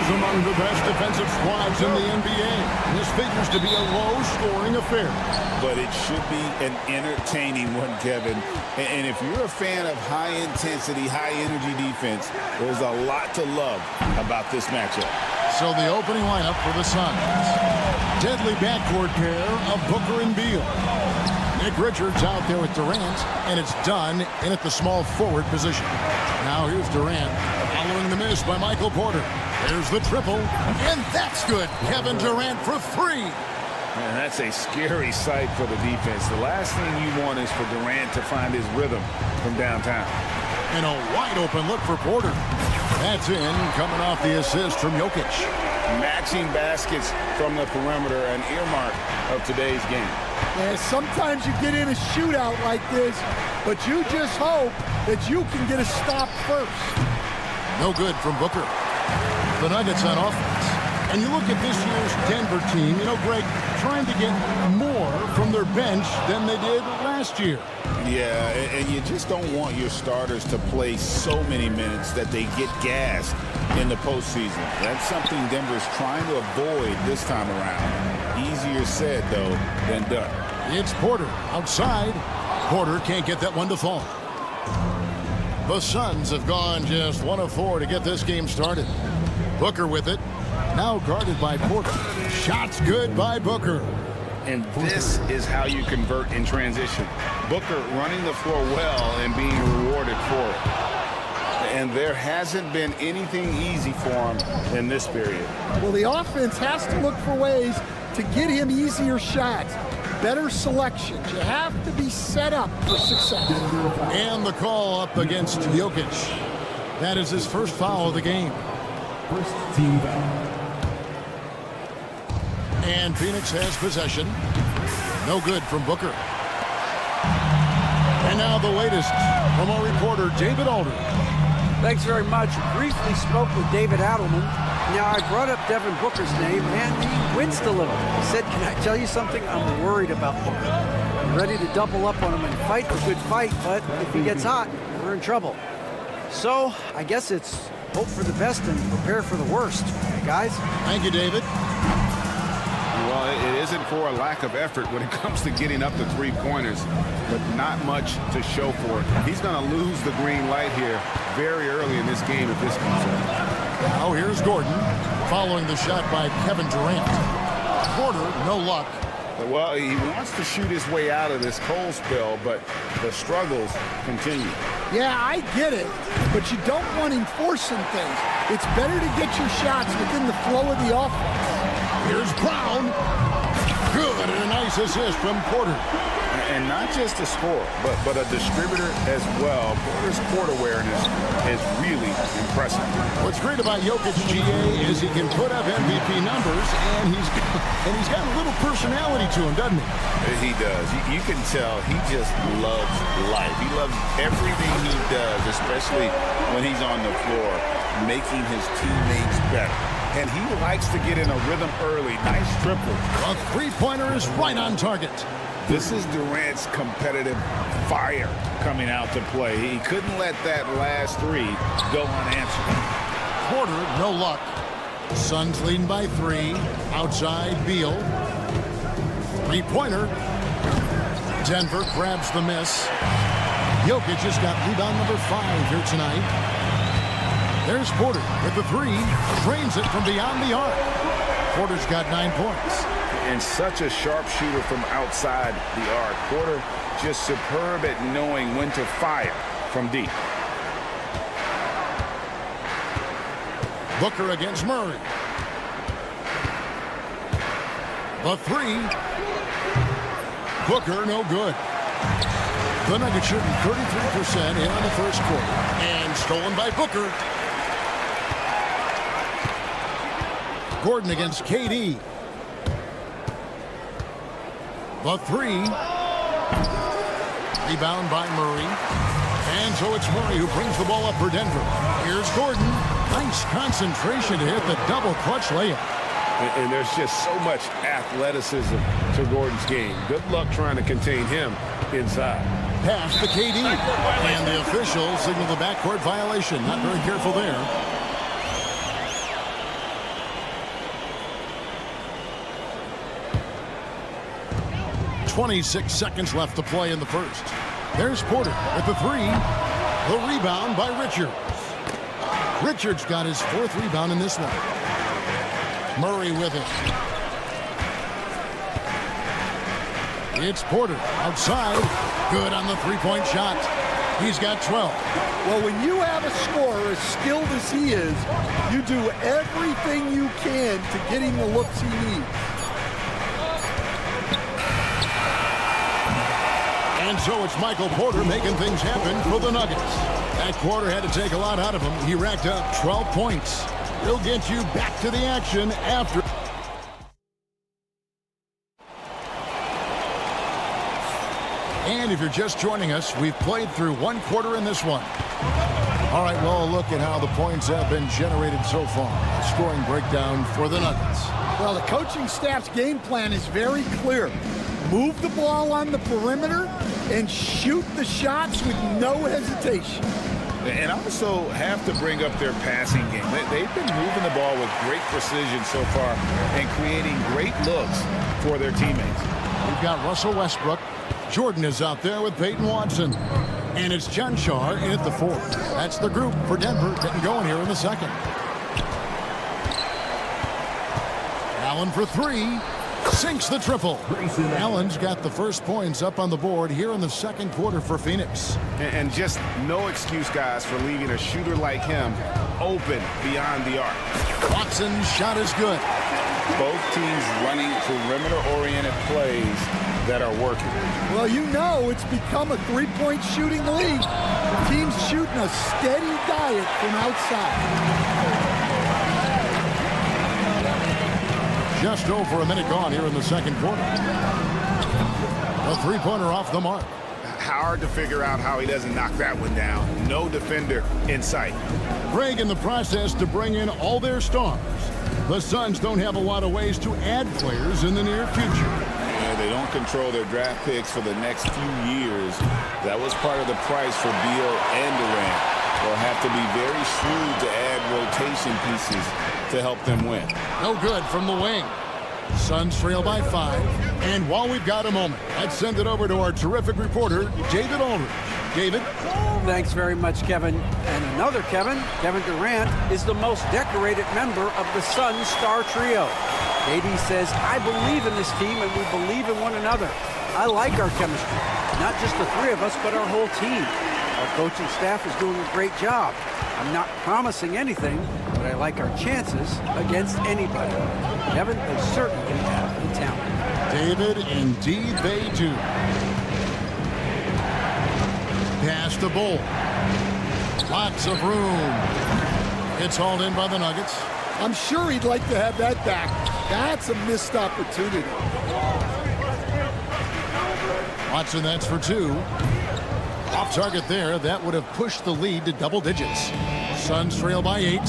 is among the best defensive squads in the NBA. This figures to be a low-scoring affair. But it should be an entertaining one, Kevin. And if you're a fan of high-intensity, high-energy defense, there's a lot to love about this matchup. So the opening lineup for the Suns. Deadly backcourt pair of Booker and Beal. Nick Richards out there with Durant, and it's done in at the small forward position. Now here's Durant following the miss by Michael Porter. There's the triple, and that's good. Kevin Durant for three. Man, that's a scary sight for the defense. The last thing you want is for Durant to find his rhythm from downtown. And a wide open look for Porter. That's in, coming off the assist from Jokic. Matching baskets from the perimeter, an earmark of today's game. Yeah, sometimes you get in a shootout like this, but you just hope that you can get a stop first. No good from Booker. The Nuggets on offense. And you look at this year's Denver team, you know, Greg, trying to get more from their bench than they did last year. Yeah, and you just don't want your starters to play so many minutes that they get gassed in the postseason. That's something Denver's trying to avoid this time around. Easier said, though, than done. It's Porter outside. Porter can't get that one to fall. The Suns have gone just 1 of 4 to get this game started. Booker with it. Now guarded by Porter. Shots good by Booker. And this is how you convert in transition. Booker running the floor well and being rewarded for it. And there hasn't been anything easy for him in this period. Well, the offense has to look for ways to get him easier shots. Better selections. You have to be set up for success. And the call up against Jokic. That is his first foul of the game. First team foul. And Phoenix has possession. No good from Booker. And now the latest from our reporter, David Alder. Thanks very much. Briefly spoke with David Adelman. Now, I brought up Devin Booker's name, and he winced a little. He said, can I tell you something? I'm worried about Booker. I'm ready to double up on him and fight a good fight, but if he gets hot, we're in trouble. So, I guess it's hope for the best and prepare for the worst. Guys? Thank you, David. Well, it isn't for a lack of effort when it comes to getting up the three-pointers, but not much to show for it. He's going to lose the green light here very early in this game if this comes up. Now here's Gordon following the shot by Kevin Durant. Porter, no luck. Well, he wants to shoot his way out of this cold spell, but the struggles continue. Yeah, I get it, but you don't want him forcing things. It's better to get your shots within the flow of the offense. Here's Brown. Good, and a nice assist from Porter. And not just a scorer, but a distributor as well. Porter's court awareness is really impressive. What's great about Jokic, GA, is he can put up MVP numbers, and he's got a little personality to him, doesn't he? He does. You can tell he just loves life. He loves everything he does, especially when he's on the floor, making his teammates better. And he likes to get in a rhythm early. Nice triple. A three-pointer is right on target. This is Durant's competitive fire coming out to play. He couldn't let that last three go unanswered. Porter, no luck. Suns leading by 3. Outside, Beal. Three-pointer. Denver grabs the miss. Jokic just got rebound number 5 here tonight. There's Porter with the 3. Drains it from beyond the arc. Porter's got 9 points. And such a sharp shooter from outside the arc. Porter just superb at knowing when to fire from deep. Booker against Murray. The 3. Booker, no good. The Nuggets shooting 33% in on the first quarter. And stolen by Booker. Gordon against KD. The 3. Rebound by Murray. And so it's Murray who brings the ball up for Denver. Here's Gordon. Nice concentration to hit the double clutch layup. And there's just so much athleticism to Gordon's game. Good luck trying to contain him inside. Pass to KD. And the officials signal the backcourt violation. Not very careful there. 26 seconds left to play in the first. There's Porter with the three. The rebound by Richards. Richards got his 4th rebound in this one. Murray with it. It's Porter outside. Good on the three-point shot. He's got 12. Well, when you have a scorer as skilled as he is, you do everything you can to get him the looks he needs. And so it's Michael Porter making things happen for the Nuggets. That quarter had to take a lot out of him. He racked up 12 points. He'll get you back to the action after. And if you're just joining us, we've played through 1 quarter in this one. All right, well, a look at how the points have been generated so far. A scoring breakdown for the Nuggets. Well, the coaching staff's game plan is very clear. Move the ball on the perimeter and shoot the shots with no hesitation. And also have to bring up their passing game. They've been moving the ball with great precision so far and creating great looks for their teammates. We've got Russell Westbrook. Jordan is out there with Peyton Watson. And it's John Shaw in at the 4th. That's the group for Denver getting going here in the second. Allen for 3. Sinks the triple. Allen's got the first points up on the board here in the second quarter for Phoenix. And just no excuse, guys, for leaving a shooter like him open beyond the arc. Watson's shot is good. Both teams running perimeter-oriented plays that are working. Well, you know it's become a three-point shooting league. Teams shooting a steady diet from outside. Just over a minute gone here in the second quarter. A three-pointer off the mark. Hard to figure out how he doesn't knock that one down. No defender in sight. Greg in the process to bring in all their stars. The Suns don't have a lot of ways to add players in the near future. Yeah, they don't control their draft picks for the next few years. That was part of the price for Beal and Durant. They'll have to be very shrewd to add rotation pieces to help them win. No good from the wing. Suns trail by 5. And while we've got a moment, let's send it over to our terrific reporter, David Aldridge. David? Thanks very much, Kevin. And another Kevin Durant, is the most decorated member of the Suns star trio. KD says, I believe in this team and we believe in one another. I like our chemistry. Not just the 3 of us, but our whole team. Our coaching staff is doing a great job. I'm not promising anything, but I like our chances against anybody. Kevin, they certainly have the talent. David, indeed they do. Pass to Bull. Lots of room. It's hauled in by the Nuggets. I'm sure he'd like to have that back. That's a missed opportunity. Watson, that's for 2. Off target there. That would have pushed the lead to double digits. Suns trail by 8.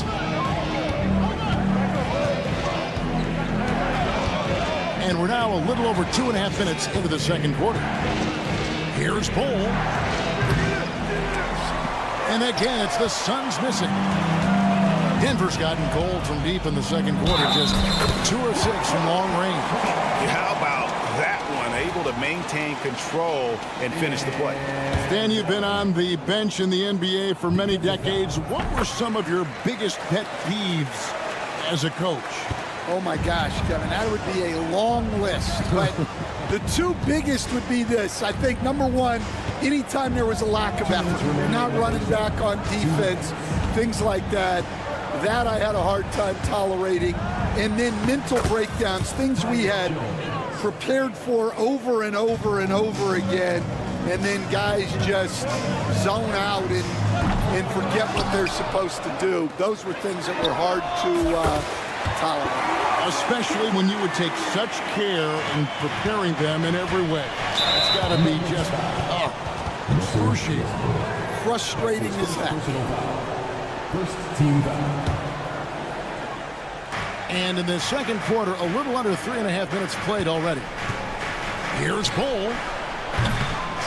And we're now a little over 2.5 minutes into the second quarter. Here's Bull. And again, it's the Suns missing. Denver's gotten cold from deep in the second quarter. Just 2 of 6 from long range. How about that one? Able to maintain control and finish the play. Stan, you've been on the bench in the NBA for many decades. What were some of your biggest pet peeves as a coach? Oh my gosh, Kevin, that would be a long list. But the 2 biggest would be this. I think number 1, anytime there was a lack of effort, we're not running back on defense, things like that. That I had a hard time tolerating. And then mental breakdowns, things we had prepared for over and over and over again, and then guys just zone out and forget what they're supposed to do. Those were things that were hard to tolerate. Especially when you would take such care in preparing them in every way. It's got to be just excruciating. Frustrating as heck. First team foul. And in the second quarter, a little under 3.5 minutes played already. Here's Bull.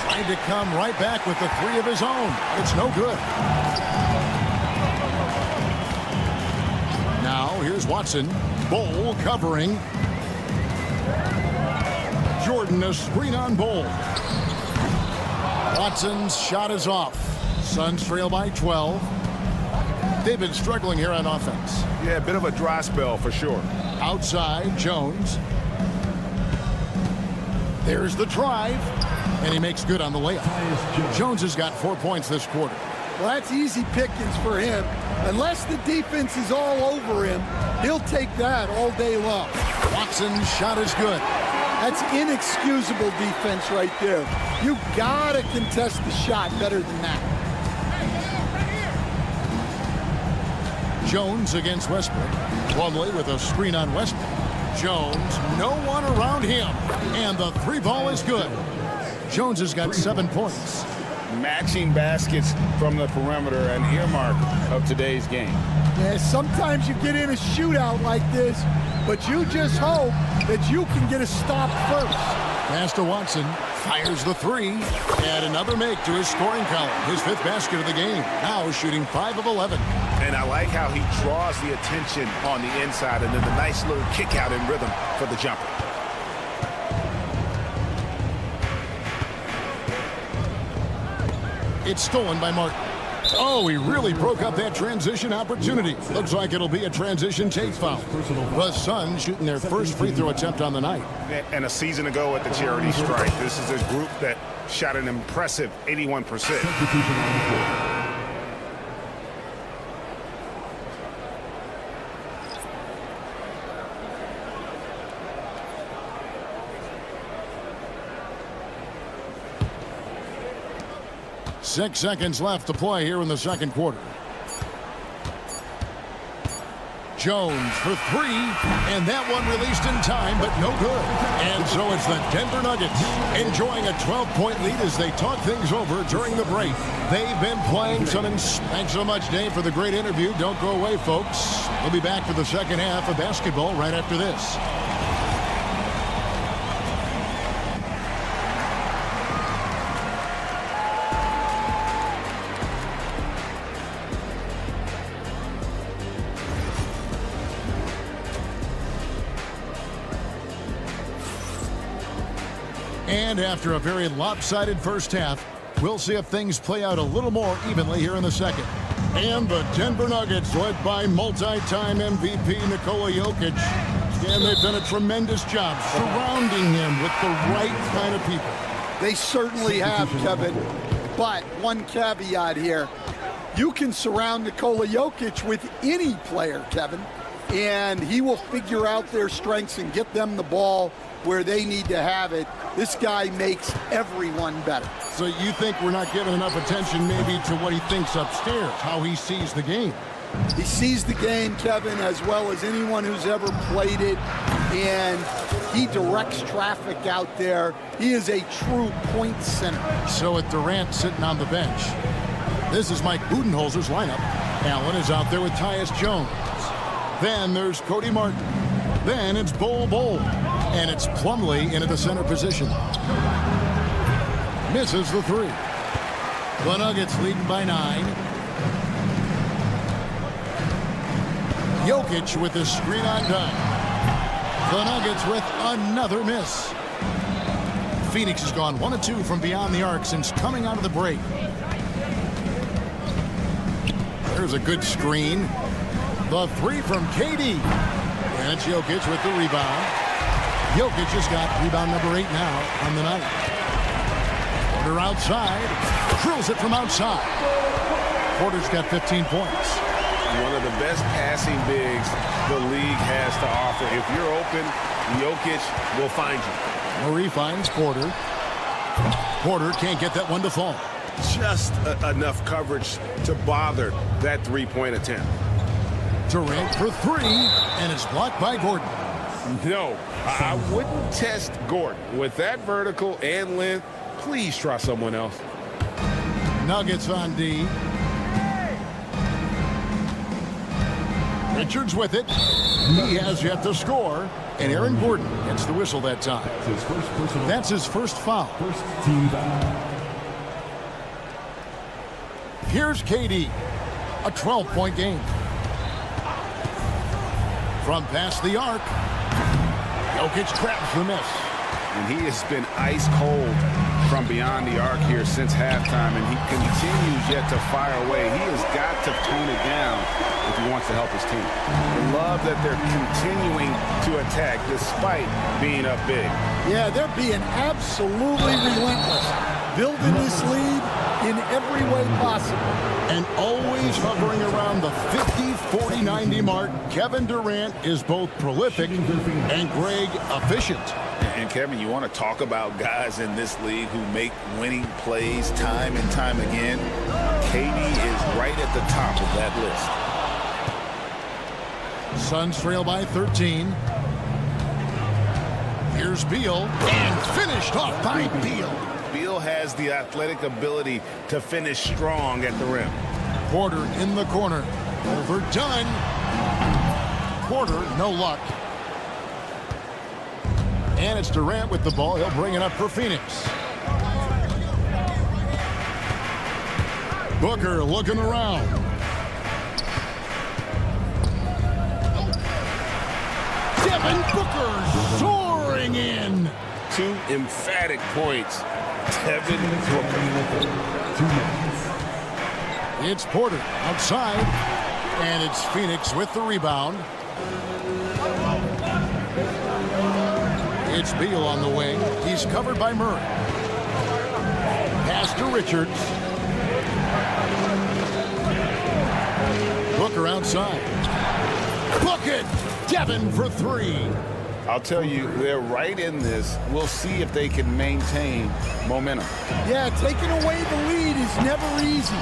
Trying to come right back with the 3 of his own. It's no good. Now, here's Watson. Bull covering. Jordan, a screen on Bowl. Watson's shot is off. Suns trail by 12. They've been struggling here on offense. Yeah, a bit of a dry spell for sure. Outside, Jones. There's the drive, and he makes good on the layup. Jones has got 4 points this quarter. Well, that's easy pickings for him. Unless the defense is all over him, he'll take that all day long. Watson's shot is good. That's inexcusable defense right there. You gotta contest the shot better than that. Jones against Westbrook. Plumlee with a screen on Westbrook. Jones, no one around him. And the three ball is good. Jones has got 7 points. Matching baskets from the perimeter, an earmark of today's game. Yeah, sometimes you get in a shootout like this, but you just hope that you can get a stop first. Pass to Watson. Fires the three. And another make to his scoring column. His 5th basket of the game. Now shooting 5 of 11. And I like how he draws the attention on the inside and then the nice little kick out in rhythm for the jumper. It's stolen by Martin. Oh, he really broke up that transition opportunity. Looks like it'll be a transition take foul. The Suns shooting their first free throw attempt on the night. And a season ago at the charity strike, this is a group that shot an impressive 81%. 6 seconds left to play here in the second quarter. Jones for three, and that one released in time, but no good. And so it's the Denver Nuggets enjoying a 12-point lead as they talk things over during the break. They've been playing some. Thanks so much, Dave, for the great interview. Don't go away, folks. We'll be back for the second half of basketball right after this. And after a very lopsided first half, we'll see if things play out a little more evenly here in the second. And the Denver Nuggets, led by multi-time MVP Nikola Jokic. And they've done a tremendous job surrounding him with the right kind of people. They certainly have, Kevin. But one caveat here. You can surround Nikola Jokic with any player, Kevin, and he will figure out their strengths and get them the ball where they need to have it. This guy makes everyone better. So you think we're not giving enough attention maybe to what he thinks upstairs, how he sees the game? He sees the game, Kevin, as well as anyone who's ever played it, and he directs traffic out there. He is a true point center. So with Durant sitting on the bench, this is Mike Budenholzer's lineup. Allen is out there with Tyus Jones. Then there's Cody Martin. Then it's Bol. And it's Plumlee into the center position. Misses the three. The Nuggets leading by 9. Jokic with the screen on dime. The Nuggets with another miss. Phoenix has gone 1 of 2 from beyond the arc since coming out of the break. There's a good screen. The three from KD. And it's Jokic with the rebound. Jokic has got rebound number 8 now on the night. Porter outside. Drills it from outside. Porter's got 15 points. One of the best passing bigs the league has to offer. If you're open, Jokic will find you. Murray finds Porter. Porter can't get that one to fall. Just enough coverage to bother that three-point attempt. Durant for 3, and it's blocked by Gordon. No, I wouldn't test Gordon. With that vertical and length, please try someone else. Nuggets on D. Richards with it. He has yet to score. And Aaron Gordon gets the whistle that time. That's his first foul. First team foul. Here's KD. A 12-point game. From past the arc. Jokic traps the miss. And he has been ice cold from beyond the arc here since halftime, and he continues yet to fire away. He has got to tone it down if he wants to help his team. I love that they're continuing to attack despite being up big. Yeah, they're being absolutely relentless, building this lead in every way possible. And always hovering around the 50, 40, 90 mark, Kevin Durant is both prolific and Greg efficient. And Kevin, you want to talk about guys in this league who make winning plays time and time again? KD is right at the top of that list. Suns trail by 13. Here's Beal, and finished off by Beal. Beal has the athletic ability to finish strong at the rim. Porter in the corner. Overdone. Porter, no luck. And it's Durant with the ball. He'll bring it up for Phoenix. Booker looking around. Devin Booker soaring in. 2 emphatic points. Devin Booker. 2 minutes. It's Porter outside. And it's Phoenix with the rebound. It's Beal on the wing. He's covered by Murray. Pass to Richards. Booker outside. Book it! Devin for 3. I'll tell you, they're right in this. We'll see if they can maintain momentum. Yeah, taking away the lead is never easy,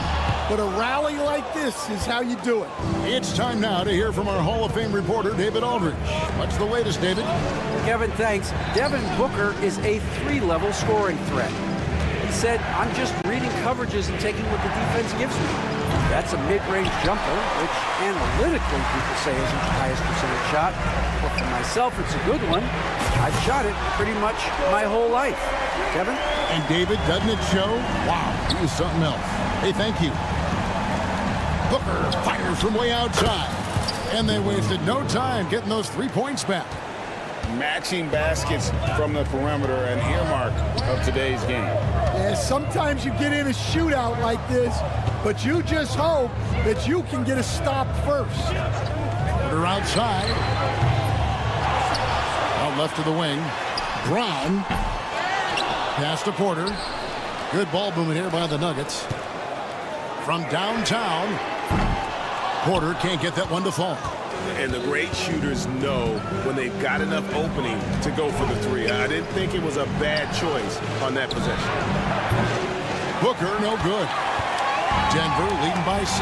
but a rally like this is how you do it. It's time now to hear from our Hall of Fame reporter, David Aldridge. What's the latest, David? Kevin, thanks. Devin Booker is a 3-level scoring threat. He said, I'm just reading coverages and taking what the defense gives me. That's a mid-range jumper, which analytically people say isn't the highest percentage shot. But for myself, it's a good one. I've shot it pretty much my whole life. Kevin? And David, doesn't it show? Wow, he is something else. Hey, thank you. Booker fires from way outside. And they wasted no time getting those 3 points back. Matching baskets from the perimeter, an earmark of today's game. Yeah, sometimes you get in a shootout like this, but you just hope that you can get a stop first. Porter outside. Out left to the wing. Brown. Pass to Porter. Good ball movement here by the Nuggets. From downtown. Porter can't get that one to fall. And the great shooters know when they've got enough opening to go for the 3. I didn't think it was a bad choice on that possession. Booker, no good. Denver leading by 6.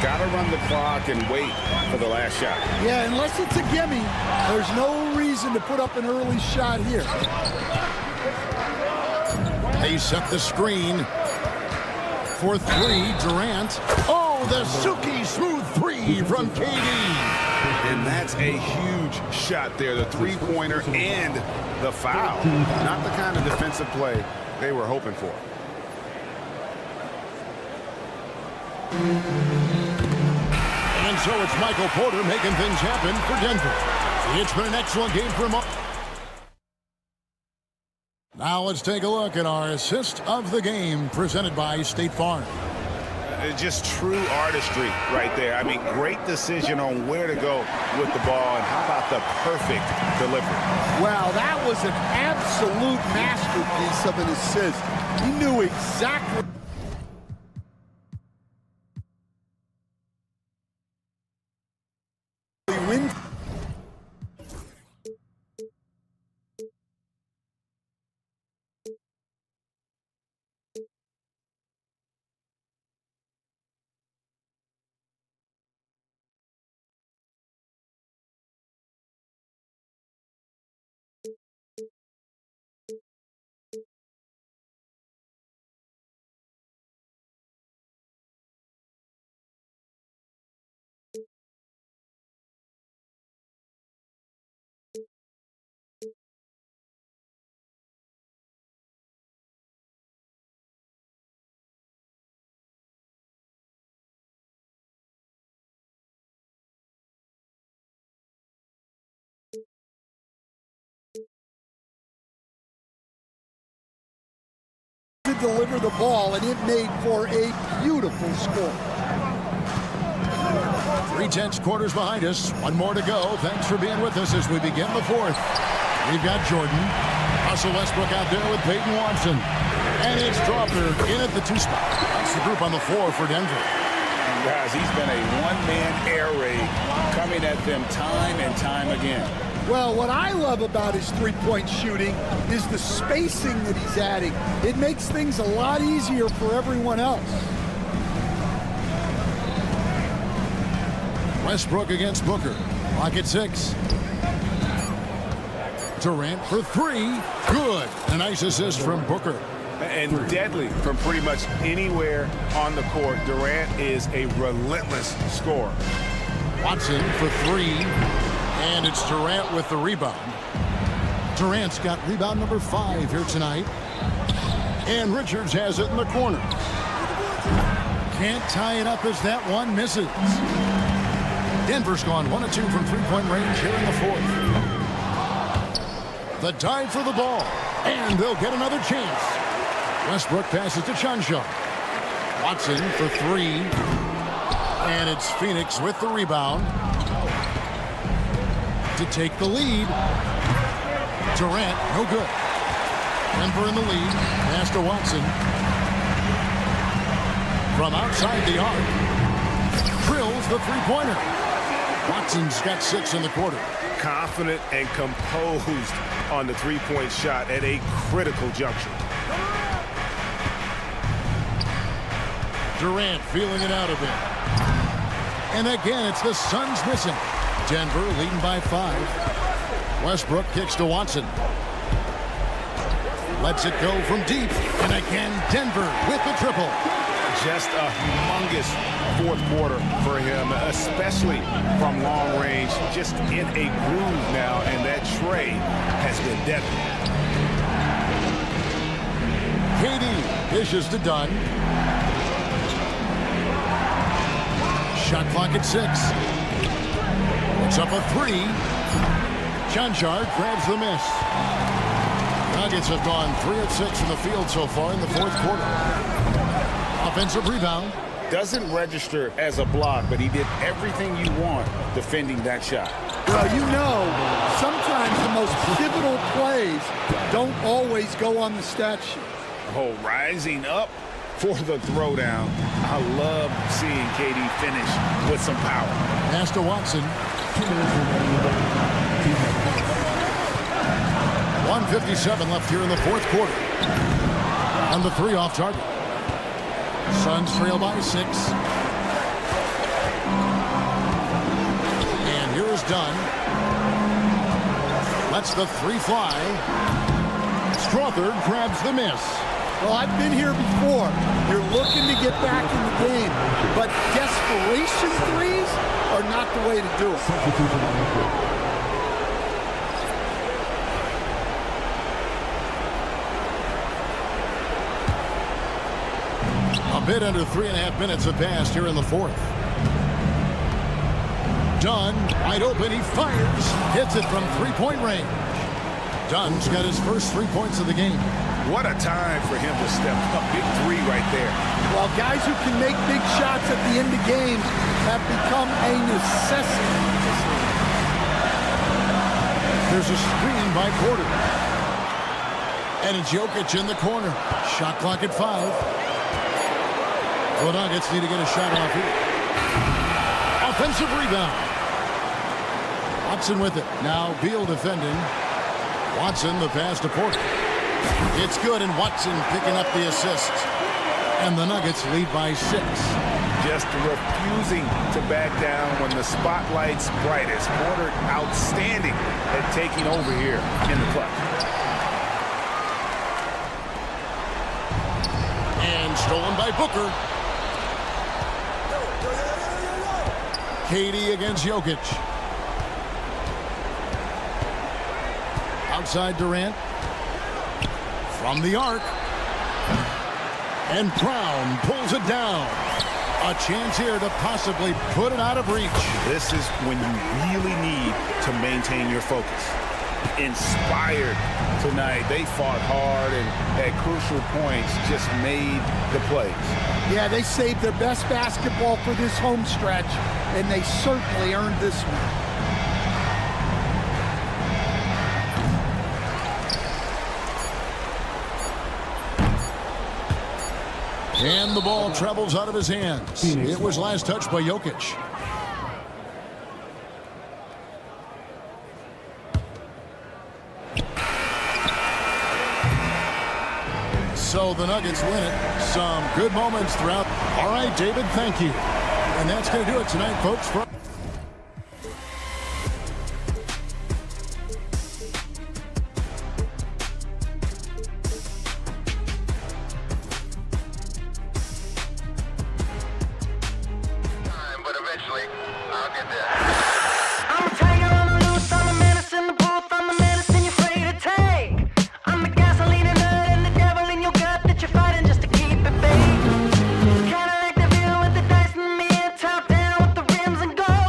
Got to run the clock and wait for the last shot. Yeah, unless it's a gimme, there's no reason to put up an early shot here. They set the screen for 3. Durant. Oh, the silky smooth 3 from KD. And that's a huge shot there, the 3-pointer and the foul. Not the kind of defensive play they were hoping for. And so it's Michael Porter making things happen for Denver. It's been an excellent game for him. Now let's take a look at our assist of the game presented by State Farm. Just true artistry right there. I mean, great decision on where to go with the ball, and how about the perfect delivery? Wow, that was an absolute masterpiece of an assist. He knew exactly when to deliver the ball, and it made for a beautiful score. 3/10 quarters behind us. One more to go. Thanks for being with us as we begin the fourth. We've got Jordan. Russell Westbrook out there with Peyton Watson. And it's Strawther in at the 2 spot. That's the group on the floor for Denver. Guys, he's been a one-man air raid coming at them time and time again. Well, what I love about his three-point shooting is the spacing that he's adding. It makes things a lot easier for everyone else. Westbrook against Booker. Clock at 6. Durant for 3. Good. A nice assist from Booker. And deadly from pretty much anywhere on the court. Durant is a relentless scorer. Watson for 3. And it's Durant with the rebound. Durant's got rebound number 5 here tonight. And Richards has it in the corner. Can't tie it up as that one misses. Denver's gone 1 of 2 from three-point range here in the fourth. The dive for the ball. And they'll get another chance. Westbrook passes to Chanshaw. Watson for 3. And it's Phoenix with the rebound to take the lead. Durant, no good. Denver in the lead. Pass to Watson. From outside the arc. Drills the three-pointer. Watson's got 6 in the quarter. Confident and composed on the three-point shot at a critical juncture. Durant feeling it out a bit. And again, it's the Suns missing. Denver leading by 5. Westbrook kicks to Watson. Lets it go from deep. And again, Denver with the triple. Just a humongous fourth quarter for him, especially from long range. Just in a groove now, and that trey has been deadly. KD dishes to Dunn. Shot clock at 6. It's up a 3. Chanshaw grabs the miss. Nuggets have gone 3 of 6 from the field so far in the fourth quarter. Offensive rebound. Doesn't register as a block, but he did everything you want defending that shot. Well, you know, sometimes the most pivotal plays don't always go on the stat sheet. Oh, rising up for the throwdown. I love seeing KD finish with some power. Pass to Watson. 1:57 left here in the fourth quarter. And the 3 off target. Suns trail by 6. And here is Dunn. Lets the 3 fly. Strawther grabs the miss. Well, I've been here before. You're looking to get back in the game, but desperation threes are not the way to do it. A bit under 3.5 minutes have passed here in the fourth. Dunn, wide open, he fires. Hits it from three-point range. Dunn's got his first 3 points of the game. What a time for him to step up. Big 3 right there. Well, guys who can make big shots at the end of games have become a necessity. There's a screen by Porter. And it's Jokic in the corner. Shot clock at 5. The Nuggets need to get a shot off here. Offensive rebound. Watson with it. Now Beal defending. Watson, the pass to Porter. It's good, and Watson picking up the assist. And the Nuggets lead by 6. Just refusing to back down when the spotlight's brightest. Porter outstanding at taking over here in the clutch. And stolen by Booker. KD against Jokic. Outside Durant. From the arc. And Brown pulls it down. A chance here to possibly put it out of reach. This is when you really need to maintain your focus. inspired tonight. They fought hard and at crucial points just made the plays. Yeah, they saved their best basketball for this home stretch, and they certainly earned this one. And the ball travels out of his hands. It was last touched by Jokic. So the Nuggets win it. Some good moments throughout. All right, David, thank you. And that's going to do it tonight, folks. But eventually, I'll get there. I'm a tiger on the loose, I'm a menace in the booth, I'm the medicine you're afraid to take. I'm the gasoline and nut and the devil in your gut that you're fighting just to keep it baked. Kinda like the view with the dice in the mid, top down with the rims and gold.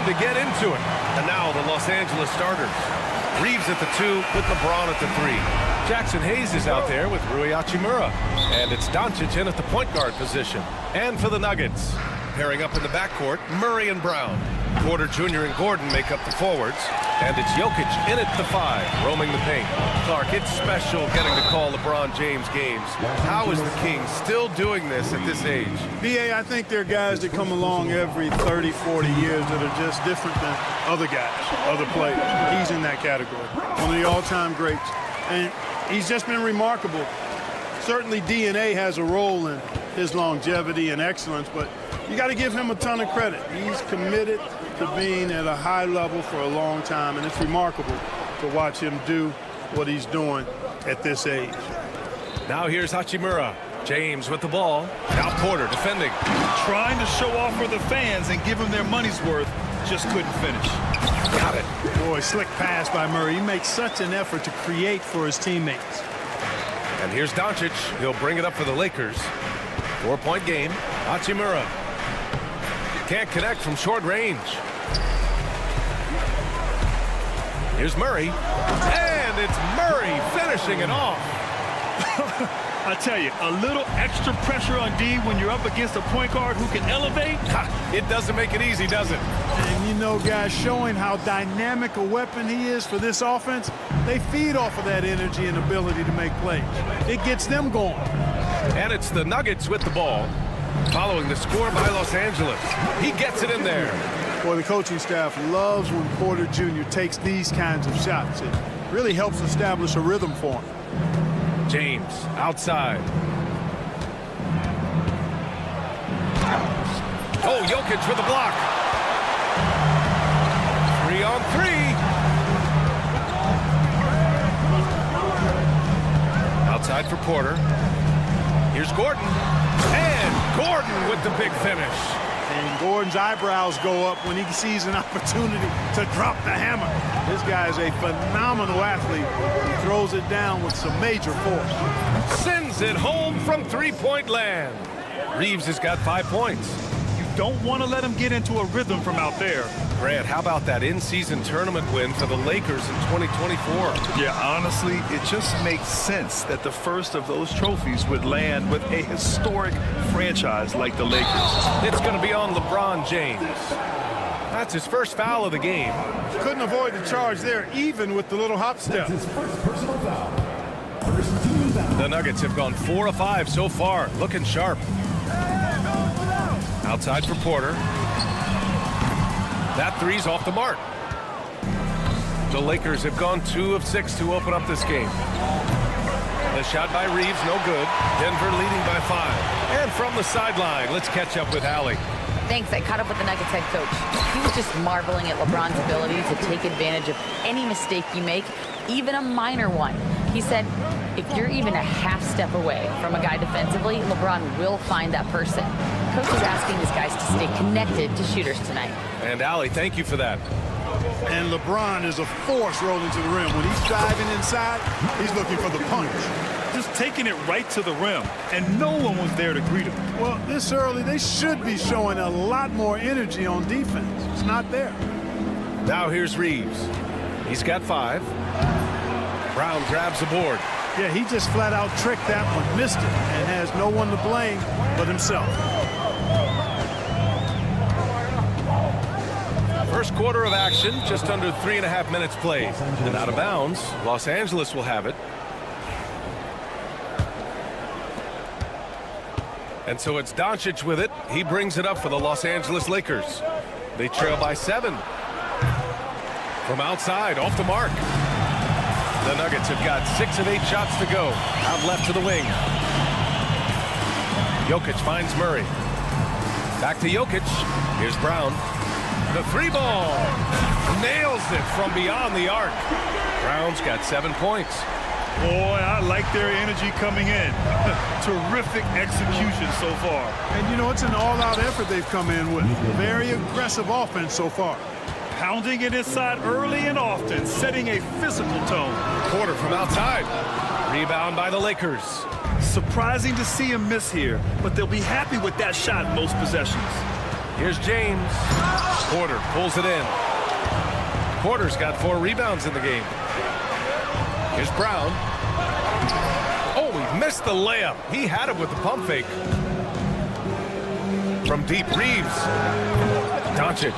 to get into it. And now the Los Angeles starters. Reeves at the 2 with LeBron at the 3. Jackson Hayes is out there with Rui Hachimura. And it's Doncic in at the point guard position. And for the Nuggets, pairing up in the backcourt, Murray and Brown. Porter Jr. and Gordon make up the forwards. And it's Jokic in at the 5, roaming the paint. Clark, it's special getting to call LeBron James games. How is the King still doing this at this age? B.A., I think there are guys that come along every 30, 40 years that are just different than other guys, other players. He's in that category. One of the all-time greats. And he's just been remarkable. Certainly DNA has a role in his longevity and excellence, but you got to give him a ton of credit. He's committed to being at a high level for a long time, and it's remarkable to watch him do what he's doing at this age. Now here's Hachimura. James with the ball. Now Porter defending. Trying to show off for the fans and give them their money's worth. Just couldn't finish. Got it. Boy, slick pass by Murray. He makes such an effort to create for his teammates. And here's Doncic. He'll bring it up for the Lakers. 4-point game. Hachimura. Can't connect from short range. Here's Murray. And it's Murray finishing it off. I tell you, a little extra pressure on D when you're up against a point guard who can elevate. It doesn't make it easy, does it? And you know, guys, showing how dynamic a weapon he is for this offense, they feed off of that energy and ability to make plays. It gets them going. And it's the Nuggets with the ball. Following the score by Los Angeles. He gets it in there. Boy, the coaching staff loves when Porter Jr. takes these kinds of shots. It really helps establish a rhythm for him. James outside. Oh, Jokic with a block. 3-on-3. Outside for Porter. Here's Gordon. And Gordon with the big finish. And Gordon's eyebrows go up when he sees an opportunity to drop the hammer. This guy is a phenomenal athlete. He throws it down with some major force. Sends it home from three-point land. Reeves has got 5 points. You don't want to let him get into a rhythm from out there. Grant, how about that in-season tournament win for the Lakers in 2024? Yeah, honestly, it just makes sense that the first of those trophies would land with a historic franchise like the Lakers. It's going to be on LeBron James. That's his first foul of the game. Couldn't avoid the charge there, even with the little hop step. His first personal foul. The Nuggets have gone 4 of 5 so far, looking sharp. Outside for Porter. That three's off the mark. The Lakers have gone 2 of 6 to open up this game. The shot by Reeves, no good. Denver leading by 5. And from the sideline, let's catch up with Allie. Thanks. I caught up with the Nuggets head coach. He was just marveling at LeBron's ability to take advantage of any mistake you make, even a minor one. He said, if you're even a half step away from a guy defensively, LeBron will find that person. Coach is asking his guys to stay connected to shooters tonight. And Allie, thank you for that. And LeBron is a force rolling to the rim. When he's driving inside, he's looking for the punch. Just taking it right to the rim, and no one was there to greet him. Well, this early, they should be showing a lot more energy on defense. It's not there. Now here's Reeves. He's got 5. Brown grabs the board. Yeah, he just flat out tricked that one, missed it, and has no one to blame but himself. First quarter of action, just under 3.5 minutes played. And out of bounds, Los Angeles will have it. And so it's Doncic with it. He brings it up for the Los Angeles Lakers. They trail by 7. From outside, off the mark. The Nuggets have got 6 of 8 shots to go. Out left to the wing. Jokic finds Murray. Back to Jokic. Here's Brown. The 3-ball. Nails it from beyond the arc. Brown's got 7 points. Boy, I like their energy coming in. Terrific execution so far. And, you know, it's an all-out effort they've come in with. Very aggressive offense so far. Pounding it inside early and often, setting a physical tone. Porter from outside. Rebound by the Lakers. Surprising to see him miss here, but they'll be happy with that shot in most possessions. Here's James. Porter pulls it in. Porter's got 4 rebounds in the game. Here's Brown. Oh, he missed the layup. He had it with the pump fake. From deep, Reeves. Doncic.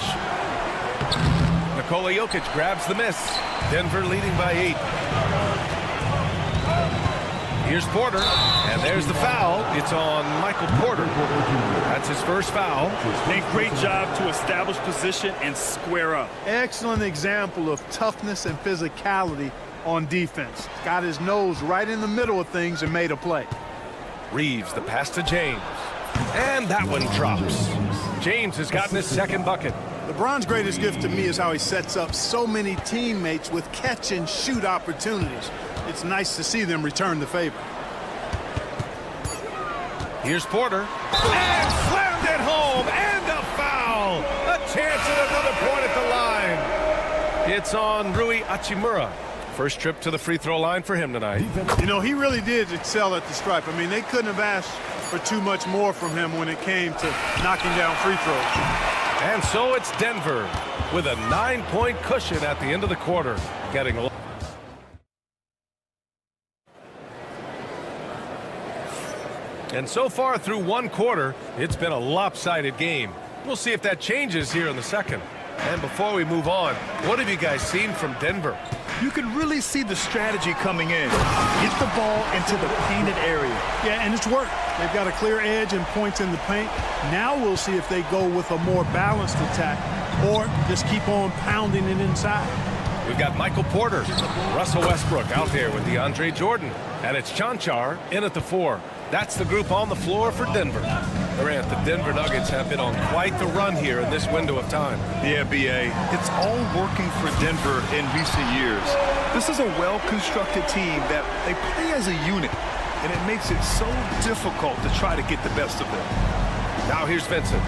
Nikola Jokic grabs the miss. Denver leading by 8. Here's Porter, and there's the foul. It's on Michael Porter. That's his first foul. A great job to establish position and square up. Excellent example of toughness and physicality on defense. Got his nose right in the middle of things and made a play. Reeves, the pass to James. And that one drops. James has gotten his second bucket. LeBron's greatest gift to me is how he sets up so many teammates with catch-and-shoot opportunities. It's nice to see them return the favor. Here's Porter. And slammed it home. And a foul. A chance at another point at the line. It's on Rui Hachimura. First trip to the free throw line for him tonight. You know, he really did excel at the stripe. I mean, they couldn't have asked for too much more from him when it came to knocking down free throws. And so it's Denver with a 9-point cushion at the end of the quarter. Getting a And so far through one quarter, it's been a lopsided game. We'll see if that changes here in the second. And before we move on, what have you guys seen from Denver? You can really see the strategy coming in. Get the ball into the painted area. Yeah, and it's worked. They've got a clear edge and points in the paint. Now we'll see if they go with a more balanced attack or just keep on pounding it inside. We've got Michael Porter, Russell Westbrook out there with DeAndre Jordan, and it's Chanchar in at the 4. That's the group on the floor for Denver. Grant, the Denver Nuggets have been on quite the run here in this window of time. Yeah, B.A., it's all working for Denver in recent years. This is a well-constructed team that they play as a unit, and it makes it so difficult to try to get the best of them. Now here's Vincent.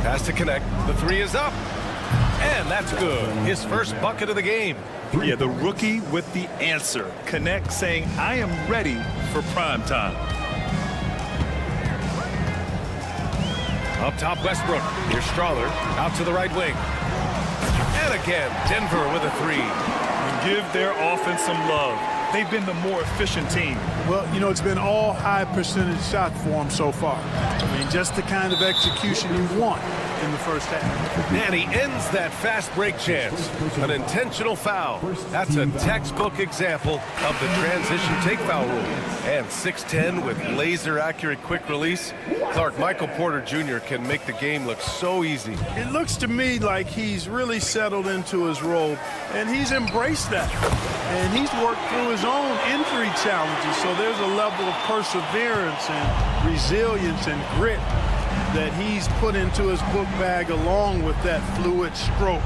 Pass to connect. The 3 is up. And that's good. His first bucket of the game. Yeah, the rookie with the answer. Connect saying, I am ready for prime time. Up top, Westbrook. Here's Strawler. Out to the right wing. And again, Denver with a 3. Give their offense some love. They've been the more efficient team. Well, you know, it's been all high percentage shot for them so far. I mean, just the kind of execution you want in the first half. And he ends that fast break chance. An intentional foul. That's a textbook example of the transition take foul rule. And 6'10" with laser accurate quick release. Clark, Michael Porter Jr. can make the game look so easy. It looks to me like he's really settled into his role, and he's embraced that. And he's worked through his own injury challenges, so there's a level of perseverance and resilience and grit that he's put into his book bag along with that fluid stroke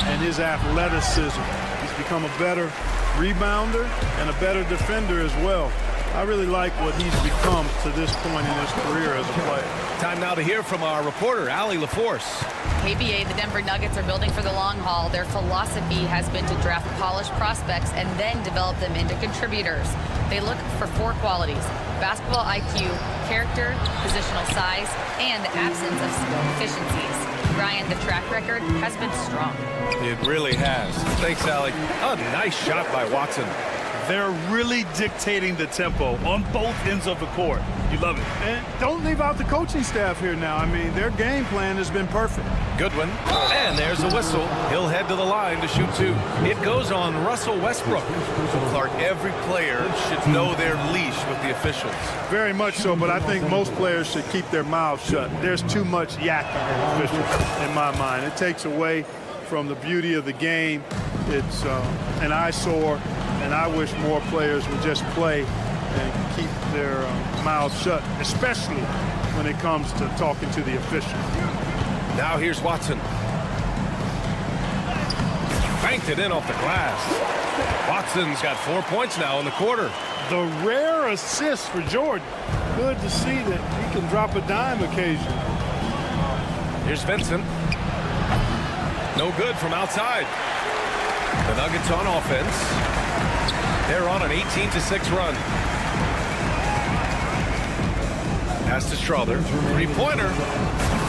and his athleticism. He's become a better rebounder and a better defender as well. I really like what he's become to this point in his career as a player. Time now to hear from our reporter, Allie LaForce. KBA, the Denver Nuggets are building for the long haul. Their philosophy has been to draft polished prospects and then develop them into contributors. They look for 4 qualities: basketball IQ, character, positional size, and the absence of skill deficiencies. Brian, the track record has been strong. It really has. Thanks, Allie. A nice shot by Watson. They're really dictating the tempo on both ends of the court. You love it. And don't leave out the coaching staff here now. I mean, their game plan has been perfect. Goodwin. And there's a whistle. He'll head to the line to shoot 2. It goes on Russell Westbrook. Clark, every player should know their leash with the officials. Very much so, but I think most players should keep their mouths shut. There's too much yakking with officials in my mind. It takes away from the beauty of the game. It's an eyesore, and I wish more players would just play and keep their mouths shut, especially when it comes to talking to the officials. Now here's Watson. Banked it in off the glass. Watson's got 4 points now in the quarter. The rare assist for Jordan. Good to see that he can drop a dime occasionally. Here's Vincent. No good from outside. The Nuggets on offense. They're on an 18-6 run. pass to Strother. Three-pointer.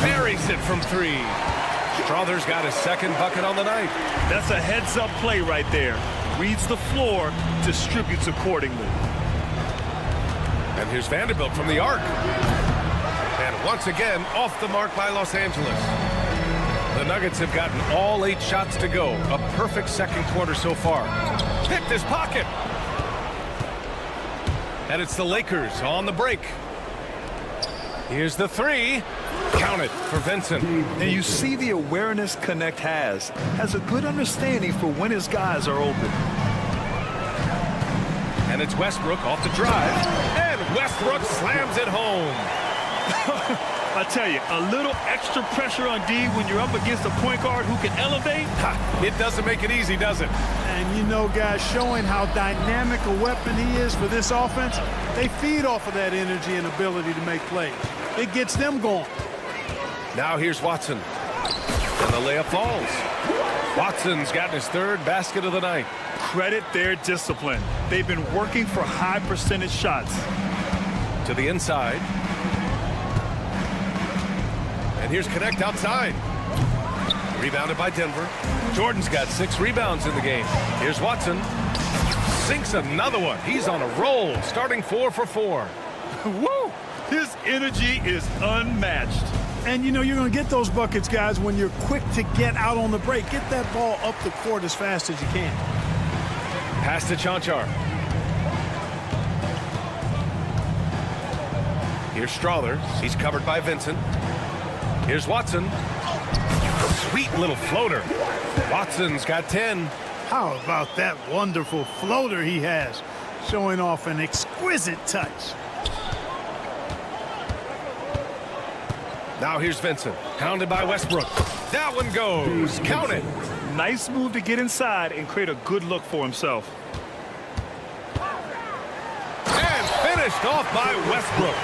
Buries it from three. Strother's got his second bucket on the night. That's a heads-up play right there. Reads the floor, distributes accordingly. And here's Vanderbilt from the arc. And once again, off the mark by Los Angeles. The Nuggets have gotten all 8 shots to go. A perfect second quarter so far. Picked his pocket. And it's the Lakers on the break. Here's the three. Count it for Vincent. And you see the awareness Connect has a good understanding for when his guys are open. And it's Westbrook off the drive. And Westbrook slams it home. I tell you, a little extra pressure on D when you're up against a point guard who can elevate. It doesn't make it easy, does it? And you know, guys, showing how dynamic a weapon he is for this offense, they feed off of that energy and ability to make plays. It gets them going. Now here's Watson. And the layup falls. Watson's gotten his third basket of the night. Credit their discipline. They've been working for high percentage shots. To the inside. And here's Connect outside. Rebounded by Denver. Jordan's got 6 rebounds in the game. Here's Watson. Sinks another one. He's on a roll, starting 4 for 4. Woo! His energy is unmatched. And you know you're going to get those buckets, guys, when you're quick to get out on the break. Get that ball up the court as fast as you can. Pass to Chanchar. Here's Strother. He's covered by Vincent. Here's Watson. Sweet little floater. Watson's got 10. How about that wonderful floater he has, showing off an exquisite touch. Now here's Vincent. Hounded by Westbrook. That one goes. Count it. Nice move to get inside and create a good look for himself. And finished off by Westbrook.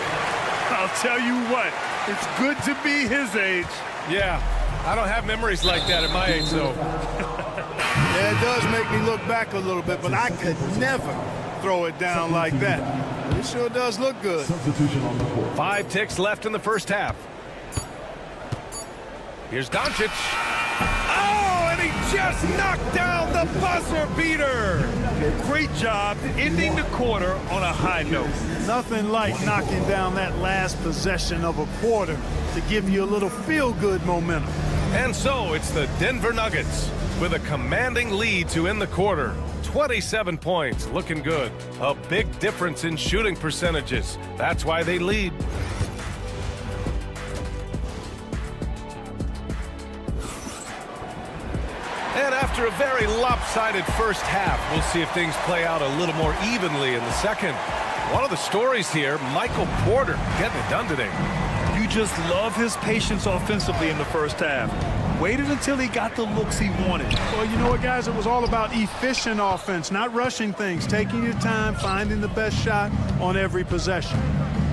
I'll tell you what, it's good to be his age. Yeah, I don't have memories like that at my age, so. Yeah, it does make me look back a little bit, but I could never throw it down like that. But it sure does look good. Substitution on the court. 5 ticks left in the first half. Here's Doncic. Oh, and he just knocked down the buzzer beater. Great job ending the quarter on a high note. Nothing like knocking down that last possession of a quarter to give you a little feel-good momentum. And so it's the Denver Nuggets with a commanding lead to end the quarter. 27 points, looking good. A big difference in shooting percentages. That's why they lead. And after a very lopsided first half, we'll see if things play out a little more evenly in the second. One of the stories here, Michael Porter getting it done today. You just love his patience offensively in the first half. Waited until he got the looks he wanted. Well, you know what, guys? It was all about efficient offense, not rushing things, taking your time, finding the best shot on every possession.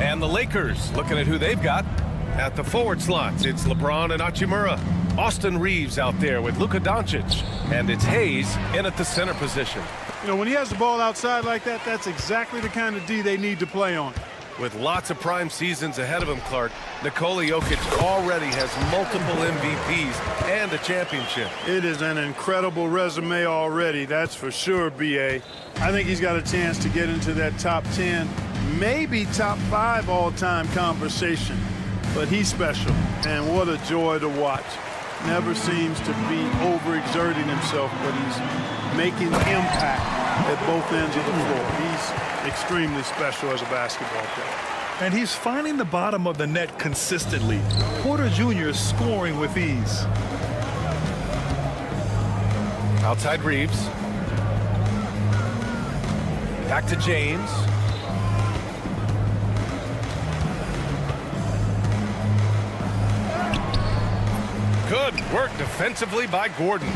And the Lakers, looking at who they've got at the forward slots. It's LeBron and Hachimura. Austin Reeves out there with Luka Doncic. And it's Hayes in at the center position. You know, when he has the ball outside like that, that's exactly the kind of D they need to play on. With lots of prime seasons ahead of him, Clark, Nikola Jokic already has multiple MVPs and a championship. It is an incredible resume already, that's for sure, B.A. I think he's got a chance to get into that top 10, maybe top 5 all-time conversation. But he's special, and what a joy to watch. Never seems to be overexerting himself, but he's making impact at both ends of the floor. He's extremely special as a basketball player. And he's finding the bottom of the net consistently. Porter Jr. is scoring with ease. Outside Reeves. Back to James. Good work defensively by Gordon.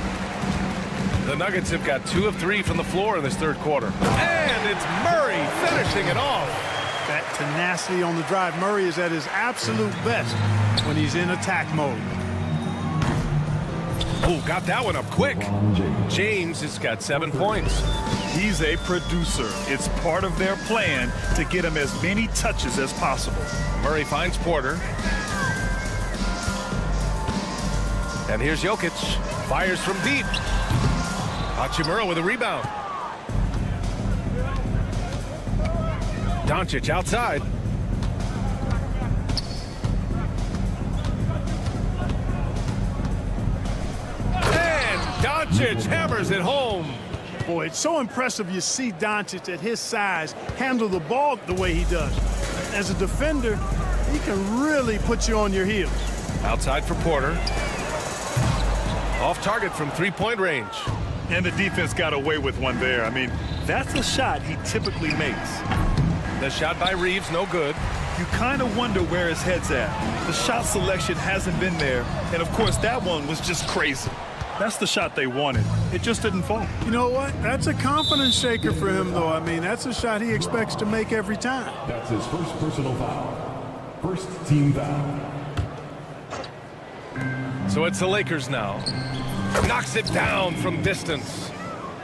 The Nuggets have got 2 of 3 from the floor in this third quarter. And it's Murray finishing it off. That tenacity on the drive. Murray is at his absolute best when he's in attack mode. Oh, got that one up quick. James has got 7 points. He's a producer. It's part of their plan to get him as many touches as possible. Murray finds Porter. And here's Jokic. Fires from deep. Hachimura with a rebound. Doncic outside. And Doncic hammers it home. Boy, it's so impressive you see Doncic at his size handle the ball the way he does. As a defender, he can really put you on your heels. Outside for Porter. Off target from three-point range. And the defense got away with one there. I mean, that's a shot he typically makes. The shot by Reeves, no good. You kind of wonder where his head's at. The shot selection hasn't been there. And, of course, that one was just crazy. That's the shot they wanted. It just didn't fall. You know what? That's a confidence shaker for him, though. I mean, that's a shot he expects to make every time. That's his first personal foul. First team foul. So it's the Lakers now. Knocks it down from distance.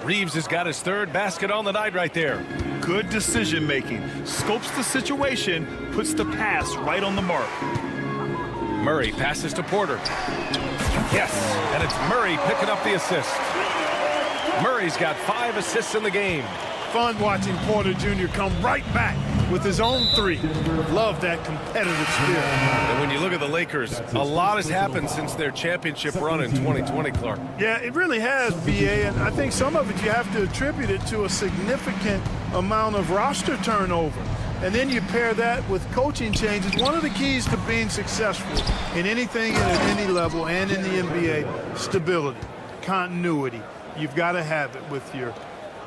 Reeves has got his third basket on the night right there. Good decision making. Scopes the situation, puts the pass right on the mark. Murray passes to Porter. Yes, and it's Murray picking up the assist. Murray's got 5 assists in the game. Fun watching Porter Jr. come right back with his own 3. Love that competitive spirit. And when you look at the Lakers, a lot has happened since their championship run in 2020, Clark. Yeah, it really has, B.A., and I think some of it you have to attribute it to a significant amount of roster turnover. And then you pair that with coaching changes. One of the keys to being successful in anything at any level and in the NBA, stability, continuity. You've got to have it with your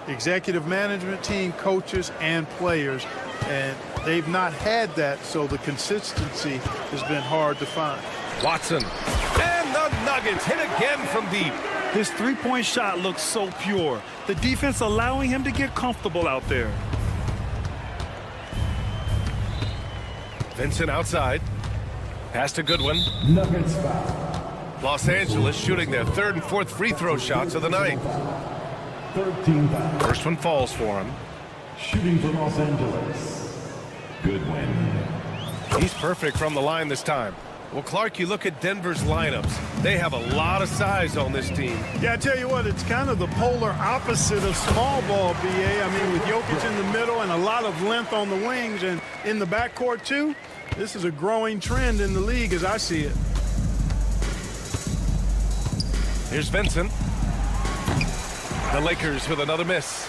executive management team, coaches, and players. And they've not had that, so the consistency has been hard to find. Watson. And the Nuggets hit again from deep. His three-point shot looks so pure. The defense allowing him to get comfortable out there. Vincent outside. Pass to Goodwin. Nuggets foul. Los Angeles shooting their 3rd and 4th free throw shots of the night. Third team foul. First one falls for him. Shooting for Los Angeles. Goodwin. He's perfect from the line this time. Well, Clark, you look at Denver's lineups. They have a lot of size on this team. Yeah, I tell you what, it's kind of the polar opposite of small ball, B.A. I mean, with Jokic in the middle and a lot of length on the wings and in the backcourt, too, this is a growing trend in the league as I see it. Here's Vincent. The Lakers with another miss.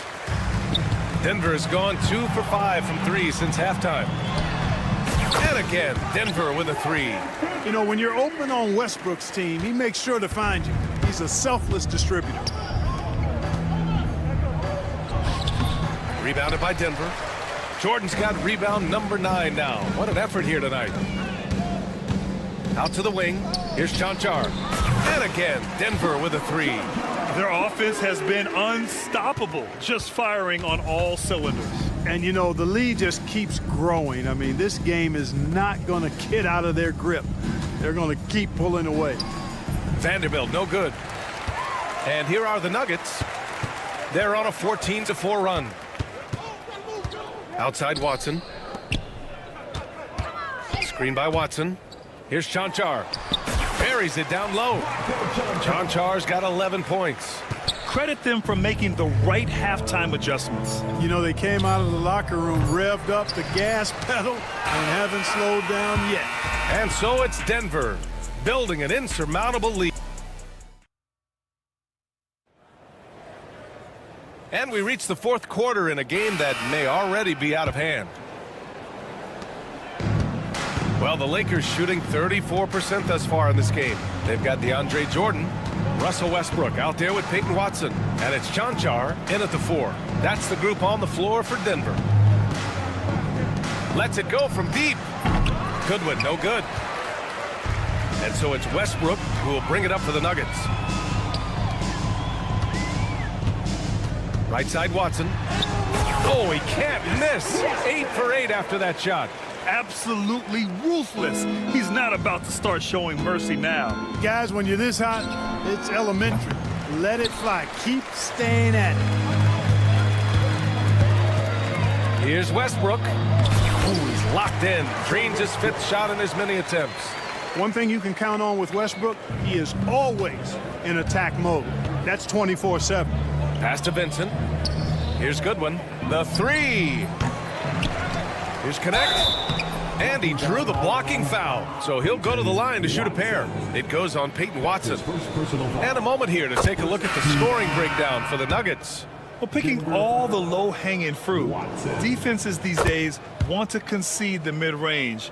Denver has gone 2 for 5 from 3 since halftime. And again, Denver with a 3. You know, when you're open on Westbrook's team, he makes sure to find you. He's a selfless distributor. Rebounded by Denver. Jordan's got rebound number 9 now. What an effort here tonight. Out to the wing. Here's Chanchar. And again, Denver with a 3. Their offense has been unstoppable, just firing on all cylinders. And, you know, the lead just keeps growing. I mean, this game is not going to get out of their grip. They're going to keep pulling away. Vanderbilt, no good. And here are the Nuggets. They're on a 14-4 run. Outside Watson. Screen by Watson. Here's Chanchar. Buries it down low. Chanchar's got 11 points. Credit them for making the right halftime adjustments. You know, they came out of the locker room, revved up the gas pedal, and haven't slowed down yet. And so it's Denver, building an insurmountable lead. And we reach the 4th quarter in a game that may already be out of hand. Well, the Lakers shooting 34% thus far in this game. They've got DeAndre Jordan, Russell Westbrook out there with Peyton Watson, and it's Chanchar in at the 4. That's the group on the floor for Denver. Lets it go from deep. Goodwin, no good. And so it's Westbrook who will bring it up for the Nuggets. Right side Watson. Oh, he can't miss. 8 for 8 after that shot. absolutely ruthless. He's not about to start showing mercy now. Guys, when you're this hot, it's elementary. Let it fly. Keep staying at it. Here's Westbrook. Ooh, he's locked in. Drains his 5th shot in as many attempts. One thing you can count on with Westbrook, he is always in attack mode. That's 24/7. Pass to Vincent. Here's Goodwin. The 3. Here's Connect. And he drew the blocking foul. So he'll go to the line to shoot a pair. It goes on Peyton Watson. And a moment here to take a look at the scoring breakdown for the Nuggets. Well, picking all the low-hanging fruit, defenses these days want to concede the mid-range,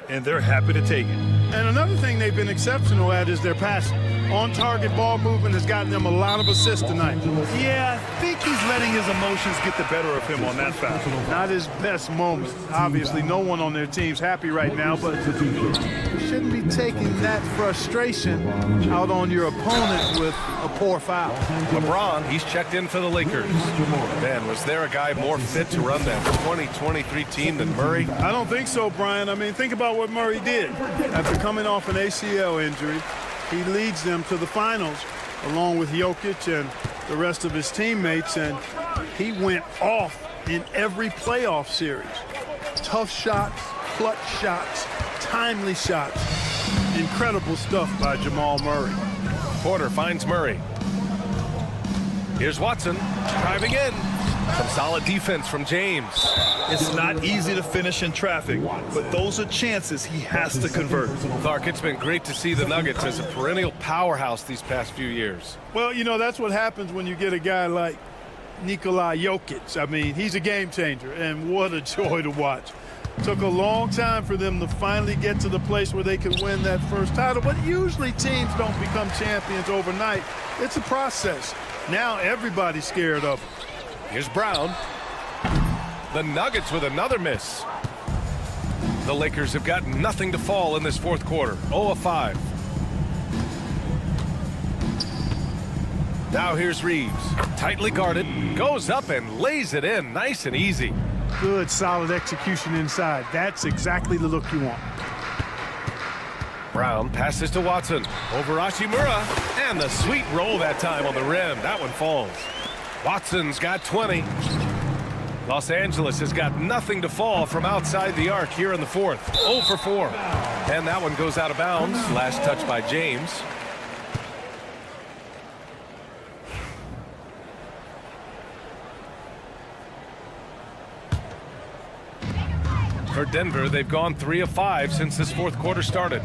and they're happy to take it. And another thing they've been exceptional at is their passing. On-target ball movement has gotten them a lot of assists tonight. Yeah, I think he's letting his emotions get the better of him on that foul. Not his best moment. Obviously, no one on their team's happy right now, but you shouldn't be taking that frustration out on your opponent with a poor foul. LeBron, he's checked in for the Lakers. Man, was there a guy more fit to run that 2023 team than Murray? I don't think so, Brian. I mean, think about what Murray did. After coming off an ACL injury, he leads them to the finals along with Jokic and the rest of his teammates, and he went off in every playoff series. Tough shots, clutch shots, timely shots. Incredible stuff by Jamal Murray. Porter finds Murray. Here's Watson driving in. Some solid defense from James. It's not easy to finish in traffic, but those are chances he has to convert. Clark, it's been great to see the Nuggets as a perennial powerhouse these past few years. Well, you know, that's what happens when you get a guy like Nikola Jokic. I mean, he's a game changer, and what a joy to watch. Took a long time for them to finally get to the place where they could win that first title, but usually teams don't become champions overnight. It's a process. Now everybody's scared of him. Here's Brown. The Nuggets with another miss. The Lakers have got nothing to fall in this 4th quarter. 0 of 5. Now here's Reeves. Tightly guarded. Goes up and lays it in. Nice and easy. Good, solid execution inside. That's exactly the look you want. Brown passes to Watson. Over Hachimura. And the sweet roll that time on the rim. That one falls. Watson's got 20. Los Angeles has got nothing to fall from outside the arc here in the 4th. 0 for 4. And that one goes out of bounds. Last touch by James. For Denver, they've gone 3 of 5 since this 4th quarter started.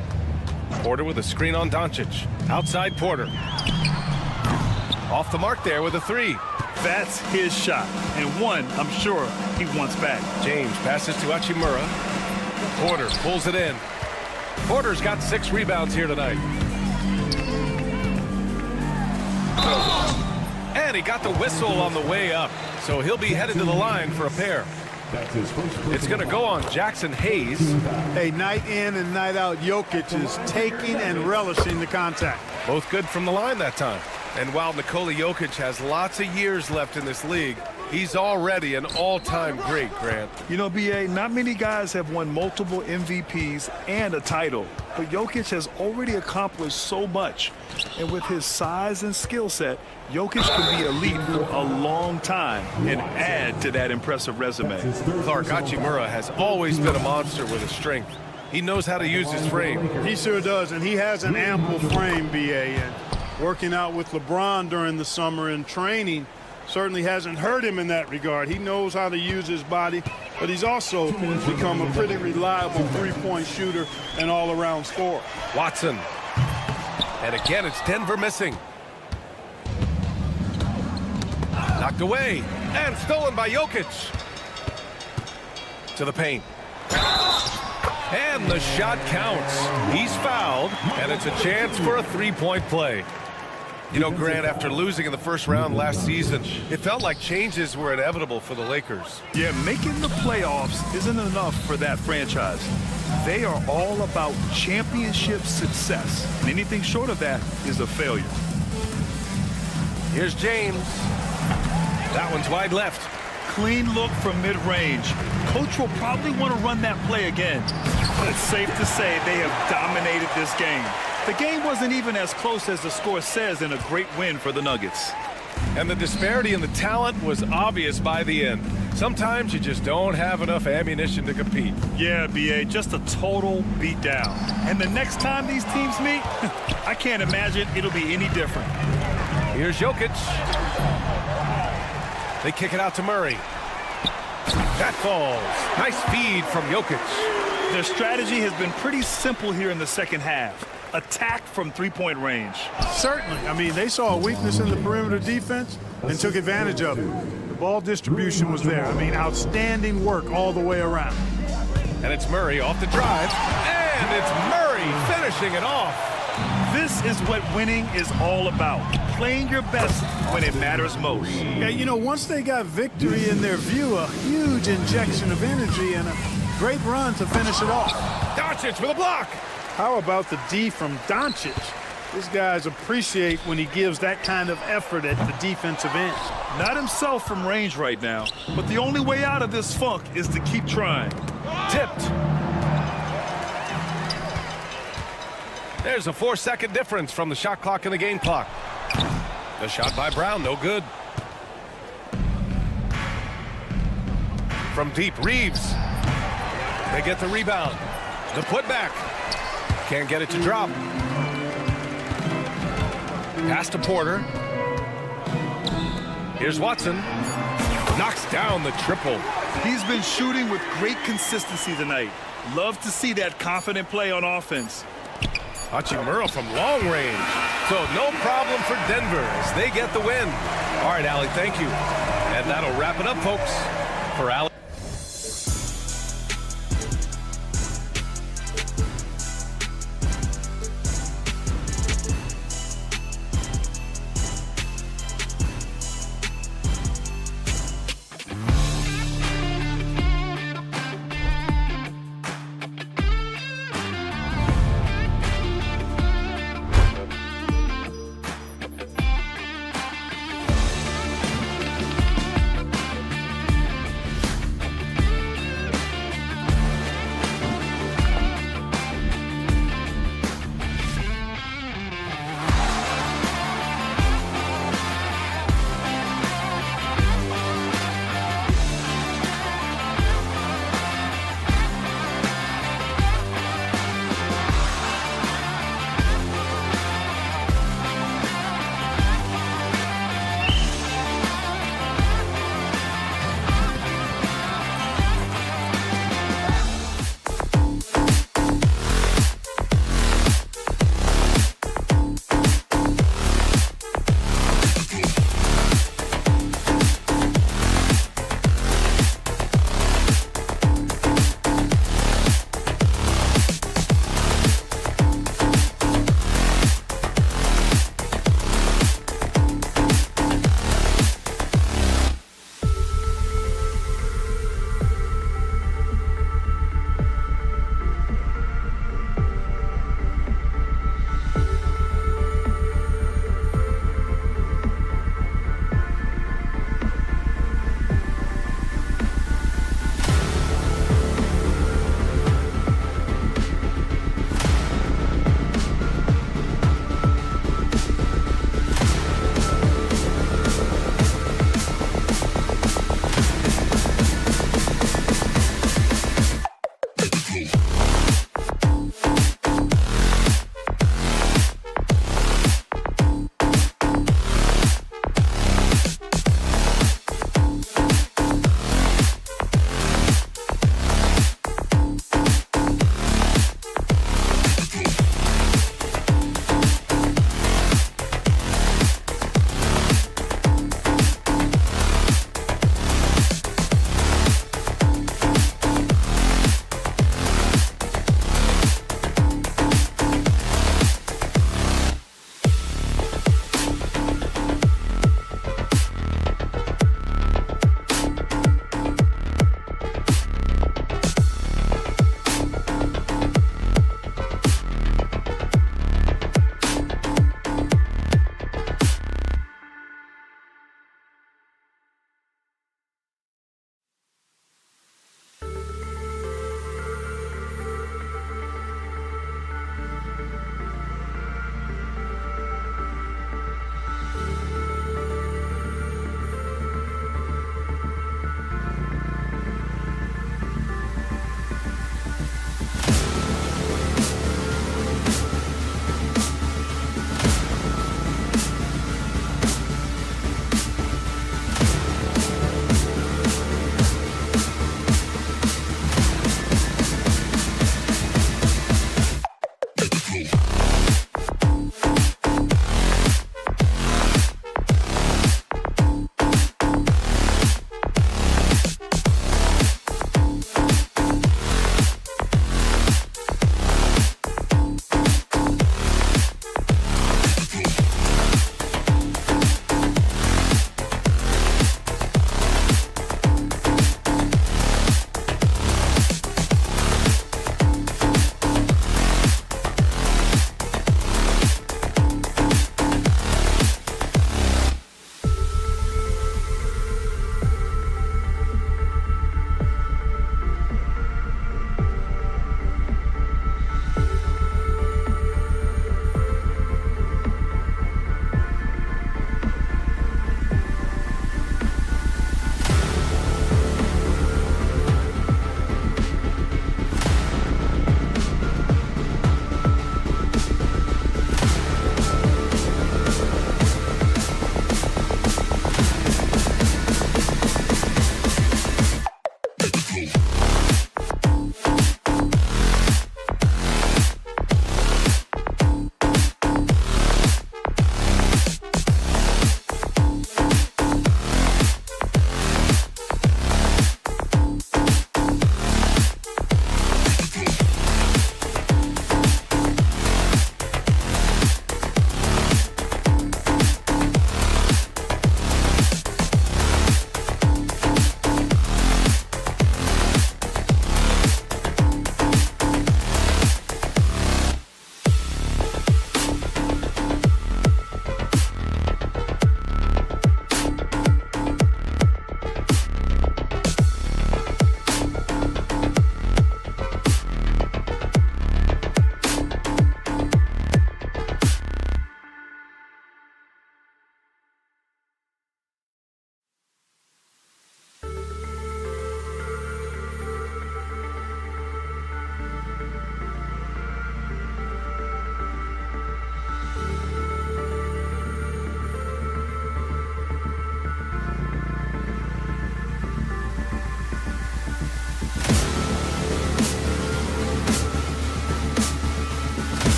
Porter with a screen on Doncic. Outside Porter. Off the mark there with a 3. That's his shot, and one I'm sure he wants back. James passes to Hachimura. Porter pulls it in. Porter's got 6 rebounds here tonight. And he got the whistle on the way up, so he'll be headed to the line for a pair. It's going to go on Jackson Hayes. Hey, night in and night out, Jokic is taking and relishing the contact. Both good from the line that time. And while Nikola Jokic has lots of years left in this league, he's already an all-time great, Grant. You know, B.A., not many guys have won multiple MVPs and a title, but Jokic has already accomplished so much. And with his size and skill set, Jokic can be elite for a long time and add to that impressive resume. Clark, Hachimura has always been a monster with his strength. He knows how to use his frame. He sure does, and he has an ample frame, B.A., and working out with LeBron during the summer and training certainly hasn't hurt him in that regard. He knows how to use his body, but he's also become a pretty reliable three-point shooter and all-around scorer. Watson. And again, it's Denver missing. Knocked away and stolen by Jokic. To the paint. And the shot counts. He's fouled, and it's a chance for a three-point play. You know, Grant, after losing in the first round last season, it felt like changes were inevitable for the Lakers. Yeah, making the playoffs isn't enough for that franchise. They are all about championship success, and anything short of that is a failure. Here's James. That one's wide left. Clean look from mid-range. coach will probably want to run that play again. But it's safe to say they have dominated this game. The game wasn't even as close as the score says in a great win for the Nuggets. And the disparity in the talent was obvious by the end. Sometimes you just don't have enough ammunition to compete. Yeah, B.A., just a total beatdown. And the next time these teams meet, I can't imagine it'll be any different. Here's Jokic. They kick it out to Murray. That falls. Nice feed from Jokic. Their strategy has been pretty simple here in the second half. Attack from three-point range. Certainly. I mean, they saw a weakness in the perimeter defense and took advantage of it. The ball distribution was there. I mean, outstanding work all the way around. And it's Murray off the drive. And it's Murray finishing it off. This is what winning is all about. Playing your best when it matters most. Yeah, you know, once they got victory in their view, a huge injection of energy and a great run to finish it off. Doncic with a block. How about the D from Doncic? These guys appreciate when he gives that kind of effort at the defensive end. Not himself from range right now, but the only way out of this funk is to keep trying. Tipped. There's a 4-second difference from the shot clock and the game clock. The shot by Brown, no good. From deep, Reeves. They get the rebound. The putback. Can't get it to drop. Pass to Porter. Here's Watson. Knocks down the triple. He's been shooting with great consistency tonight. Love to see that confident play on offense. Hachimura from long range. So no problem for Denver as they get the win. All right, Allie, thank you. And that'll wrap it up, folks. For Allie.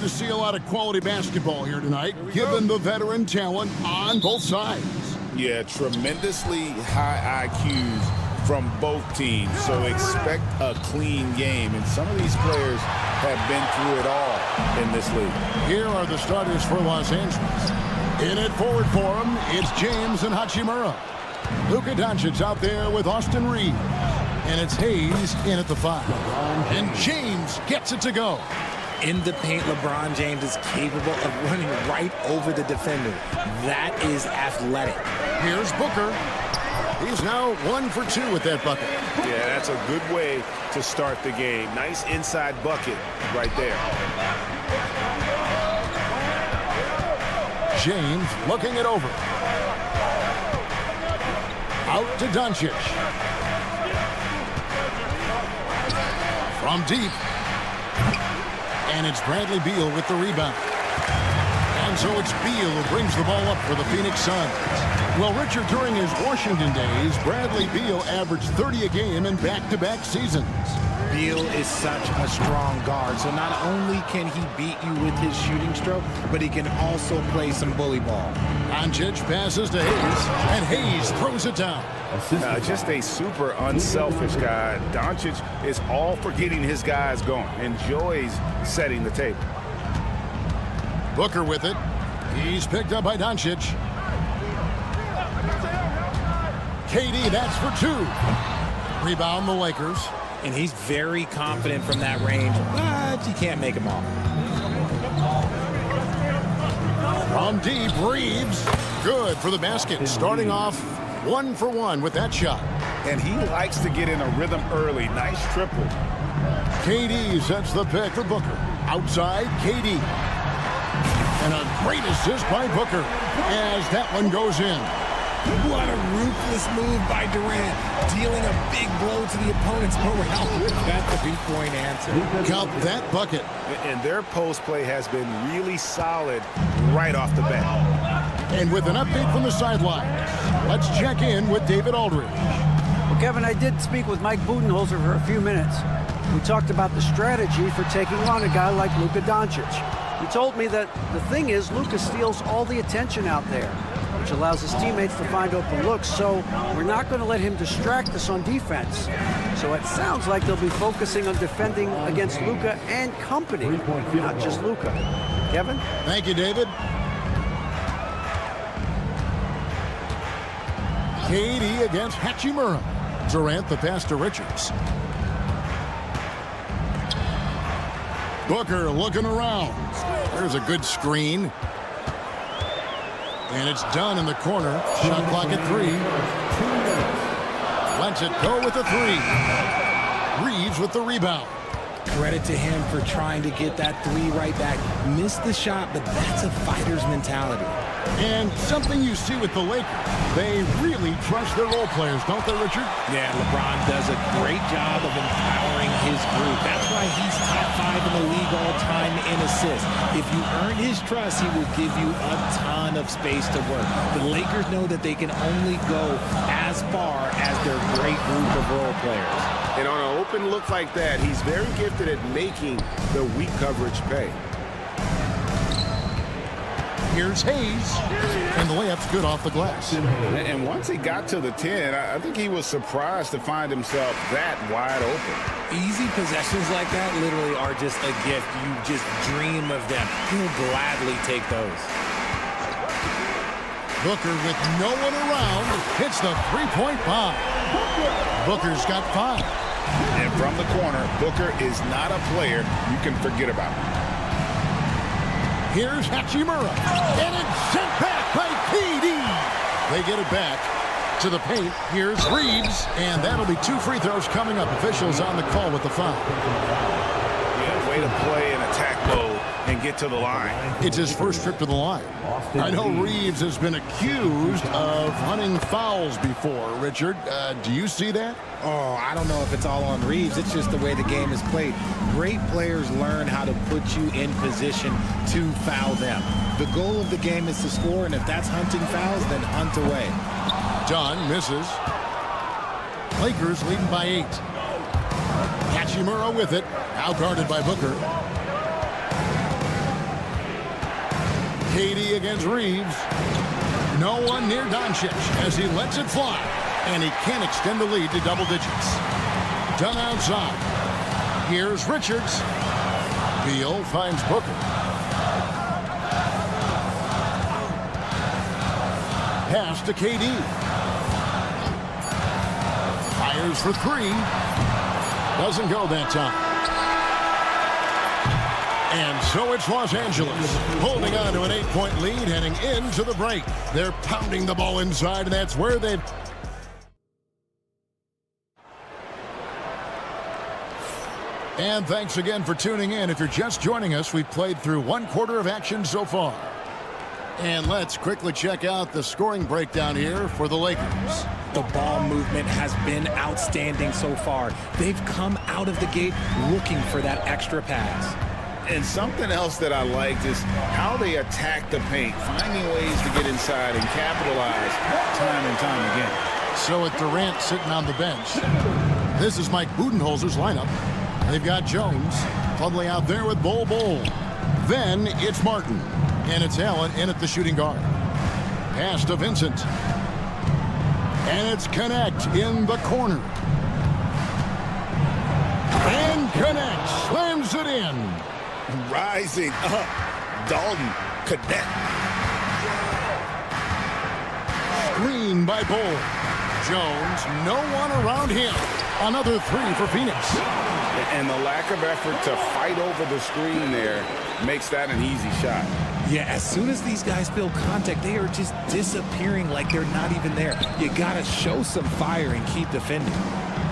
to see a lot of quality basketball here tonight, given the veteran talent on both sides. Yeah, tremendously high IQs from both teams, so expect a clean game. And some of these players have been through it all in this league. Here are the starters for Los Angeles. In at forward for him, it's James and Hachimura. Luka Doncic out there with Austin Reeves. And it's Hayes in at the 5. And James gets it to go. In the paint, LeBron James is capable of running right over the defender. That is athletic. Here's Booker. He's now 1 for 2 with that bucket. Yeah, that's a good way to start the game. Nice inside bucket right there. James looking it over. Out to Doncic. From deep. And it's Bradley Beal with the rebound. And so it's Beal who brings the ball up for the Phoenix Suns. Well, Richard, during his Washington days, Bradley Beal averaged 30 a game in back-to-back seasons. Beal is such a strong guard, so not only can he beat you with his shooting stroke, but he can also play some bully ball. Doncic passes to Hayes, and Hayes throws it down. Just a super unselfish guy. Doncic is all for getting his guys going. Enjoys setting the table. Booker with it. He's picked up by Doncic. KD, that's for 2. Rebound the Lakers. And he's very confident from that range, but you can't make him all. From deep, Reeves. Good for the basket. Starting off 1 for 1 with that shot. And he likes to get in a rhythm early. Nice triple. KD sets the pick for Booker. Outside, KD. And a great assist by Booker as that one goes in. What a ruthless move by Durant, dealing a big blow to the opponent's morale with that three-point answer. Count that bucket. And their post play has been really solid right off the bat. And with an update from the sidelines, let's check in with David Aldridge. Well, Kevin, I did speak with Mike Budenholzer for a few minutes. We talked about the strategy for taking on a guy like Luka Doncic. He told me that the thing is Luka steals all the attention out there, which allows his teammates to find open looks, so we're not going to let him distract us on defense. So it sounds like they'll be focusing on defending against Luka and company, not just Luka. Kevin? Thank you, David. KD against Hachimura. Durant the pass to Richards. Booker looking around. There's a good screen. And it's done in the corner. Shot clock at 3. Lets it go with a 3. Reeves with the rebound. Credit to him for trying to get that 3 right back. Missed the shot, but that's a fighter's mentality. And something you see with the Lakers, they really trust their role players, don't they, Richard? Yeah, LeBron does a great job of empowering his group. That's why he's top 5 in the league all time in assists. If you earn his trust, he will give you a ton of space to work. The Lakers know that they can only go as far as their great group of role players. And on an open look like that, he's very gifted at making the weak coverage pay. Here's Hayes, and the layup's good off the glass. And once he got to the 10, I think he was surprised to find himself that wide open. Easy possessions like that literally are just a gift. You just dream of them. He'll gladly take those. Booker with no one around hits the three-point bomb. Booker's got 5. And from the corner, Booker is not a player you can forget about. Here's Hachimura, and it's sent back by KD. They get it back to the paint. Here's Reeves, and that'll be 2 free throws coming up. Officials on the call with the foul. Yeah, way to play in attack mode and get to the line. It's his first trip to the line. I know Reeves has been accused of hunting fouls before. Richard, do you see that? Oh, I don't know if it's all on Reeves. It's just the way the game is played. Great players learn how to put you in position to foul them. The goal of the game is to score, and if that's hunting fouls, then hunt away. John misses. Lakers leading by 8. Hachimura with it. Now guarded by Booker. KD against Reeves. No one near Doncic as he lets it fly. And he can't extend the lead to double digits. Done outside. Here's Richards. Beal finds Booker. Pass to KD. Fires for three. Doesn't go that time. And so it's Los Angeles holding on to an 8-point lead heading into the break. They're pounding the ball inside, and that's where they've... And thanks again for tuning in. If you're just joining us, we've played through one quarter of action so far. And let's quickly check out the scoring breakdown here for the Lakers. The ball movement has been outstanding so far. They've come out of the gate looking for that extra pass. And something else that I liked is how they attack the paint, finding ways to get inside and capitalize time and time again. So with Durant sitting on the bench, this is Mike Budenholzer's lineup. They've got Jones, Plumlee out there with Bol. Then it's Martin, and it's Allen in at the shooting guard. Pass to Vincent. And it's Connect in the corner. And Connect slams it in. Rising up, Dalton, Cadet. Screen by Bol. Jones, no one around him. Another three for Phoenix. And the lack of effort to fight over the screen there makes that an easy shot. Yeah, as soon as these guys feel contact, they are just disappearing like they're not even there. You got to show some fire and keep defending.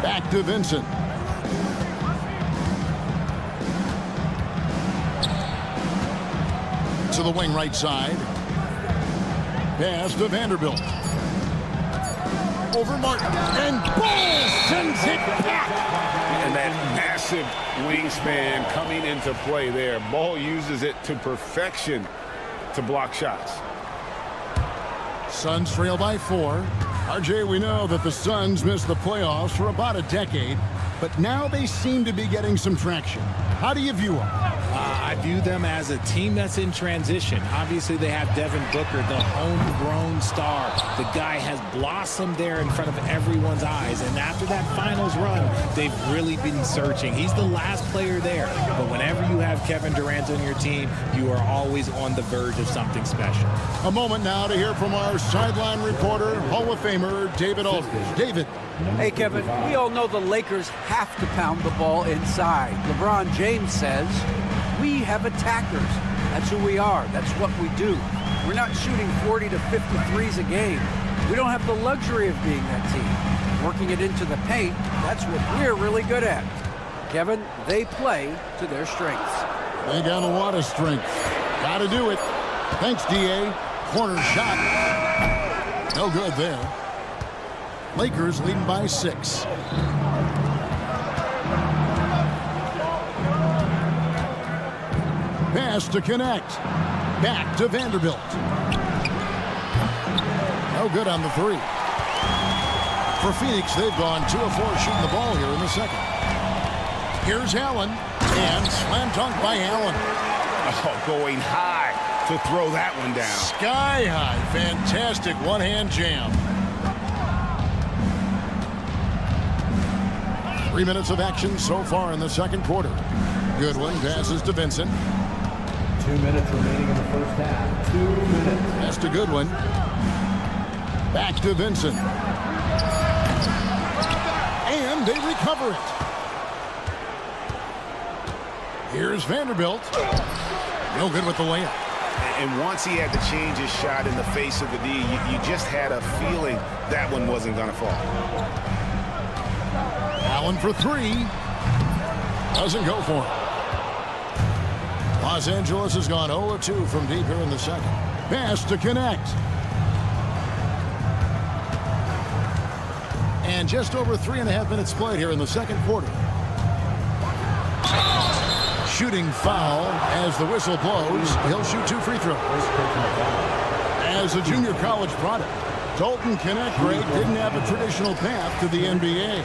Back to Vincent. To the wing right side. Pass to Vanderbilt. Over Martin. And Bol sends it back. And that massive wingspan coming into play there. Ball uses it to perfection to block shots. Suns trail by 4. RJ, we know that the Suns missed the playoffs for about a decade, but now they seem to be getting some traction. How do you view them? I view them as a team that's in transition. Obviously, they have Devin Booker, the homegrown star. The guy has blossomed there in front of everyone's eyes. And after that finals run, they've really been searching. He's the last player there. But whenever you have Kevin Durant on your team, you are always on the verge of something special. A moment now to hear from our sideline reporter, Hall of Famer David Aldridge. David. Hey, Kevin, we all know the Lakers have to pound the ball inside. LeBron James says, we have attackers. That's who we are. That's what we do. We're not shooting 40 to 53s a game. We don't have the luxury of being that team. Working it into the paint, that's what we're really good at. Kevin, they play to their strengths. They got a lot of strength. Got to do it. Thanks, D.A. Corner shot. No good there. Lakers leading by 6. Pass to Connect. Back to Vanderbilt. No good on the 3. For Phoenix, they've gone 2 of 4 shooting the ball here in the second. Here's Allen. And slam dunk by Allen. Oh, going high to throw that one down. Sky high. Fantastic one-hand jam. 3 minutes of action so far in the second quarter. Goodwin passes to Vincent. 2 minutes remaining in the first half. 2 minutes. Pass to Goodwin. Back to Vincent. And they recover it. Here's Vanderbilt. No good with the layup. And once he had to change his shot in the face of the D, you just had a feeling that one wasn't going to fall. Allen for 3. Doesn't go for it. Los Angeles has gone 0-2 from deep here in the second. Pass to Connect. And just over 3.5 minutes played here in the second quarter. Shooting foul as the whistle blows. He'll shoot 2 free throws. As a junior college product, Dalton Connect didn't have a traditional path to the NBA.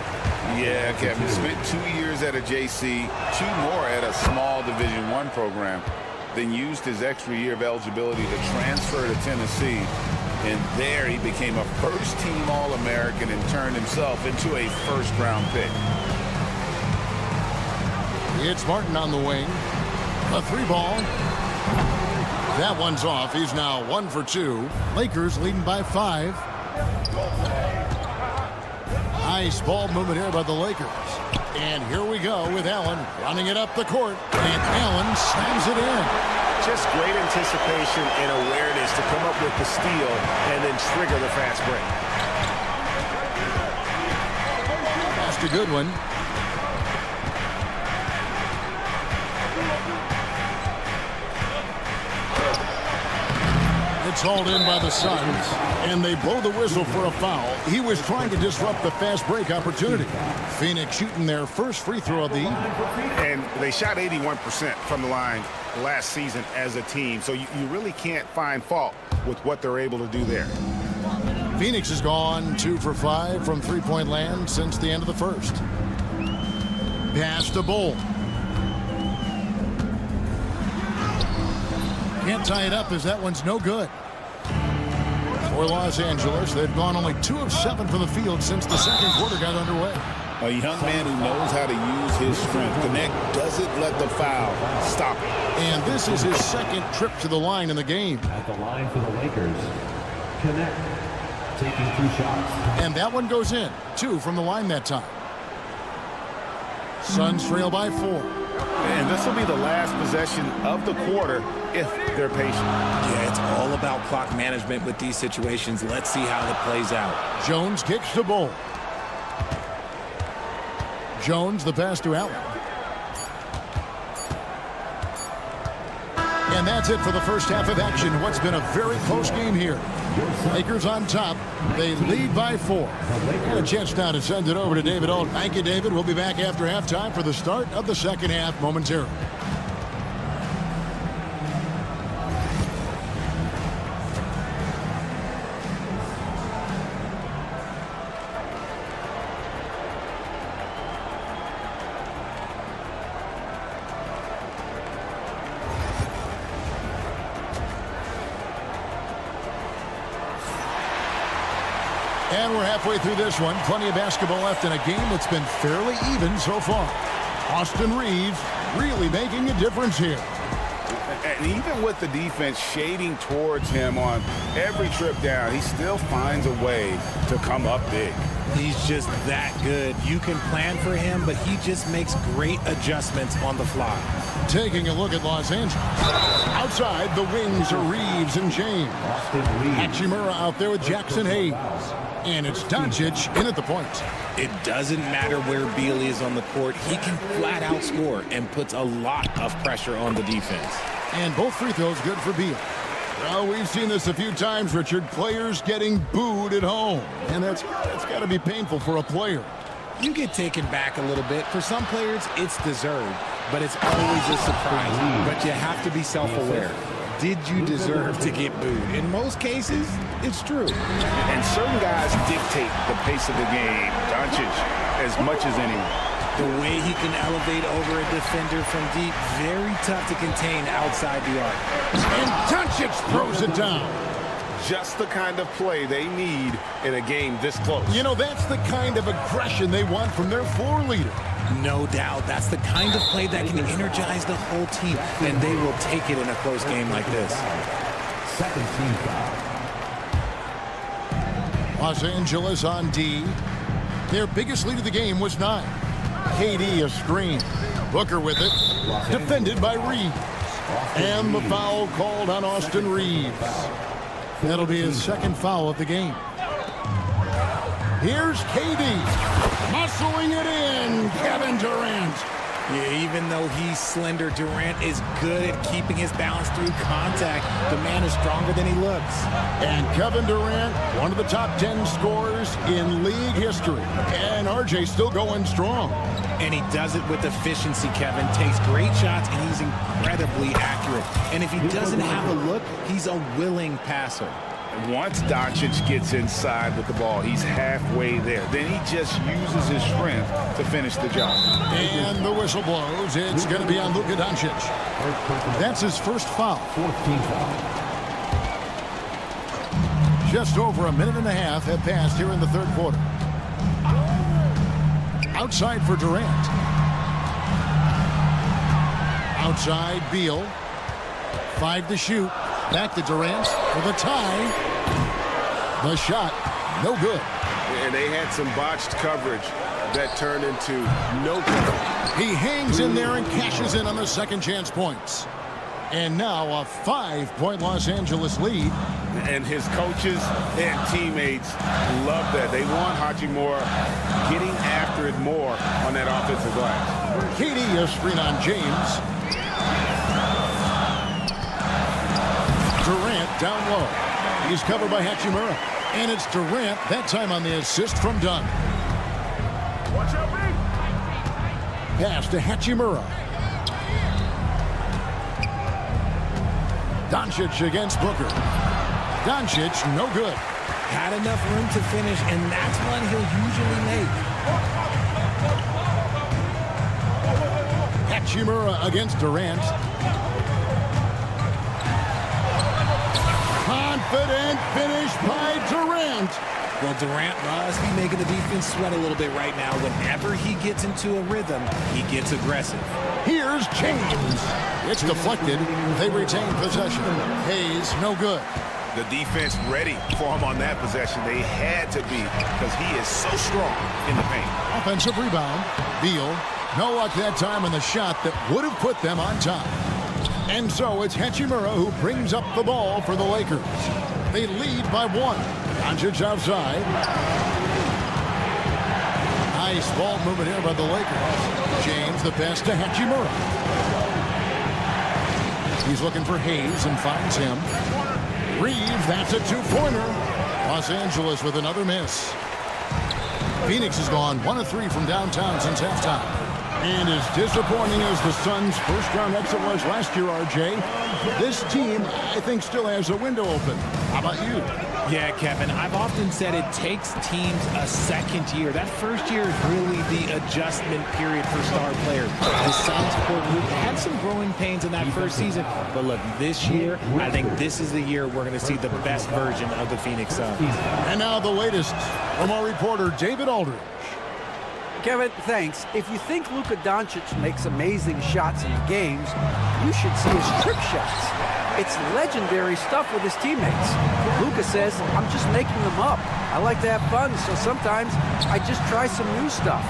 Yeah, Kevin, spent 2 years at a JC, 2 more at a small Division I program. then used his extra year of eligibility to transfer to Tennessee. And there he became a first-team All-American and turned himself into a first-round pick. It's Martin on the wing. A 3-ball. That one's off. He's now 1 for 2. Lakers leading by 5. Nice ball movement here by the Lakers. And here we go with Allen running it up the court. And Allen slams it in. Just great anticipation and awareness to come up with the steal and then trigger the fast break. That's a good one. It's hauled in by the Suns, and they blow the whistle for a foul. He was trying to disrupt the fast break opportunity. Phoenix shooting their first free throw of the evening. And they shot 81% from the line last season as a team, so you really can't find fault with what they're able to do there. Phoenix has gone 2 for 5 from three-point land since the end of the first. Pass to Bull. Can't tie it up as that one's no good. For Los Angeles, they've gone only 2 of 7 from the field since the second quarter got underway. A young man who knows how to use his strength. Connect doesn't let the foul stop it. And this is his second trip to the line in the game. At the line for the Lakers, Connect, taking 2 shots. And that one goes in. 2 from the line that time. Suns trail by 4. And this will be the last possession of the quarter if they're patient. Yeah, it's all about clock management with these situations. Let's see how it plays out. Jones kicks the ball. Jones, the pass to Allen. And that's it for the first half of action. What's been a very close game here. Lakers on top. They lead by 4. And a chance now to send it over to David Ault. Thank you, David. We'll be back after halftime for the start of the second half momentarily. And we're halfway through this one. Plenty of basketball left in a game that's been fairly even so far. Austin Reeves really making a difference here. And even with the defense shading towards him on every trip down, he still finds a way to come up big. He's just that good. You can plan for him, but he just makes great adjustments on the fly. Taking a look at Los Angeles. Outside, the wings are Reeves and James. Hachimura out there with Jackson Hayes. And it's Doncic in at the point. It doesn't matter where Beal is on the court. He can flat out score and puts a lot of pressure on the defense. And both free throws good for Beal. Well, we've seen this a few times, Richard. Players getting booed at home. And that's got to be painful for a player. You get taken back a little bit. For some players, it's deserved. But it's always a surprise. But you have to be self-aware. Did you deserve to get booed? In most cases, it's true. And certain guys dictate the pace of the game. Doncic, as much as anyone. The way he can elevate over a defender from deep, very tough to contain outside the arc. And Doncic throws it down. Just the kind of play they need in a game this close. You know, that's the kind of aggression they want from their floor leader. No doubt. That's the kind of play that can energize the whole team, and they will take it in a close game like this. Second team foul. Los Angeles on D. Their biggest lead of the game was 9. KD a screen. Booker with it. Defended by Reeves. And the foul called on Austin Reeves. That'll be his second foul of the game. Here's KD. Muscling it in. Kevin Durant. Yeah, even though he's slender, Durant is good at keeping his balance through contact. The man is stronger than he looks. And Kevin Durant, one of the top 10 scorers in league history. And RJ still going strong. And he does it with efficiency, Kevin. Takes great shots, and he's incredibly accurate. And if he doesn't have a look, he's a willing passer. Once Doncic gets inside with the ball, he's halfway there. Then he just uses his strength to finish the job. And the whistle blows. It's going to be on Luka Doncic. That's his first foul. 14th foul. Just over a minute and a half have passed here in the third quarter. Outside for Durant. Outside, Beal. 5 to shoot. Back to Durant for the tie. The shot, no good. And they had some botched coverage that turned into no good. He hangs in there and cashes in on the second chance points. And now a 5-point Los Angeles lead. And his coaches and teammates love that. They want Hachimura getting after it more on that offensive glass. KD, a screen on James. Durant down low. He's covered by Hachimura. And it's Durant, that time on the assist from Dunn. Watch out, B. Pass to Hachimura. Doncic against Booker. Doncic, no good. Had enough room to finish, and that's one he'll usually make. Hachimura against Durant. Confident finish by Durant. Well, Durant must be making the defense sweat a little bit right now. Whenever he gets into a rhythm, he gets aggressive. Here's James. It's deflected. They retain possession. Hayes, no good. The defense ready for him on that possession. They had to be because he is so strong in the paint. Offensive rebound. Beal. No luck that time on the shot that would have put them on top. And so it's Hachimura who brings up the ball for the Lakers. They lead by 1. Doncic outside. Nice ball movement here by the Lakers. James, the pass to Hachimura. He's looking for Hayes and finds him. Reeves, that's a 2-pointer. Los Angeles with another miss. Phoenix has gone 1 of 3 from downtown since halftime. And as disappointing as the Suns' first-round exit was last year, RJ, this team, I think, still has a window open. How about you? Yeah, Kevin, I've often said it takes teams a second year. That first year is really the adjustment period for star players. The Suns core group had some growing pains in that first season, but look, this year, I think this is the year we're going to see the best version of the Phoenix Suns. And now the latest from our reporter, David Aldridge. Kevin, thanks. If you think Luka Doncic makes amazing shots in games, you should see his trick shots. It's legendary stuff with his teammates. Luka says, I'm just making them up. I like to have fun, so sometimes I just try some new stuff.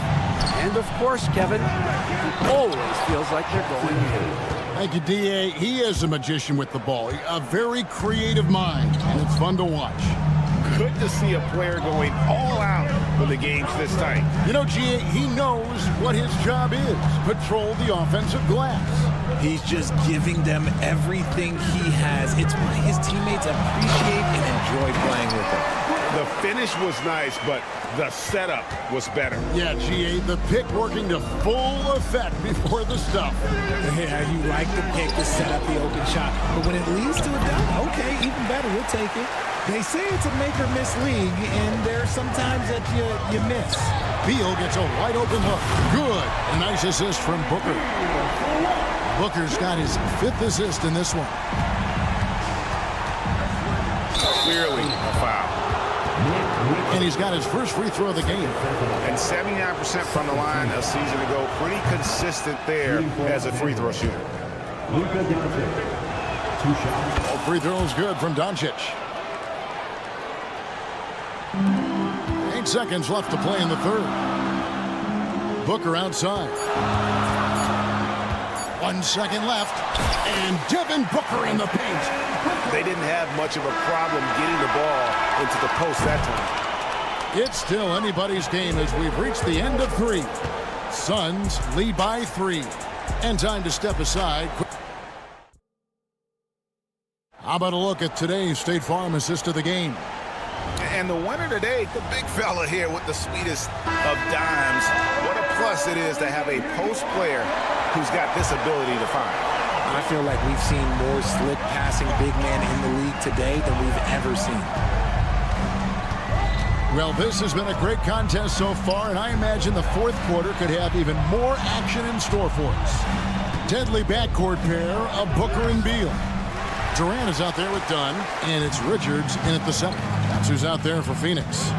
And of course, Kevin, he always feels like they're going in. Thank you, D.A. He is a magician with the ball. A very creative mind, and it's fun to watch. Good to see a player going all out when the game's this tight. You know, G.A., he knows what his job is. Patrol the offensive glass. He's just giving them everything he has. It's why his teammates appreciate and enjoy playing with him. The finish was nice, but the setup was better. Yeah, G.A., the pick working to full effect before the stuff. Yeah, you like the pick to set up the open shot. But when it leads to a dunk, okay, even better, we'll take it. They say it's a make or miss league, and there's sometimes that you miss. Beal gets a wide open look. Good. A nice assist from Booker. Booker's got his 5th assist in this one. Clearly a foul. And he's got his first free throw of the game. And 79% from the line a season ago. Pretty consistent there as a free throw shooter. Luka Doncic. 2 shots. All free throws good from Doncic. 8 seconds left to play in the third. Booker outside. 1 second left. And Devin Booker in the paint. They didn't have much of a problem getting the ball into the post that time. It's still anybody's game as we've reached the end of 3. Suns lead by 3. And time to step aside. How about a look at today's State Farm assist of the game? And the winner today, the big fella here with the sweetest of dimes. What a plus it is to have a post player who's got this ability to find. I feel like we've seen more slick passing big men in the league today than we've ever seen. Well, this has been a great contest so far, and I imagine the fourth quarter could have even more action in store for us. Deadly backcourt pair of Booker and Beal. Durant is out there with Dunn, and it's Richards in at the center. That's who's out there for Phoenix.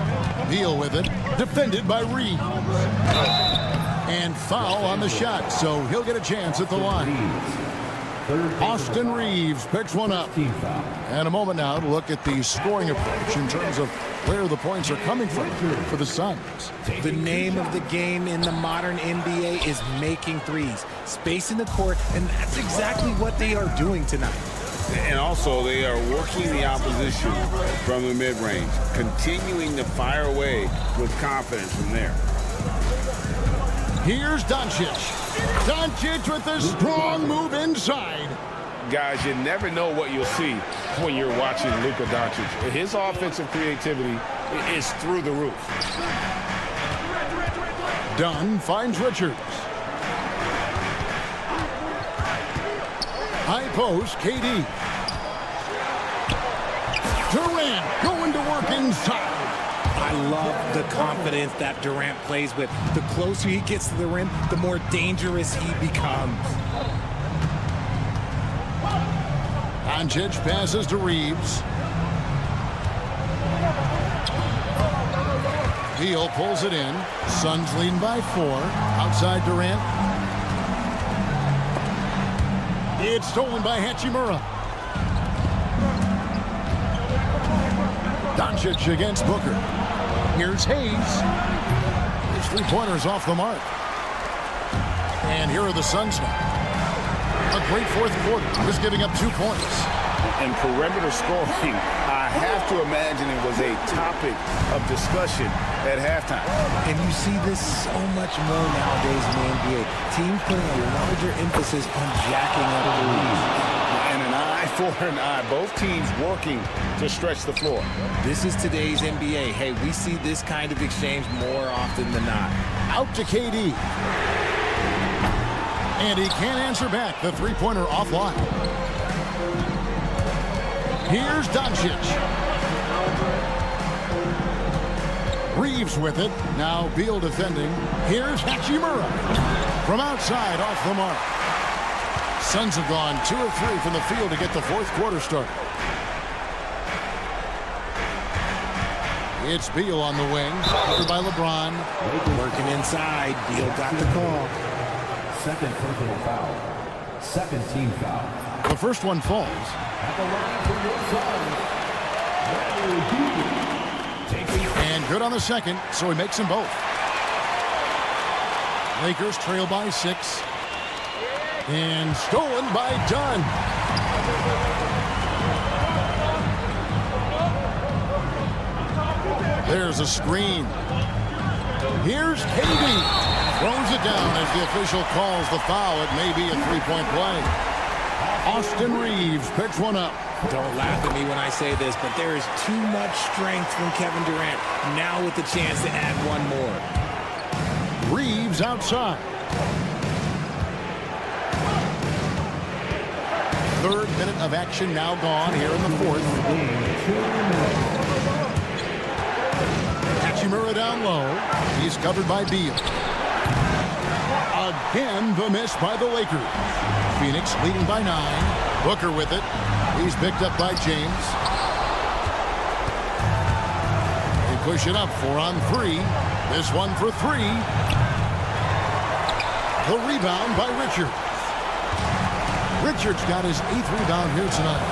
Beal with it, defended by Reeves. And foul on the shot, so he'll get a chance at the line. Austin Reeves picks one up. And a moment now to look at the scoring approach in terms of where the points are coming from for the Suns. The name of the game in the modern NBA is making threes, spacing the court, and that's exactly what they are doing tonight. And also, they are working the opposition from the mid-range, continuing to fire away with confidence from there. Here's Doncic. Doncic with a strong move inside. Guys, you never know what you'll see when you're watching Luka Doncic. His offensive creativity is through the roof. Dunn finds Richards. High post, KD. Durant going to work inside. I love the confidence that Durant plays with. The closer he gets to the rim, the more dangerous he becomes. Doncic passes to Reeves. Beal pulls it in. Suns leading by 4. Outside Durant. It's stolen by Hachimura. Doncic against Booker. Here's Hayes. His three-pointers off the mark. And here are the Suns now. A great fourth quarter, just giving up 2 points. And perimeter scoring, I have to imagine it was a topic of discussion at halftime. And you see this so much more nowadays in the NBA. Teams putting a larger emphasis on jacking up threes. And an eye for an eye. Both teams working to stretch the floor. This is today's NBA. Hey, we see this kind of exchange more often than not. Out to KD. And he can't answer back. The three-pointer offline. Here's Doncic. Reeves with it. Now Beal defending. Here's Hachimura. From outside, off the mark. Suns have gone 2 of 3 from the field to get the fourth quarter started. It's Beal on the wing. Covered by LeBron. Working inside. Beal got the call. Second personal foul. Second team foul. The first one falls. At the line for your side, And good on the second, so he makes them both. Lakers trail by 6. And stolen by Dunn. There's a screen. Here's KD. Throws it down as the official calls the foul. It may be a three-point play. Austin Reeves picks one up. Don't laugh at me when I say this, but there is too much strength from Kevin Durant. Now with the chance to add one more. Reeves outside. Third minute of action now gone here in the fourth. Hachimura down low. He's covered by Beal. Again, the miss by the Lakers. Phoenix leading by 9. Booker with it. He's picked up by James. They push it up 4 on 3. This one for 3. The rebound by Richards. Richards got his 8th rebound here tonight.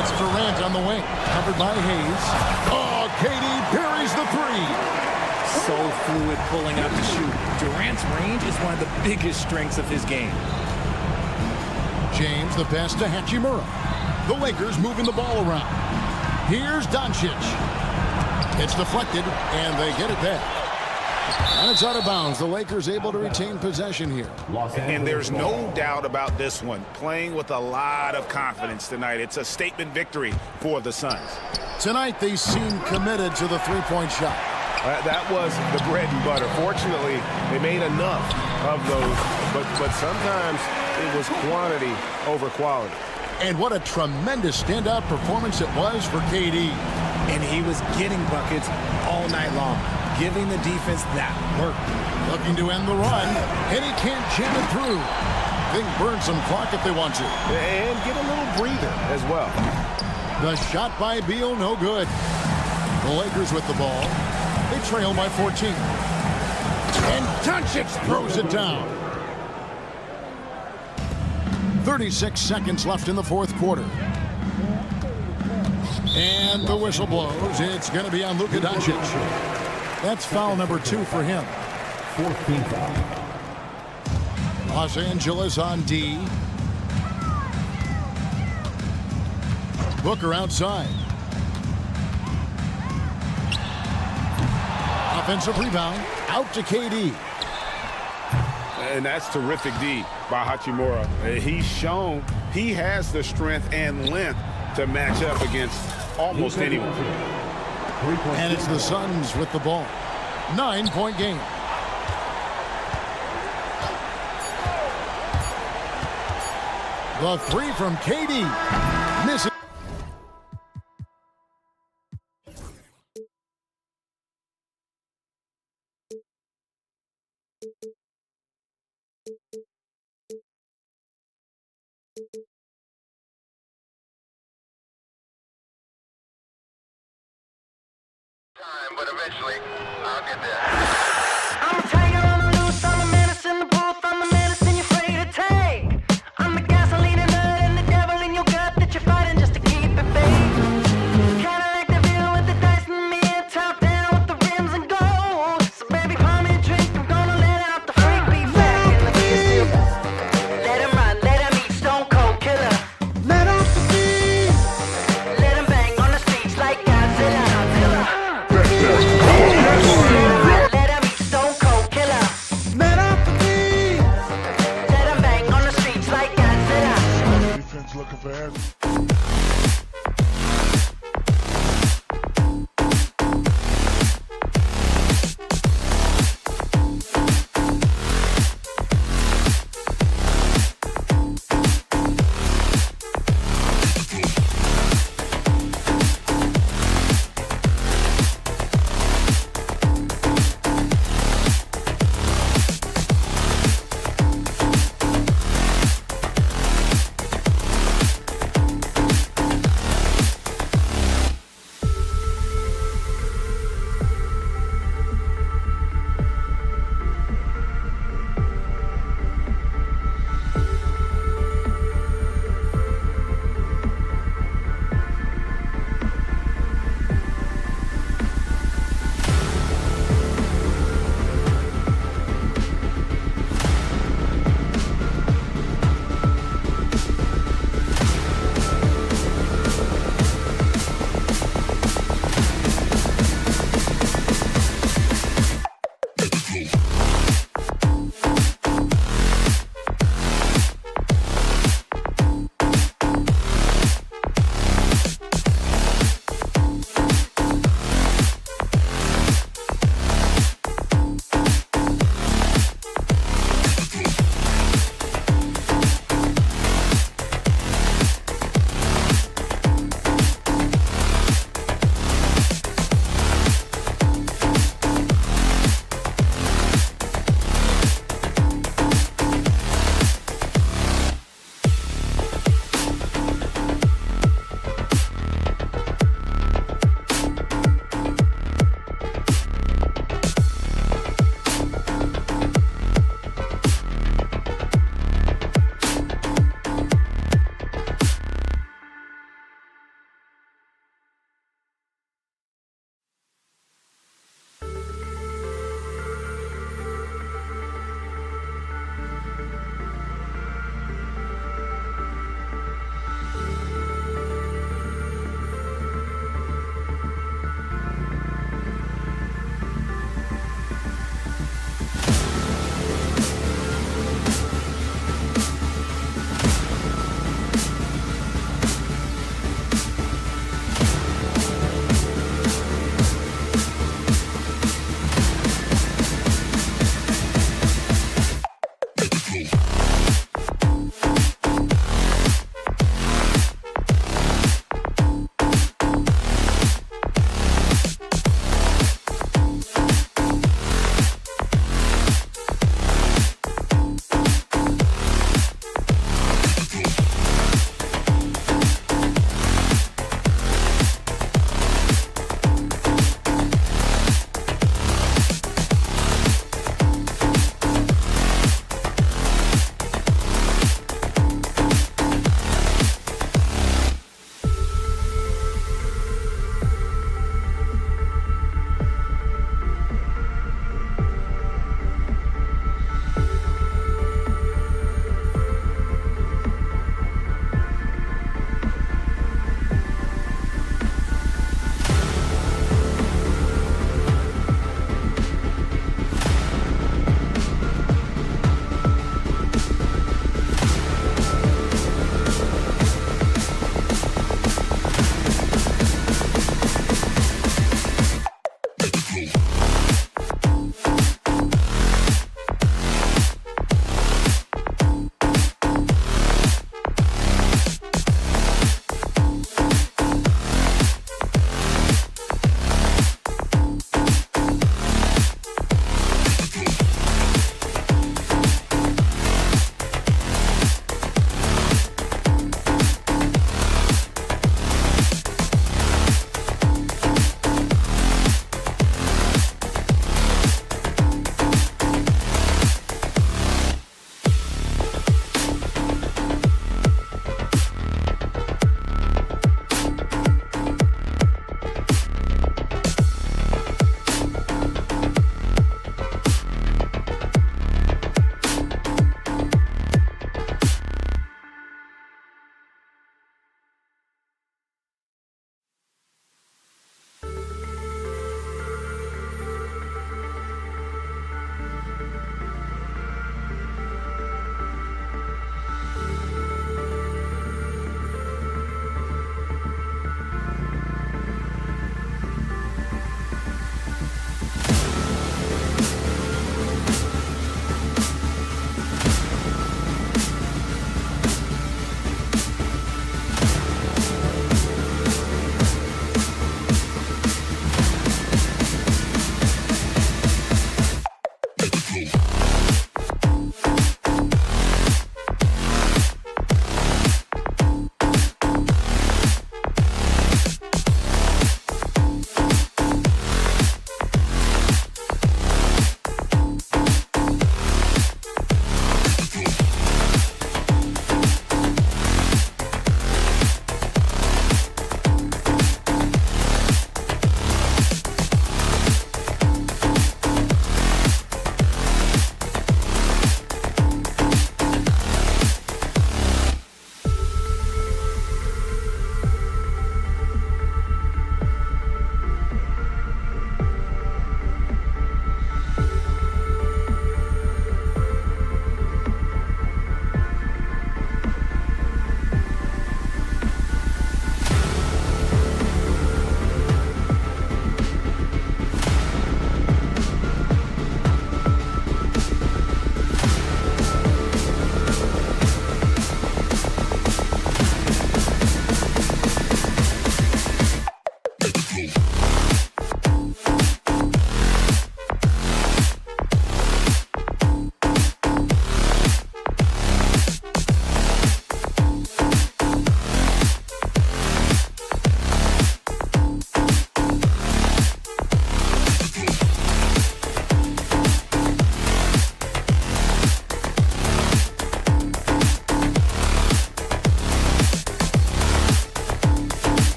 It's Durant on the wing. Covered by Hayes. Oh, KD buries the 3. So fluid pulling out to shoot. Durant's range is one of the biggest strengths of his game. James the pass to Hachimura. The Lakers moving the ball around. Here's Doncic. It's deflected, and they get it back. And it's out of bounds. The Lakers able to retain possession here. And there's no doubt about this one. Playing with a lot of confidence tonight. It's a statement victory for the Suns. Tonight, they seem committed to the three-point shot. That was the bread and butter. Fortunately, they made enough of those, but sometimes it was quantity over quality. And what a tremendous standout performance it was for KD. And he was getting buckets all night long, giving the defense that work. Looking to end the run, and he can't jam it through. They can burn some clock if they want to. And get a little breather as well. The shot by Beal, no good. The Lakers with the ball. They trail by 14. And Doncic throws it down. 36 seconds left in the fourth quarter. And the whistle blows. It's going to be on Luka Doncic. That's foul number 2 for him. 14th foul. Los Angeles on D. Booker outside. Offensive rebound. Out to KD. And that's terrific D by Hachimura. He's shown he has the strength and length to match up against almost anyone. And it's the Suns with the ball. 9-point game. The three from KD. Missing. But eventually, I'll get there. I'm a tiger on the loose, I'm a menace in the booth, I'm the medicine you're afraid to take. I'm the gasoline and nut and the devil in your gut that you're fighting just to keep it baked. Kinda like the view with the dice and me, top down with the rims and gold. So baby, pour me a drink, I'm gonna let out the freak beat back in the field. Let him run, let him eat, stone cold killer. Let off the beat. Let him bang on the streets like Godzilla. Let him eat, stone cold killer. Let off the beat. Let him bang on the streets like Godzilla. Defense looking for everything.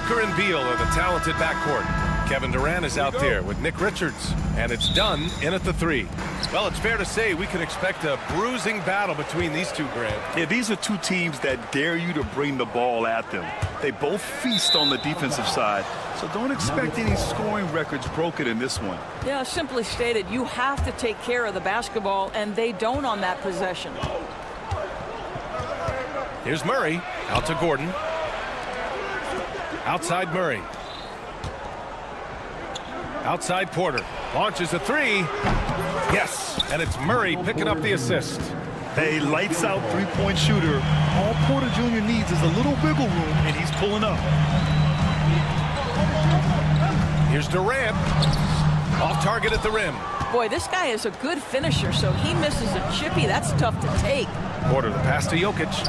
Booker and Beal are the talented backcourt. Kevin Durant is out there with Nick Richards, and it's done in at the 3. Well, it's fair to say we can expect a bruising battle between these two, Grant. Yeah, these are two teams that dare you to bring the ball at them. They both feast on the defensive side, so don't expect any scoring records broken in this one. Yeah, simply stated, you have to take care of the basketball, and they don't on that possession. Here's Murray, out to Gordon. Outside Murray. Outside Porter. Launches a 3. Yes, and it's Murray picking up the assist. A lights-out three-point shooter. All Porter Jr. needs is a little wiggle room, and he's pulling up. Here's Durant. Off target at the rim. Boy, this guy is a good finisher, so he misses a chippy. That's tough to take. Porter the pass to Jokic.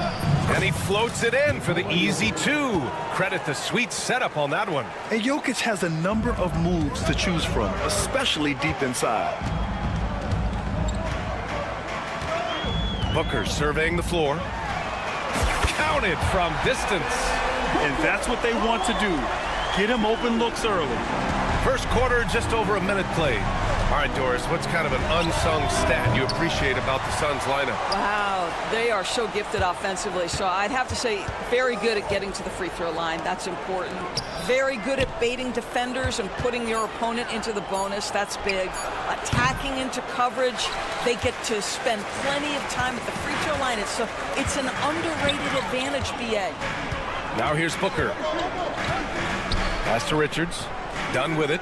And he floats it in for the easy 2. Credit the sweet setup on that one. And Jokic has a number of moves to choose from, especially deep inside. Booker surveying the floor. Counted from distance. And that's what they want to do. Get him open looks early. First quarter, just over a minute played. All right, Doris, what's kind of an unsung stat you appreciate about the Suns lineup? Wow, they are so gifted offensively. So I'd have to say very good at getting to the free throw line. That's important. Very good at baiting defenders and putting your opponent into the bonus. That's big. Attacking into coverage. They get to spend plenty of time at the free throw line. It's an underrated advantage, BA. Now here's Booker. Pass to Richards. Done with it.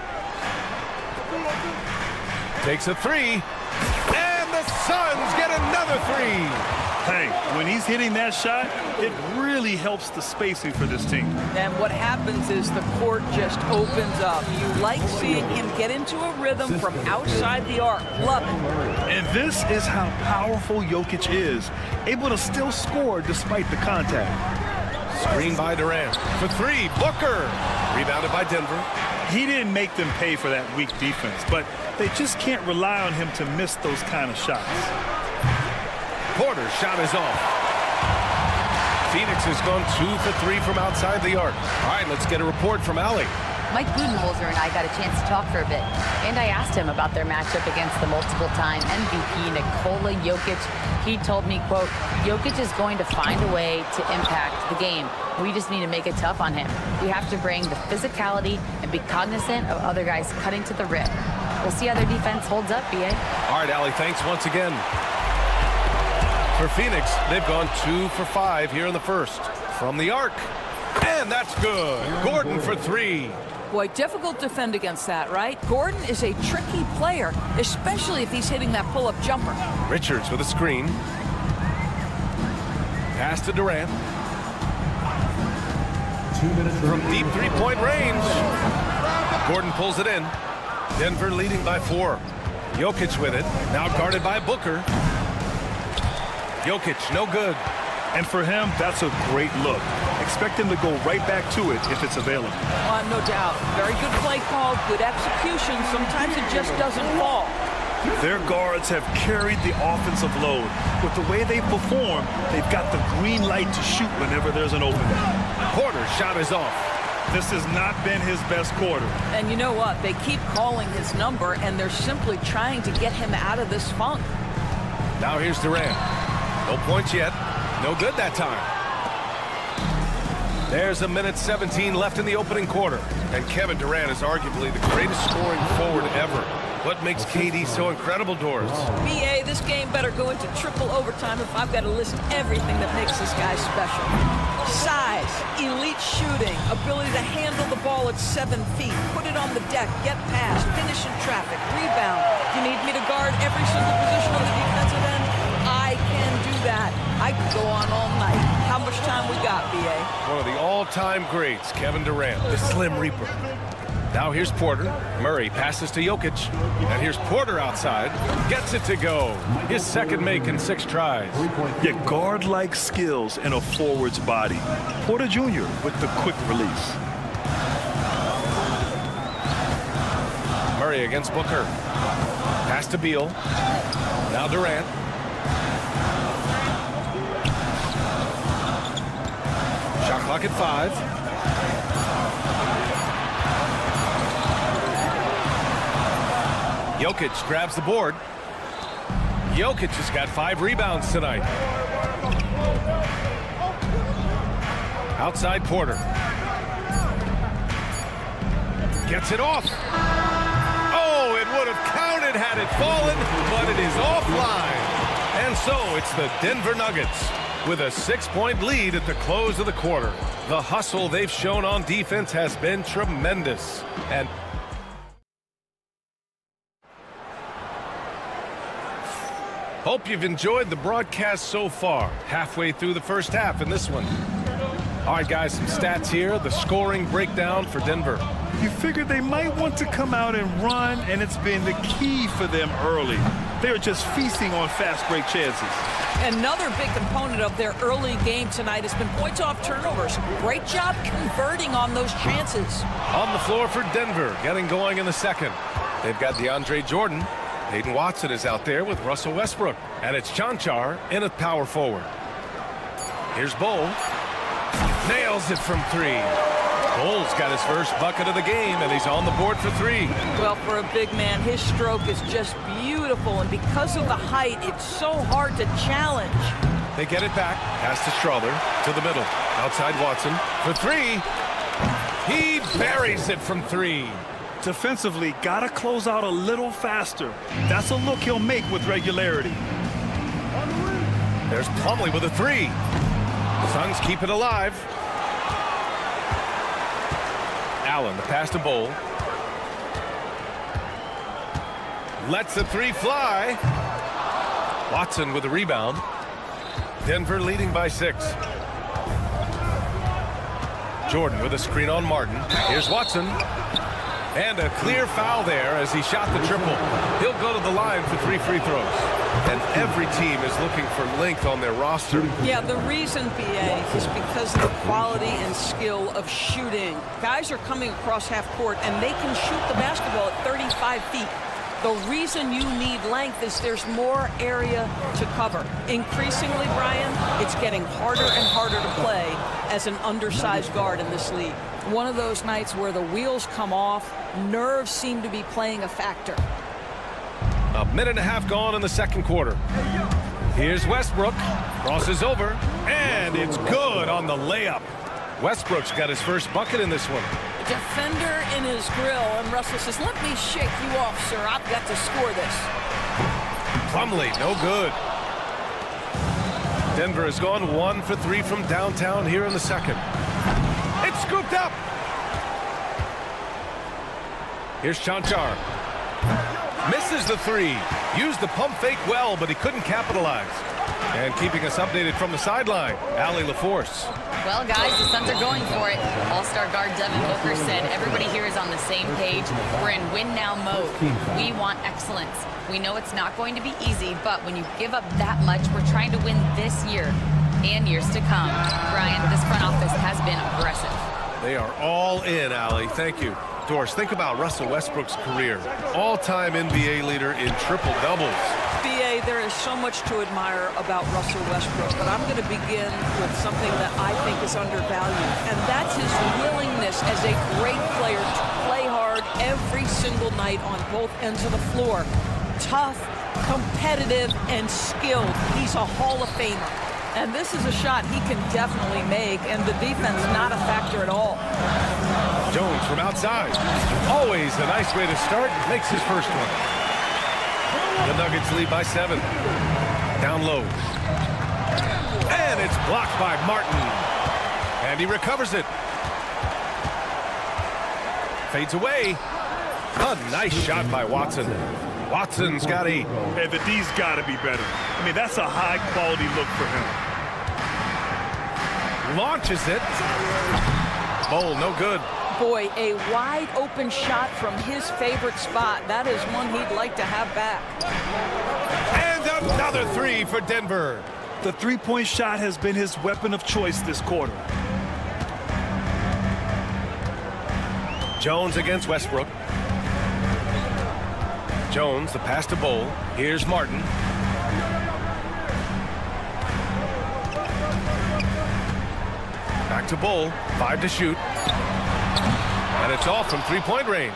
Takes a 3. And the Suns get another 3. Hey, when he's hitting that shot, it really helps the spacing for this team. And what happens is the court just opens up. You like seeing him get into a rhythm from outside the arc. Love it. And this is how powerful Jokic is, able to still score despite the contact. Screen by Durant. For 3, Booker. Rebounded by Denver. He didn't make them pay for that weak defense, but they just can't rely on him to miss those kind of shots. Porter's shot is off. Phoenix has gone 2 for 3 from outside the arc. All right, let's get a report from Allie. Mike Budenholzer and I got a chance to talk for a bit, and I asked him about their matchup against the multiple-time MVP Nikola Jokic. He told me, quote, Jokic is going to find a way to impact the game. We just need to make it tough on him. We have to bring the physicality and be cognizant of other guys cutting to the rim. We'll see how their defense holds up, BA. All right, Allie, thanks once again. For Phoenix, they've gone 2 for 5 here in the first. From the arc. And that's good. Gordon for 3. Boy, difficult to defend against that, right? Gordon is a tricky player, especially if he's hitting that pull-up jumper. Richards with a screen. Pass to Durant. 2 minutes From deep three-point range. Gordon pulls it in. Denver leading by 4. Jokic with it. Now guarded by Booker. Jokic, no good. And for him, that's a great look. Expect him to go right back to it if it's available. No doubt. Very good play call, good execution. Sometimes it just doesn't fall. Their guards have carried the offensive load. With the way they perform, they've got the green light to shoot whenever there's an opening. Porter's shot is off. This has not been his best quarter. And you know what? They keep calling his number, and they're simply trying to get him out of this funk. Now here's Durant. No points yet. No good that time. There's a minute 17 left in the opening quarter. And Kevin Durant is arguably the greatest scoring forward ever. What makes KD so incredible, Doris? BA, this game better go into triple overtime if I've got to list everything that makes this guy special. Size, elite shooting, ability to handle the ball at 7 feet, put it on the deck, get past, finish in traffic, rebound. You need me to guard every single position on the defensive end? I can do that. I could go on all night. How much time we got, BA? One of the all-time greats, Kevin Durant, the Slim Reaper. Now here's Porter. Murray passes to Jokic. And here's Porter outside. Gets it to go. His second make in 6 tries. Yeah, guard-like skills in a forward's body. Porter Jr. with the quick release. Murray against Booker. Pass to Beal. Now Durant. Shot clock at 5. Jokic grabs the board. Jokic has got 5 rebounds tonight. Outside Porter. Gets it off. Oh, it would have counted had it fallen, but it is offline. And so it's the Denver Nuggets with a 6-point lead at the close of the quarter. The hustle they've shown on defense has been tremendous. And hope you've enjoyed the broadcast so far. Halfway through the first half in this one. All right, guys, some stats here. The scoring breakdown for Denver. You figured they might want to come out and run, and it's been the key for them early. They're just feasting on fast break chances. Another big component of their early game tonight has been points off turnovers. Great job converting on those chances. On the floor for Denver, getting going in the second. They've got DeAndre Jordan. Hayden Watson is out there with Russell Westbrook. And it's Chanchar in at power forward. Here's Bull. Nails it from 3. Bull's got his first bucket of the game, and he's on the board for 3. Well, for a big man, his stroke is just beautiful, and because of the height, it's so hard to challenge. They get it back. Pass to Strother to the middle. Outside Watson for 3. He buries it from 3. Defensively, gotta close out a little faster. That's a look he'll make with regularity. There's Plumlee with a 3. The Suns keep it alive. Allen, the pass to Bull. Lets the 3 fly. Watson with a rebound. Denver leading by 6. Jordan with a screen on Martin. Here's Watson. And a clear foul there as he shot the triple. He'll go to the line for 3 free throws. And every team is looking for length on their roster. Yeah, the reason, BA, is because of the quality and skill of shooting. Guys are coming across half court, and they can shoot the basketball at 35 feet. The reason you need length is there's more area to cover. Increasingly, Brian, it's getting harder and harder to play as an undersized guard in this league. One of those nights where the wheels come off, nerves seem to be playing a factor. A minute and a half gone in the second quarter. Here's Westbrook. Crosses over. And it's good on the layup. Westbrook's got his first bucket in this one. Defender in his grill, and Russell says, "Let me shake you off, sir. I've got to score this." Plumlee, no good. Denver has gone 1 for 3 from downtown here in the second. It's scooped up. Here's Chanchar. Misses the 3. Used the pump fake well, but he couldn't capitalize. And keeping us updated from the sideline, Allie LaForce. Well, guys, the Suns are going for it. All-star guard Devin Booker said everybody here is on the same page. We're in win-now mode. We want excellence. We know it's not going to be easy, but when you give up that much, we're trying to win this year and years to come. Brian, this front office has been aggressive. They are all in, Allie. Thank you. Doris, think about Russell Westbrook's career. All-time NBA leader in triple-doubles. BA, there is so much to admire about Russell Westbrook, but I'm going to begin with something that I think is undervalued, and that's his willingness as a great player to play hard every single night on both ends of the floor. Tough, competitive, and skilled. He's a Hall of Famer. And this is a shot he can definitely make, and the defense not a factor at all. Jones from outside. Always a nice way to start. Makes his first one. The Nuggets lead by 7. Down low. And it's blocked by Martin. And he recovers it. Fades away. A nice shot by Watson. Watson's got 8. And the D's got to be better. I mean, that's a high-quality look for him. Launches it. Bowl, no good. Boy, a wide-open shot from his favorite spot. That is one he'd like to have back. And another 3 for Denver. The three-point shot has been his weapon of choice this quarter. Jones against Westbrook. Jones, the pass to Bowl. Here's Martin. Back to Bull. 5 to shoot. And it's off from 3-point range.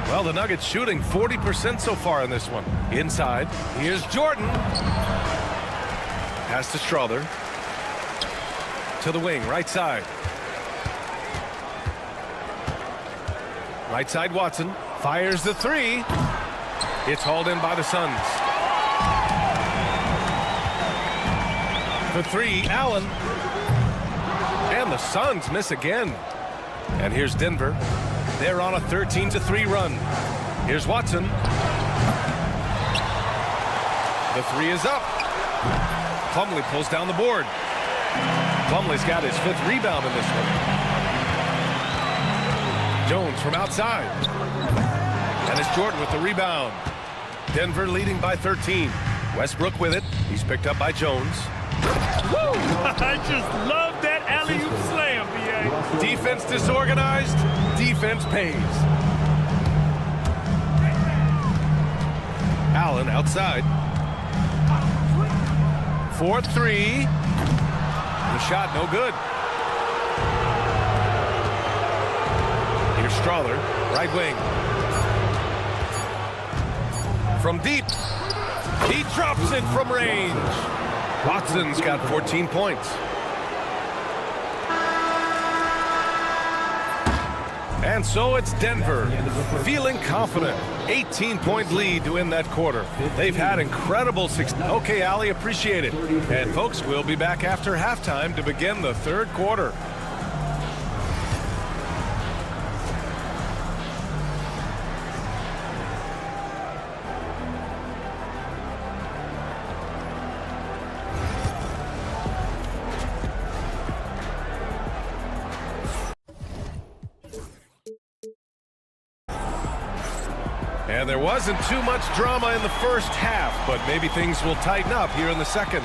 Well, the Nuggets shooting 40% so far in this one. Inside, here's Jordan. Pass to Strother. To the wing, right side. Right side, Watson. Fires the three. It's hauled in by the Suns. For three, Allen. And the Suns miss again. And here's Denver. They're on a 13-3 run. Here's Watson. The three is up. Plumlee pulls down the board. Plumlee's got his 5th rebound in this one. Jones from outside. And it's Jordan with the rebound. Denver leading by 13. Westbrook with it. He's picked up by Jones. Woo! I just love that alley-oop slam, B.A. Defense disorganized. Defense pays. Allen outside. 4-3. The shot no good. Here's Strother, right wing. From deep. He drops it from range. Watson's got 14 points. And so it's Denver, feeling confident. 18-point lead to win that quarter. They've had incredible success. Okay, Allie, appreciate it. And folks, we'll be back after halftime to begin the 3rd quarter. And there wasn't too much drama in the first half, but maybe things will tighten up here in the second.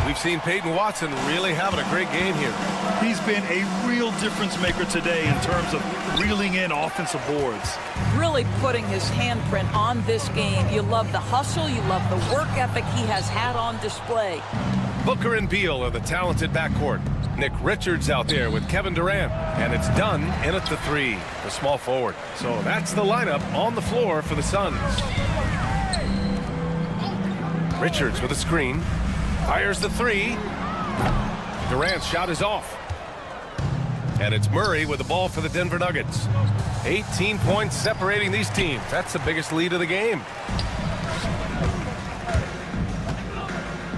We've seen Peyton Watson really having a great game here. He's been a real difference maker today in terms of reeling in offensive boards. Really putting his handprint on this game. You love the hustle. You love the work ethic he has had on display. Booker and Beal are the talented backcourt. Nick Richards out there with Kevin Durant. And it's Dunn in at the 3, the small forward. So that's the lineup on the floor for the Suns. Richards with a screen. Fires the 3. Durant's shot is off. And it's Murray with the ball for the Denver Nuggets. 18 points separating these teams. That's the biggest lead of the game.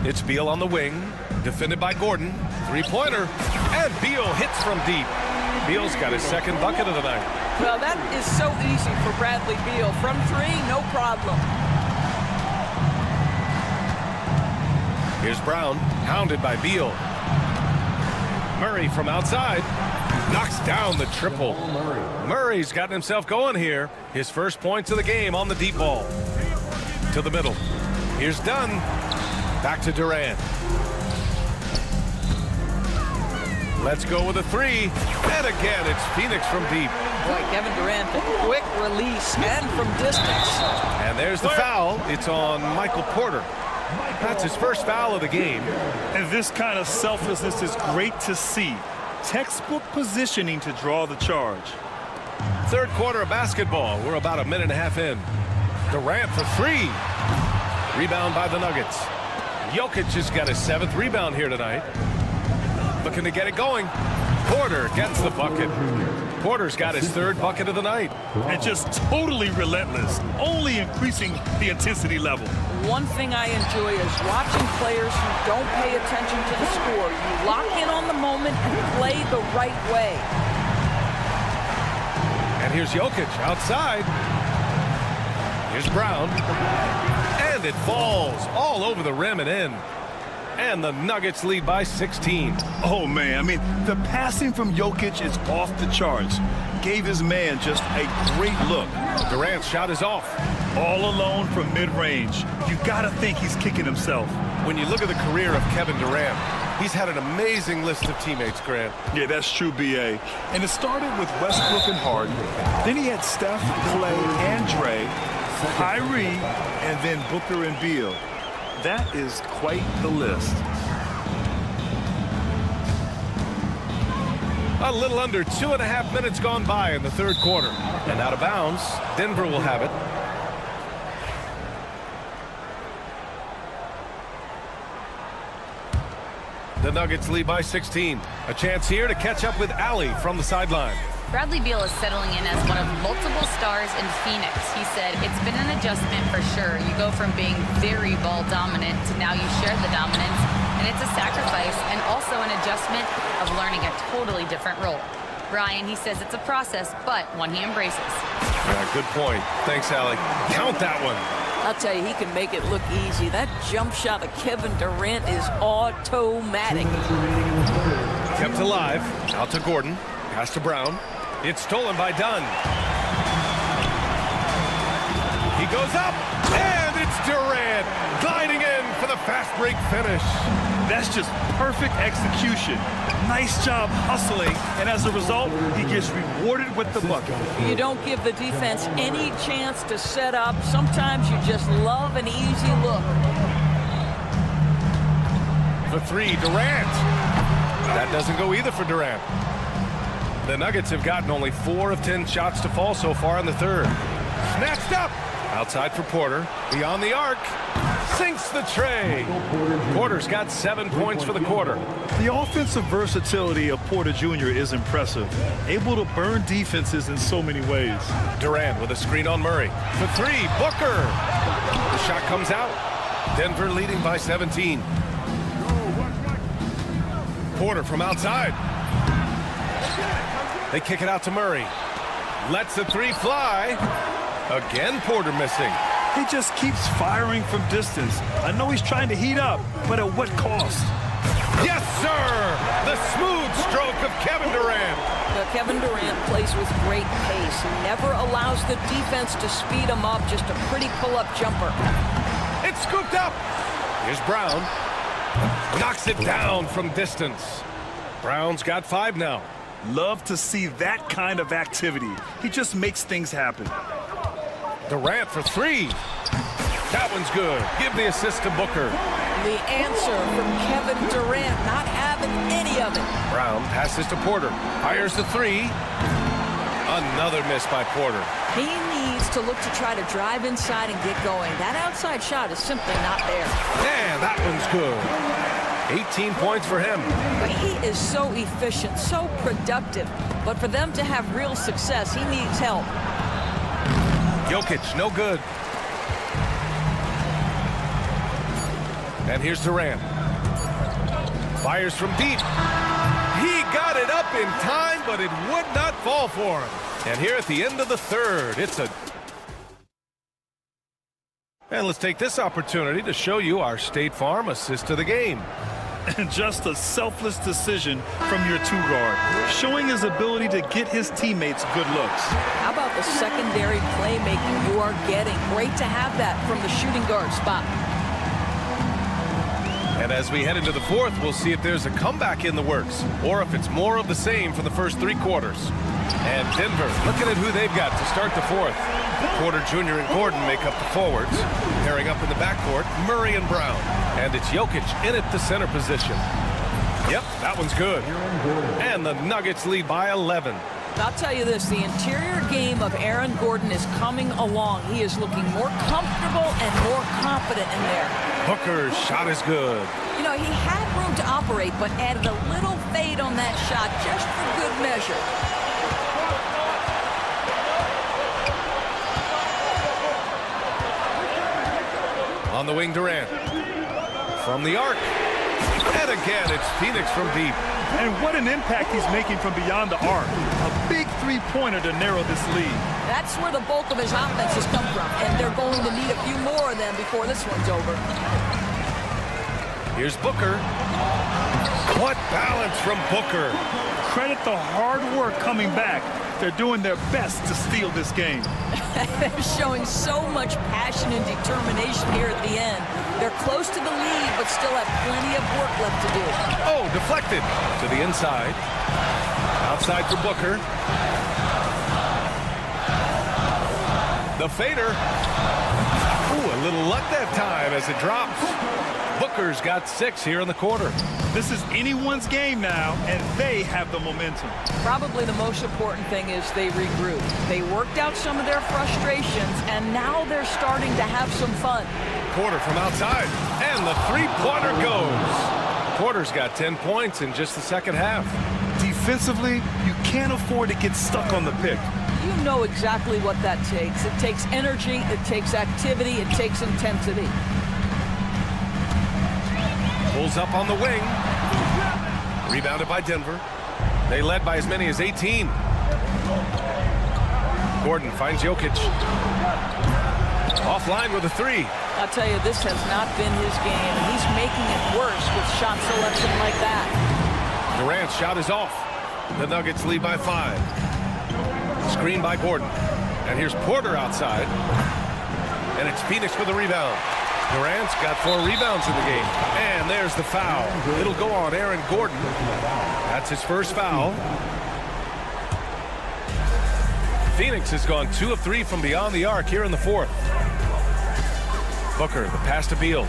It's Beal on the wing. Defended by Gordon. 3-pointer. And Beal hits from deep. Beal's got his 2nd bucket of the night. Well, that is so easy for Bradley Beal. From 3, no problem. Here's Brown, hounded by Beal. Murray from outside. Knocks down the triple. Murray's gotten himself going here. His first points of the game on the deep ball. To the middle. Here's Dunn. Back to Durant. Let's go with a 3. And again, it's Phoenix from deep. Boy, Kevin Durant, a quick release and from distance. And there's the foul. It's on Michael Porter. That's his first foul of the game. And this kind of selflessness is great to see. Textbook positioning to draw the charge. 3rd quarter of basketball. We're about a minute and a half in. Durant for 3. Rebound by the Nuggets. Jokic has got his 7th rebound here tonight. Looking to get it going. Porter gets the bucket. Porter's got his 3rd bucket of the night. And just totally relentless, only increasing the intensity level. One thing I enjoy is watching players who don't pay attention to the score. You lock in on the moment and play the right way. And here's Jokic outside. Here's Brown. And it falls all over the rim and in. And the Nuggets lead by 16. Oh, man. I mean, the passing from Jokic is off the charts. Gave his man just a great look. Durant's shot is off. All alone from mid-range. You got to think he's kicking himself. When you look at the career of Kevin Durant, he's had an amazing list of teammates, Grant. Yeah, that's true, B.A. And it started with Westbrook and Harden. Then he had Steph, Clay, and Dre, Kyrie, and then Booker and Beal. That is quite the list. A little under 2.5 minutes gone by in the third quarter. And out of bounds, Denver will have it. The Nuggets lead by 16. A chance here to catch up with Allie from the sideline. Bradley Beal is settling in as one of multiple stars in Phoenix. He said, it's been an adjustment for sure. You go from being very ball dominant to now you share the dominance, and it's a sacrifice and also an adjustment of learning a totally different role. Ryan, he says it's a process, but one he embraces. Yeah, good point. Thanks, Allie. Count that one. I'll tell you, he can make it look easy. That jump shot of Kevin Durant is automatic. Kept alive. Out to Gordon. Pass to Brown. It's stolen by Dunn. He goes up, and it's Durant gliding in for the fast break finish. That's just perfect execution. Nice job hustling, and as a result, he gets rewarded with the bucket. You don't give the defense any chance to set up. Sometimes you just love an easy look. For three, Durant. That doesn't go either for Durant. The Nuggets have gotten only 4 of 10 shots to fall so far in the third. Snatched up. Outside for Porter. Beyond the arc. Sinks the tray. Porter's got 7 points for the quarter. The offensive versatility of Porter Jr. is impressive. Able to burn defenses in so many ways. Durant with a screen on Murray. For three, Booker. The shot comes out. Denver leading by 17. Porter from outside. They kick it out to Murray. Lets the three fly. Again, Porter missing. He just keeps firing from distance. I know he's trying to heat up, but at what cost? Yes, sir! The smooth stroke of Kevin Durant. Now, Kevin Durant plays with great pace. He never allows the defense to speed him up. Just a pretty pull-up jumper. It's scooped up. Here's Brown. Knocks it down from distance. Brown's got 5 now. Love to see that kind of activity. He just makes things happen. Durant for 3. That one's good. Give the assist to Booker. The answer from Kevin Durant, not having any of it. Brown passes to Porter. Fires the 3. Another miss by Porter. He needs to look to try to drive inside and get going. That outside shot is simply not there. And that one's good. 18 points for him. But he is so efficient, so productive. But for them to have real success, he needs help. Jokic, no good. And here's Durant. Fires from deep. He got it up in time, but it would not fall for him. And here at the end of the third, it's a... And let's take this opportunity to show you our State Farm assist to the game. And just a selfless decision from your 2-guard, showing his ability to get his teammates good looks. How about the secondary playmaking you are getting? Great to have that from the shooting guard spot. And as we head into the fourth, we'll see if there's a comeback in the works, or if it's more of the same for the first 3 quarters. And Denver looking at who they've got to start the fourth. Porter Jr. and Gordon make up the forwards. Pairing up in the backcourt, Murray and Brown. And it's Jokic in at the center position. Yep, that one's good. And the Nuggets lead by 11. I'll tell you this, the interior game of Aaron Gordon is coming along. He is looking more comfortable and more confident in there. Booker's shot is good. You know, he had room to operate, but added a little fade on that shot just for good measure. On the wing, Durant. From the arc. And again, it's Phoenix from deep. And what an impact he's making from beyond the arc. A big 3-pointer to narrow this lead. That's where the bulk of his offense has come from, and they're going to need a few more of them before this one's over. Here's Booker. What balance from Booker. Credit the hard work coming back. They're doing their best to steal this game. They're showing so much passion and determination here at the end. They're close to the lead, but still have plenty of work left to do. Oh, deflected to the inside. Outside for Booker. The fader. Ooh, a little luck that time as it drops. Booker's got 6 here in the quarter. This is anyone's game now, and they have the momentum. Probably the most important thing is they regroup. They worked out some of their frustrations, and now they're starting to have some fun. Porter from outside, and the three-pointer goes. Porter's got 10 points in just the second half. Defensively, you can't afford to get stuck on the pick. You know exactly what that takes. It takes energy, it takes activity, it takes intensity. Pulls up on the wing. Rebounded by Denver. They led by as many as 18. Gordon finds Jokic. Offline with a 3. I'll tell you, this has not been his game, and he's making it worse with shot selection like that. Durant's shot is off. The Nuggets lead by 5. Screen by Gordon. And here's Porter outside. And it's Phoenix with the rebound. Durant's got 4 rebounds in the game. And there's the foul. It'll go on Aaron Gordon. That's his first foul. Phoenix has gone 2 of 3 from beyond the arc here in the fourth. Booker, the pass to Beal.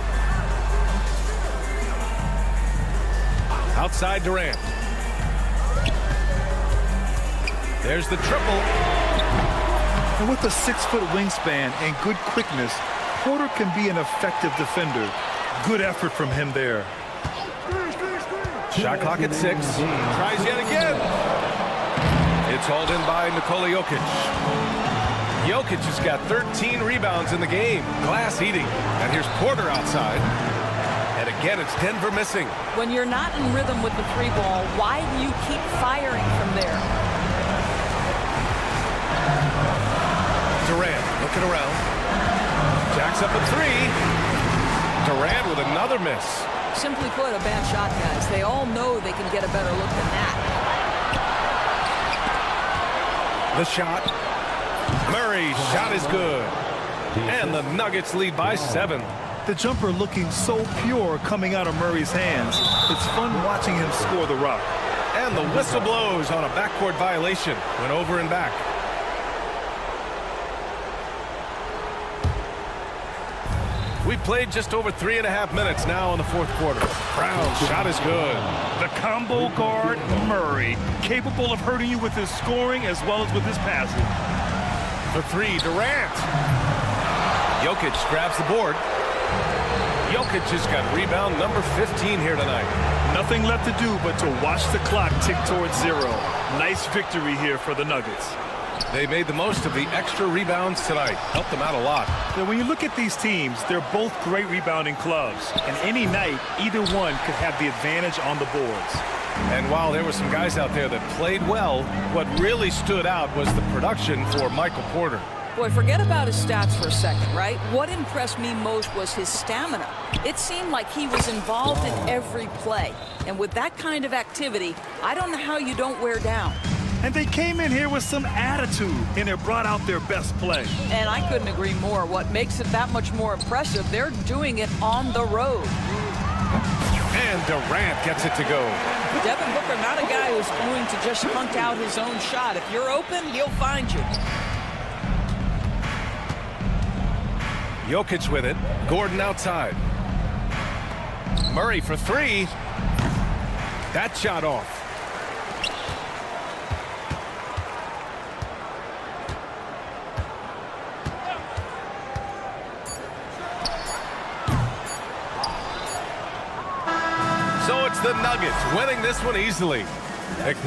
Outside Durant. There's the triple. And with a 6-foot wingspan and good quickness, Porter can be an effective defender. Good effort from him there. Shot clock at 6. Tries yet again. It's hauled in by Nikola Jokic. Jokic has got 13 rebounds in the game. Glass eating. And here's Porter outside. And again, it's Denver missing. When you're not in rhythm with the 3-ball, why do you keep firing from there? Durant looking around. Jacks up a 3. Durant with another miss. Simply put, a bad shot, guys. They all know they can get a better look than that. The shot. Murray's shot is good. And the Nuggets lead by 7. The jumper looking so pure coming out of Murray's hands. It's fun watching him score the rock. And the whistle blows on a backcourt violation. Went over and back. We played just over 3.5 minutes now in the fourth quarter. Brown's shot is good. The combo guard, Murray, capable of hurting you with his scoring as well as with his passing. The 3, Durant. Jokic grabs the board. Jokic has got rebound number 15 here tonight. Nothing left to do but to watch the clock tick towards 0. Nice victory here for the Nuggets. They made the most of the extra rebounds tonight. Helped them out a lot. Now, when you look at these teams, they're both great rebounding clubs. And any night, either one could have the advantage on the boards. And while there were some guys out there that played well, what really stood out was the production for Michael Porter. Boy, forget about his stats for a second, right? What impressed me most was his stamina. It seemed like he was involved in every play. And with that kind of activity, I don't know how you don't wear down. And they came in here with some attitude, and it brought out their best play. And I couldn't agree more. What makes it that much more impressive, they're doing it on the road. And Durant gets it to go. Devin Booker, not a guy who's going to just hunt out his own shot. If you're open, he'll find you. Jokic with it. Gordon outside. Murray for 3. That shot off. So it's the Nuggets winning this one easily.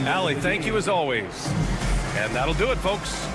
Allie, thank you as always. And that'll do it, folks.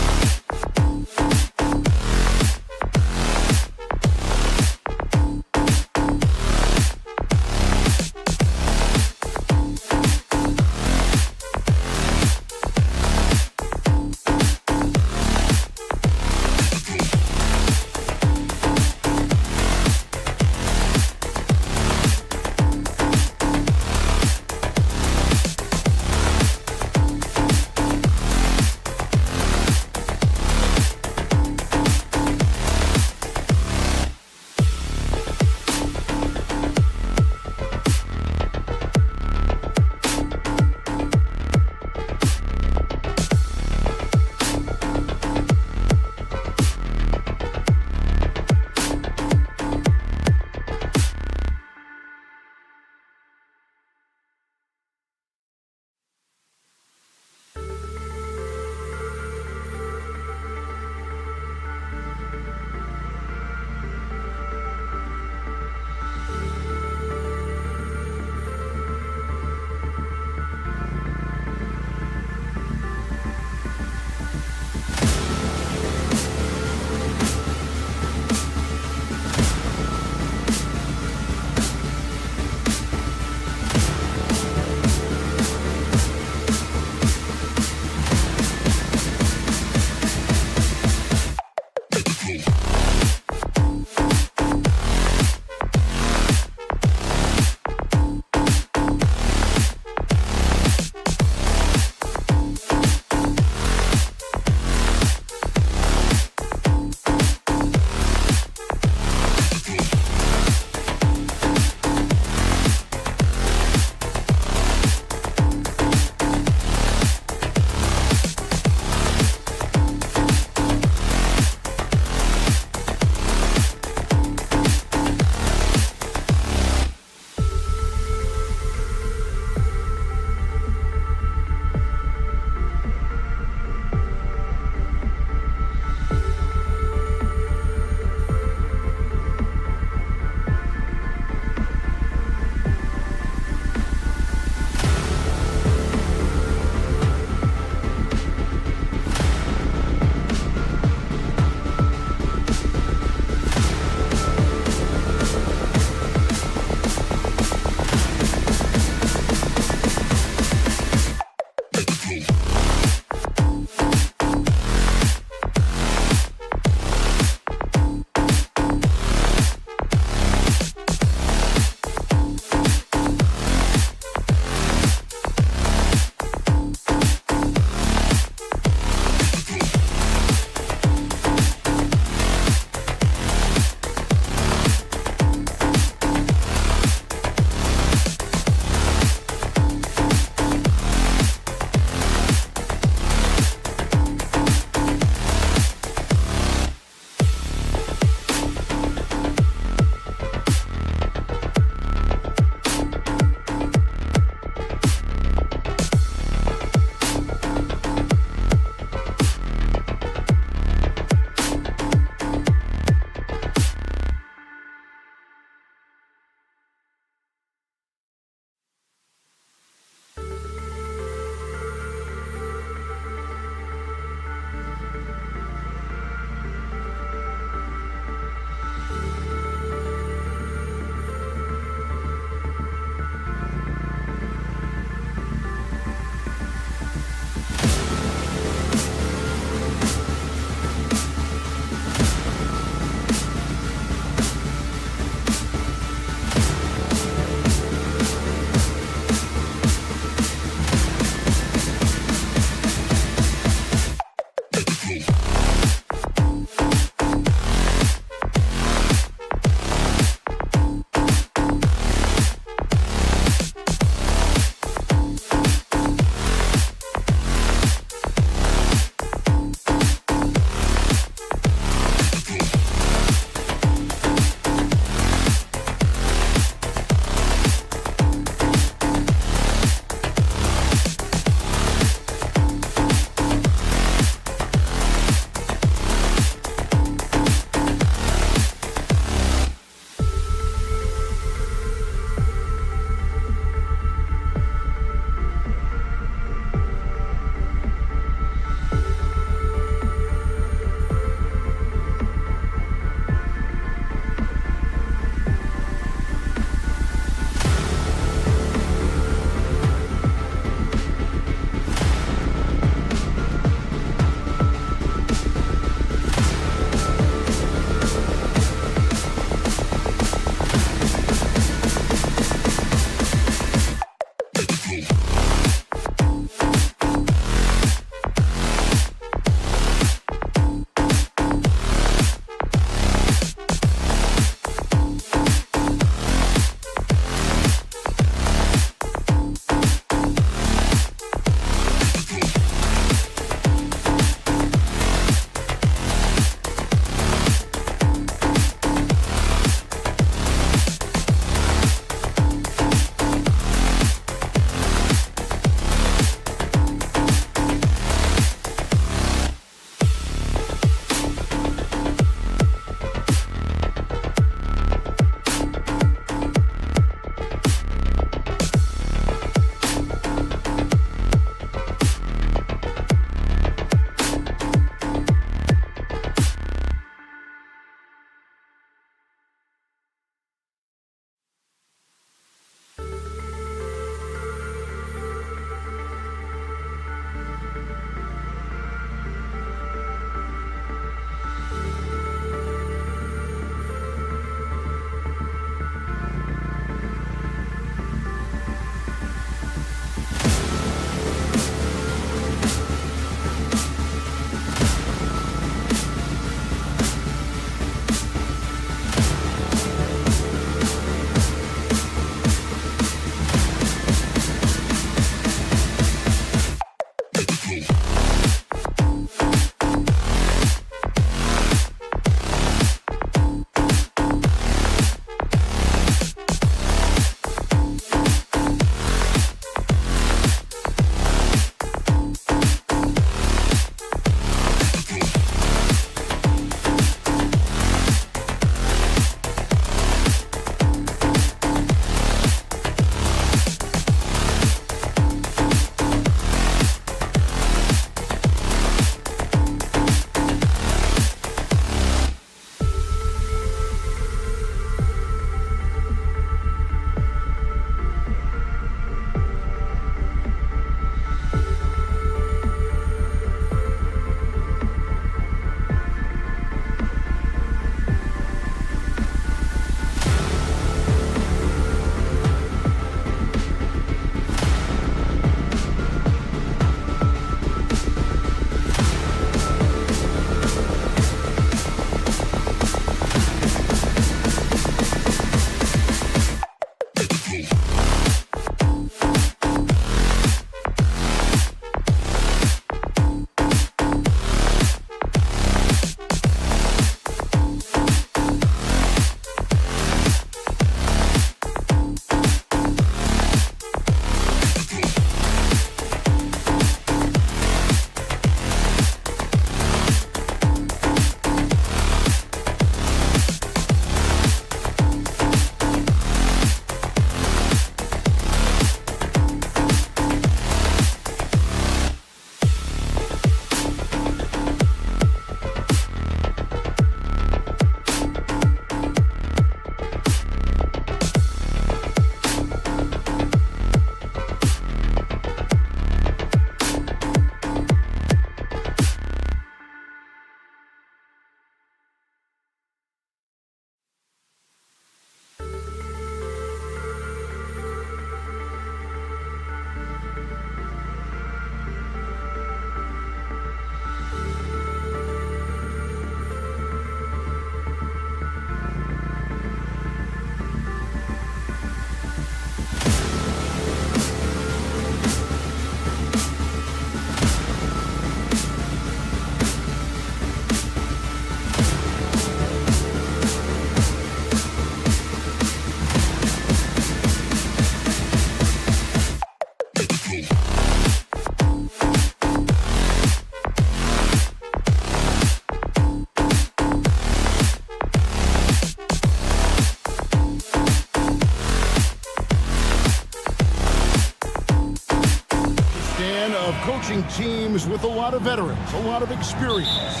fan of coaching teams with a lot of veterans, a lot of experience.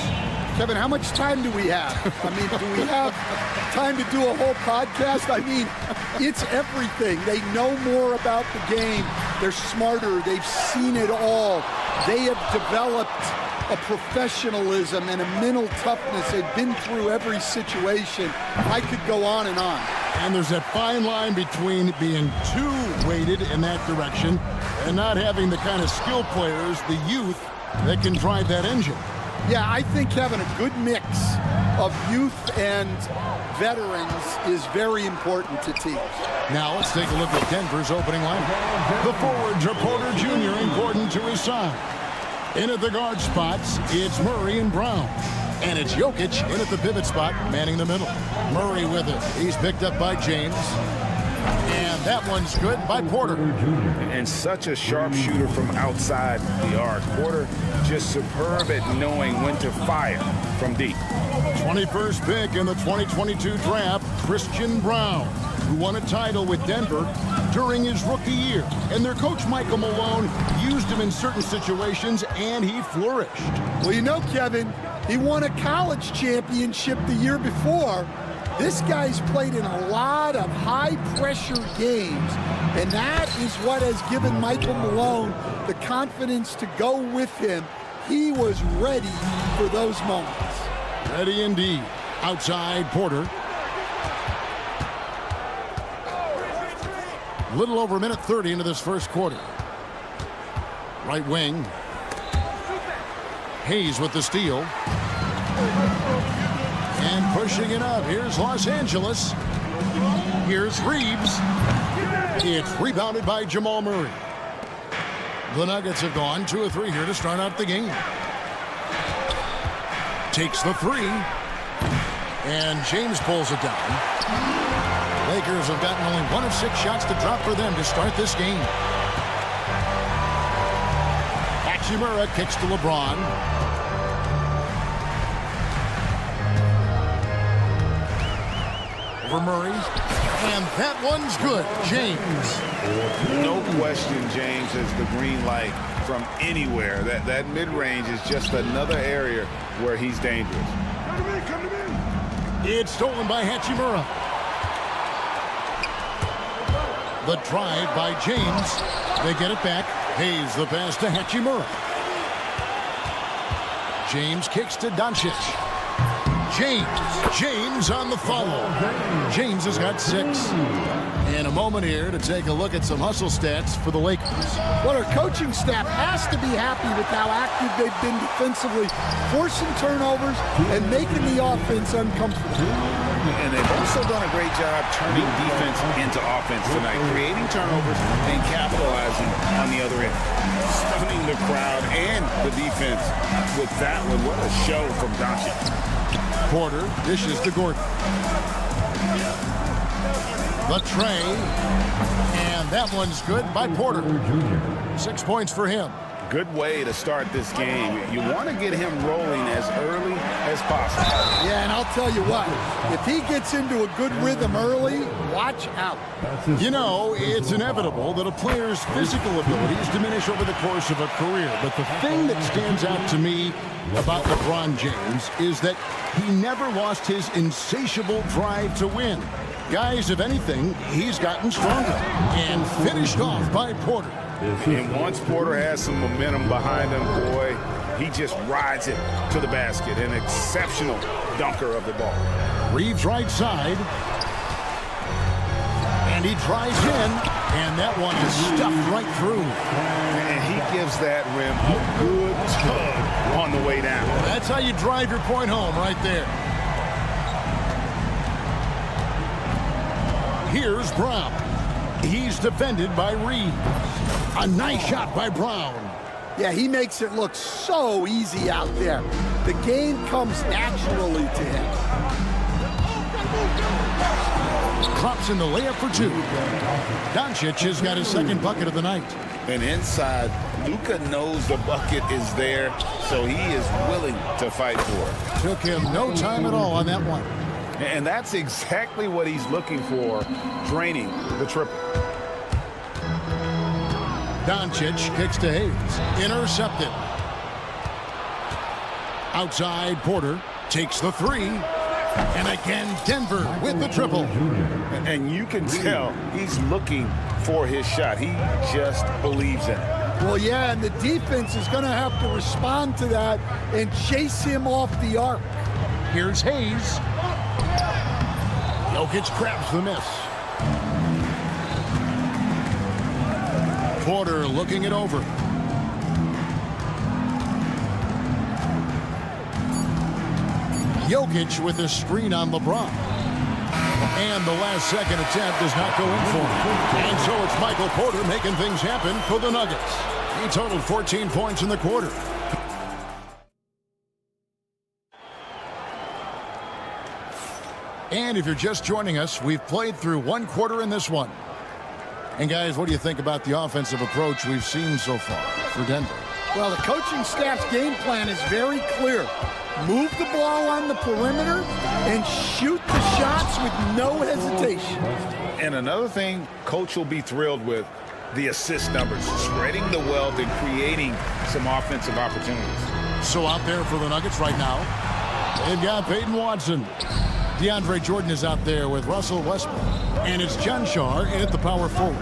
Kevin, how much time do we have? I mean, do we have time to do a whole podcast? I mean, it's everything. They know more about the game. They're smarter. They've seen it all. They have developed a professionalism and a mental toughness. They've been through every situation. I could go on and on. And there's that fine line between being too weighted in that direction and not having the kind of skill players, the youth, that can drive that engine. Yeah, I think having a good mix of youth and veterans is very important to teams. Now let's take a look at Denver's opening lineup. The forwards are Porter Jr. and Gordon to his side. In at the guard spots, it's Murray and Brown. And it's Jokic in at the pivot spot, manning the middle. Murray with it. He's picked up by James. And that one's good by Porter. And such a sharp shooter from outside the arc. Porter just superb at knowing when to fire from deep. 21st pick in the 2022 draft, Christian Brown, who won a title with Denver during his rookie year. And their coach, Michael Malone, used him in certain situations, and he flourished. Well, you know, Kevin, he won a college championship the year before. This guy's played in a lot of high-pressure games, and that is what has given Michael Malone the confidence to go with him. He was ready for those moments. Ready indeed. Outside, Porter. Little over a minute 30 into this first quarter. Right wing. Hayes with the steal. And pushing it up. Here's Los Angeles. Here's Reeves. It's rebounded by Jamal Murray. The Nuggets have gone 2 of 3 here to start out the game. Takes the 3. And James pulls it down. Lakers have gotten only 1 of 6 shots to drop for them to start this game. Hachimura kicks to LeBron. Murray, and that one's good. James. No question, James has the green light from anywhere. That mid-range is just another area where he's dangerous. It's stolen by Hachimura. The drive by James. They get it back. Hayes the pass to Hachimura. James kicks to Doncic. James on the follow. James has got 6. And a moment here to take a look at some hustle stats for the Lakers. Well, our coaching staff has to be happy with how active they've been defensively, forcing turnovers and making the offense uncomfortable. And they've also done a great job turning defense into offense tonight, creating turnovers and capitalizing on the other end. Stunning the crowd and the defense with that one. What a show from Doncic. Porter dishes to Gordon. The tray, and that one's good by Porter. 6 points for him. Good way to start this game. You want to get him rolling as early as possible. Yeah, and I'll tell you what, if he gets into a good rhythm early, watch out. You know, it's inevitable that a player's physical abilities diminish over the course of a career. But the thing that stands out to me about LeBron James is that he never lost his insatiable drive to win. Guys, if anything, he's gotten stronger and finished off by Porter. And once Porter has some momentum behind him, boy, he just rides it to the basket. An exceptional dunker of the ball. Reeves right side. And he drives in, and that one is stuffed right through. And he gives that rim a good tug on the way down. That's how you drive your point home right there. Here's Brown. He's defended by Reeves. A nice shot by Brown. Yeah, he makes it look so easy out there. The game comes naturally to him. Drops in the layup for 2. Doncic has got his 2nd bucket of the night. And inside, Luka knows the bucket is there, so he is willing to fight for it. Took him no time at all on that one. And that's exactly what he's looking for, draining the triple. Doncic kicks to Hayes. Intercepted. Outside, Porter takes the three. And again, Denver with the triple. And you can tell he's looking for his shot. He just believes in it. Well, yeah, and the defense is going to have to respond to that and chase him off the arc. Here's Hayes. Jokic grabs the miss. Porter looking it over. Jokic with a screen on LeBron. And the last second attempt does not go in for him. And so it's Michael Porter making things happen for the Nuggets. He totaled 14 points in the quarter. And if you're just joining us, we've played through one quarter in this one. And guys, what do you think about the offensive approach we've seen so far for Denver? Well, the coaching staff's game plan is very clear. Move the ball on the perimeter and shoot the shots with no hesitation. And another thing Coach will be thrilled with, the assist numbers, spreading the wealth and creating some offensive opportunities. So out there for the Nuggets right now, they've got Peyton Watson. DeAndre Jordan is out there with Russell Westbrook. And it's John Shar in at the power forward.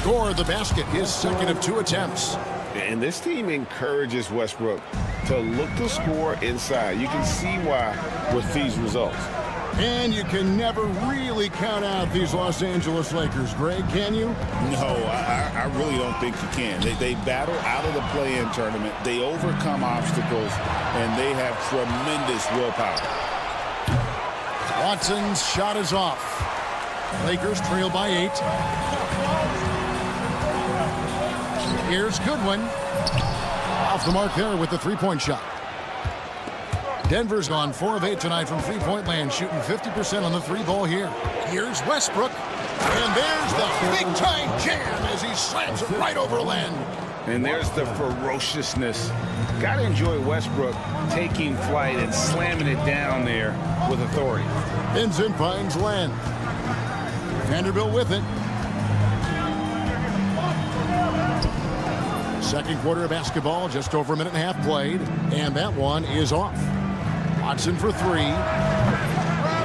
Score the basket, his second of 2 attempts. And this team encourages Westbrook to look to score inside. You can see why with these results. And you can never really count out these Los Angeles Lakers, Greg, can you? No, I really don't think you can. They battle out of the play-in tournament. They overcome obstacles, and they have tremendous willpower. Watson's shot is off. Lakers trail by 8. Here's Goodwin. Off the mark there with the three-point shot. Denver's gone 4 of 8 tonight from three-point land, shooting 50% on the three ball here. Here's Westbrook. And there's the big-time jam as he slams it right over Len. And there's the ferociousness. Got to enjoy Westbrook taking flight and slamming it down there with authority. Vincent finds Len. Vanderbilt with it. Second quarter of basketball, just over a minute and a half played, and that one is off. Watson for 3.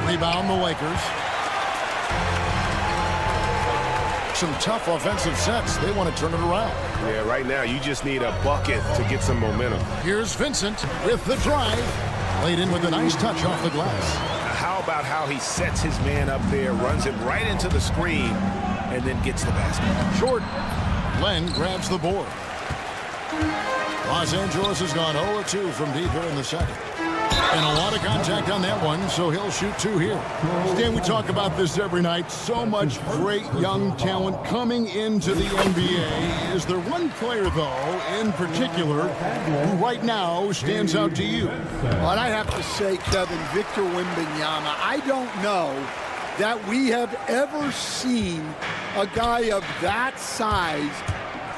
Rebound the Lakers. Some tough offensive sets. They want to turn it around. Yeah, right now you just need a bucket to get some momentum. Here's Vincent with the drive. Laid in with a nice touch off the glass. How about how he sets his man up there, runs it right into the screen, and then gets the basket. Short. Len grabs the board. Los Angeles has gone 0-2 from deep here in the second. And a lot of contact on that one, so he'll shoot 2 here. Stan, we talk about this every night. So much great young talent coming into the NBA. Is there one player, though, in particular, who right now stands out to you? Well, I have to say, Kevin, Victor Wembanyama. I don't know that we have ever seen a guy of that size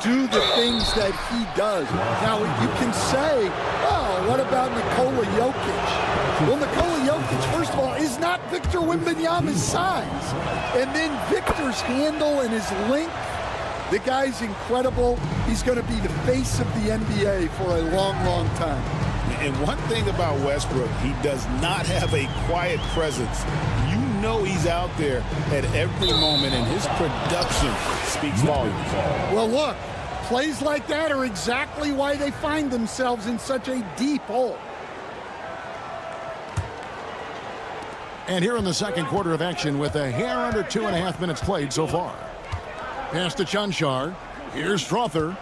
do the things that he does. Now, you can say, oh, what about Nikola Jokic? Well, Nikola Jokic, first of all, is not Victor Wembanyama's size. And then Victor's handle and his length, the guy's incredible. He's going to be the face of the NBA for a long, long time. And one thing about Westbrook, he does not have a quiet presence. You know he's out there at every moment, and his production speaks volumes. Well, look, plays like that are exactly why they find themselves in such a deep hole. And here in the second quarter of action with a hair under 2.5 minutes played so far. Pass to Chanchar. Here's Strother.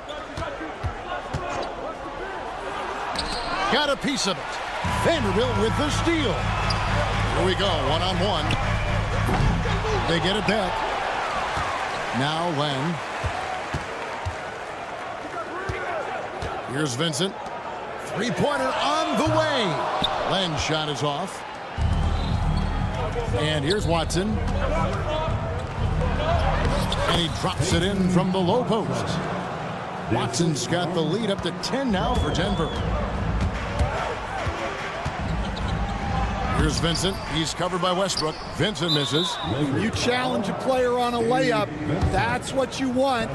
Got a piece of it. Vanderbilt with the steal. Here we go, one-on-one. They get it back. Now Len. Here's Vincent. Three-pointer on the way. Len's shot is off. And here's Watson. And he drops it in from the low post. Watson's got the lead up to 10 now for Denver. Here's Vincent. He's covered by Westbrook. Vincent misses. You challenge a player on a layup, that's what you want.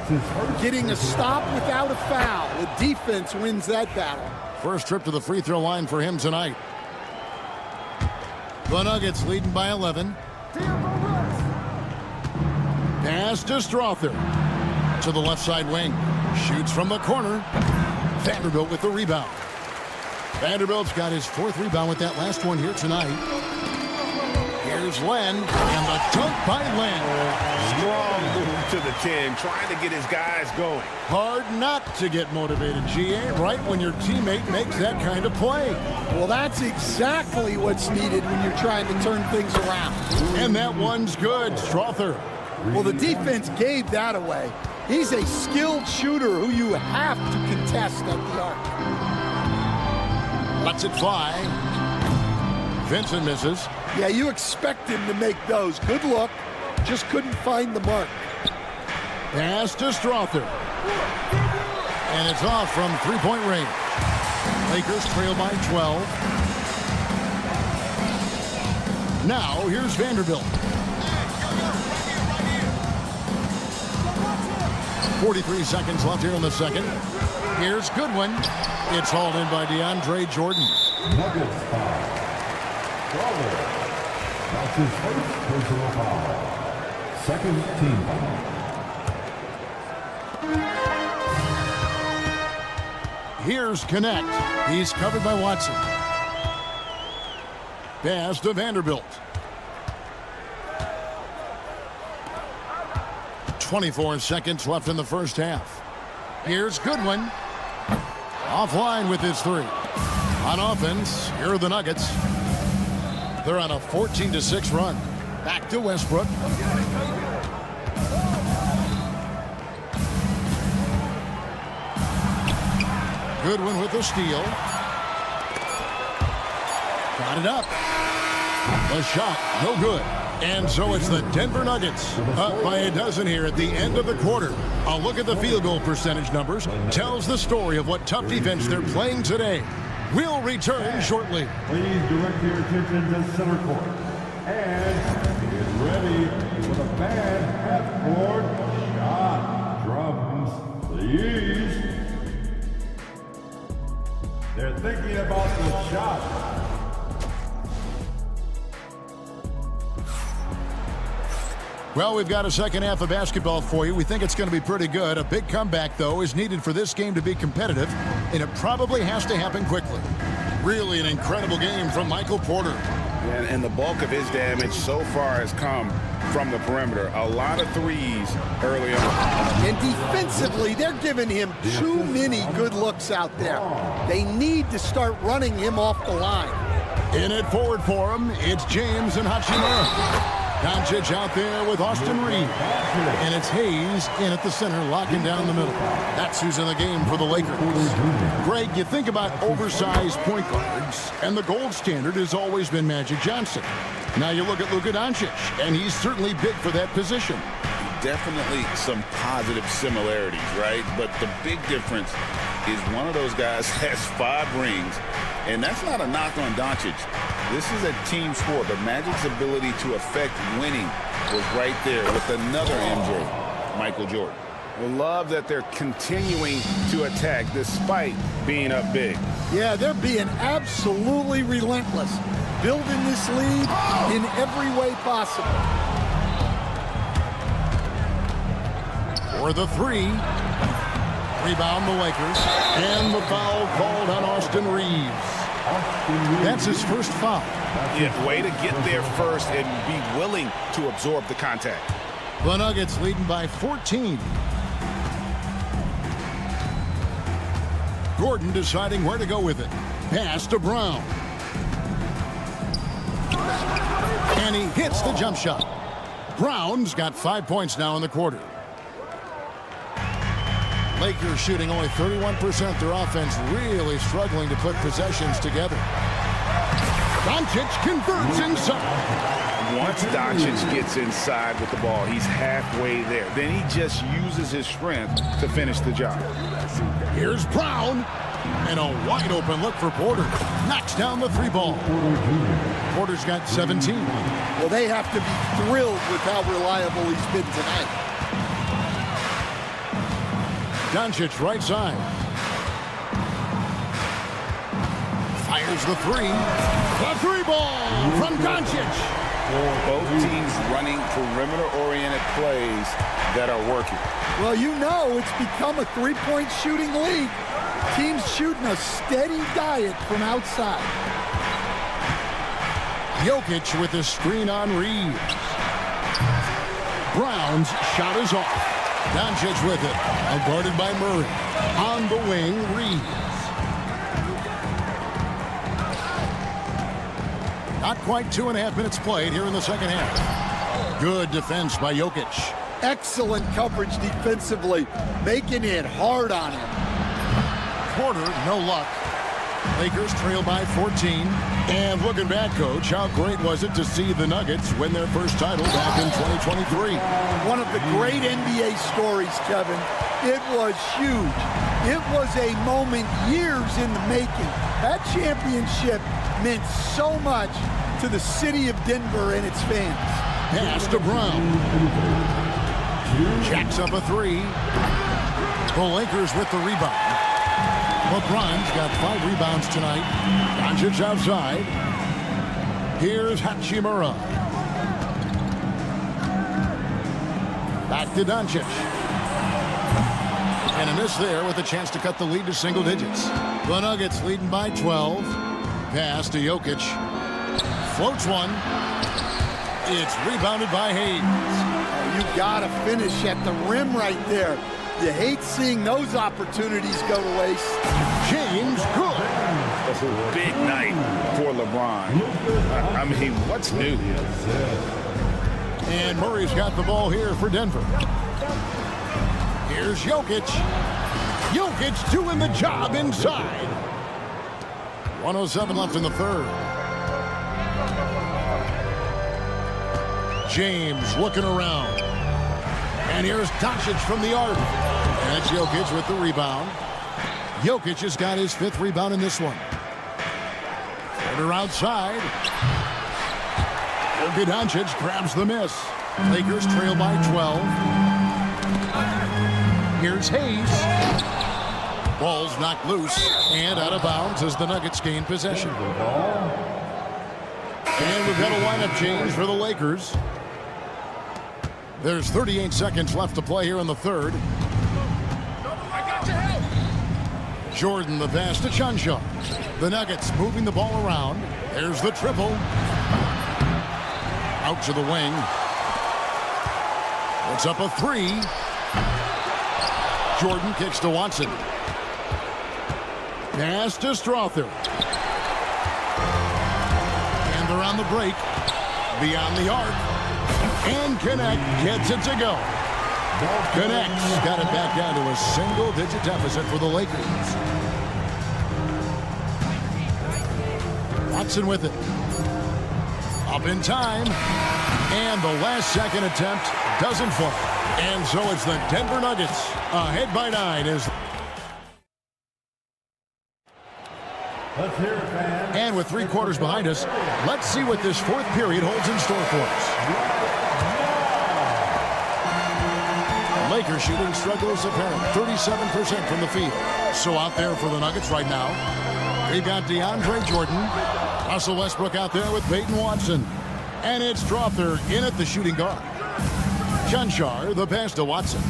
Getting a stop without a foul. The defense wins that battle. First trip to the free throw line for him tonight. The Nuggets leading by 11. Pass to Strother. To the left side wing. Shoots from the corner. Vanderbilt with the rebound. Vanderbilt's got his 4th rebound with that last one here tonight. Here's Len, and the dunk by Len. Strong move to the 10, trying to get his guys going. Hard not to get motivated, GA, right when your teammate makes that kind of play. Well, that's exactly what's needed when you're trying to turn things around. And that one's good, Strother. Well, the defense gave that away. He's a skilled shooter who you have to contest at the arc. Lets it fly. Vincent misses. Yeah, you expect him to make those. Good look. Just couldn't find the mark. Pass to Strother. And it's off from three-point range. Lakers trail by 12. Now, here's Vanderbilt. 43 seconds left here in the second. Here's Goodwin. It's hauled in by DeAndre Jordan. Nuggets foul. That's his first personal foul. Second team foul. Here's Connect. He's covered by Watson. Pass to Vanderbilt. 24 seconds left in the first half. Here's Goodwin. Offline with his 3. On offense, here are the Nuggets. They're on a 14-6 run. Back to Westbrook. Goodwin with the steal. Got it up. The shot, no good. And so it's the Denver Nuggets up by a dozen here at the end of the quarter. A look at the field goal percentage numbers tells the story of what tough defense they're playing today. We'll return shortly. Please direct your attention to center court. And get ready for the bad half-court shot. Drums, please. They're thinking about the shot. Well, we've got a second half of basketball for you. We think it's going to be pretty good. A big comeback, though, is needed for this game to be competitive, and it probably has to happen quickly. Really an incredible game from Michael Porter. And the bulk of his damage so far has come from the perimeter. A lot of threes early on. And defensively, they're giving him too many good looks out there. They need to start running him off the line. In it forward for him, it's James and Hachimura. Doncic out there with Austin Reeves. And it's Hayes in at the center, locking down the middle. That's who's in the game for the Lakers. Greg, you think about oversized point guards, and the gold standard has always been Magic Johnson. Now you look at Luka Doncic, and he's certainly big for that position. Definitely some positive similarities, right? But the big difference is one of those guys has 5 rings, and that's not a knock on Doncic. This is a team sport, but Magic's ability to affect winning was right there with another MJ, Michael Jordan. I love that they're continuing to attack despite being up big. Yeah, they're being absolutely relentless, building this lead in every way possible. For the 3. Rebound the Lakers. And the foul called on Austin Reeves. That's his first foul. Yeah, way to get there first and be willing to absorb the contact. The Nuggets leading by 14. Gordon deciding where to go with it. Pass to Brown. And he hits the jump shot. Brown's got 5 points now in the quarter. Lakers shooting only 31%. Their offense really struggling to put possessions together. Doncic converts inside. Once Doncic gets inside with the ball, he's halfway there. Then he just uses his strength to finish the job. Here's Brown. And a wide open look for Porter. Knocks down the 3-ball. Porter's got 17. Well, they have to be thrilled with how reliable he's been tonight. Doncic right side. Fires the 3. The 3-ball from Doncic. Both teams running perimeter-oriented plays that are working. Well, you know it's become a three-point shooting league. Teams shooting a steady diet from outside. Jokic with a screen on Reeves. Brown's shot is off. Doncic with it. Guarded by Murray. On the wing, Reeves. Not quite 2.5 minutes played here in the second half. Good defense by Jokic. Excellent coverage defensively, making it hard on him. Porter, no luck. Lakers trail by 14. And looking back, Coach, how great was it to see the Nuggets win their first title back in 2023? One of the great NBA stories, Kevin. It was huge. It was a moment years in the making. That championship meant so much to the city of Denver and its fans. Pass to Brown. Jacks up a 3. The Lakers with the rebound. LeBron's got 5 rebounds tonight. Doncic outside. Here's Hachimura. Back to Doncic. And a miss there with a chance to cut the lead to single digits. The Nuggets leading by 12. Pass to Jokic. Floats one. It's rebounded by Hayes. Oh, you gotta finish at the rim right there. You hate seeing those opportunities go to waste. James good. That's a big night for LeBron. I mean, what's new? And Murray's got the ball here for Denver. Here's Jokic. Jokic doing the job inside. 1:07 left in the third. James looking around. And here's Doncic from the arc. And it's Jokic with the rebound. Jokic has got his 5th rebound in this one. Porter outside. Luka Doncic grabs the miss. Lakers trail by 12. Here's Hayes. Ball's knocked loose and out of bounds as the Nuggets gain possession. And we've got a lineup change for the Lakers. There's 38 seconds left to play here in the third. Jordan the pass to Chanshaw. The Nuggets moving the ball around. There's the triple. Out to the wing. It's up a 3. Jordan kicks to Watson. Pass to Strother. And they're on the break. Beyond the arc. And Connect gets it to go. Connect's got it back down to a single-digit deficit for the Lakers. Watson with it. Up in time. And the last second attempt doesn't fall. And so it's the Denver Nuggets ahead by 9 as... And with 3 quarters behind us, let's see what this 4th period holds in store for us. Lakers shooting struggles apparent. 37% from the field. So out there for the Nuggets right now, we've got DeAndre Jordan. Russell Westbrook out there with Peyton Watson. And it's Strother in at the shooting guard. Chanshaw, the pass to Watson.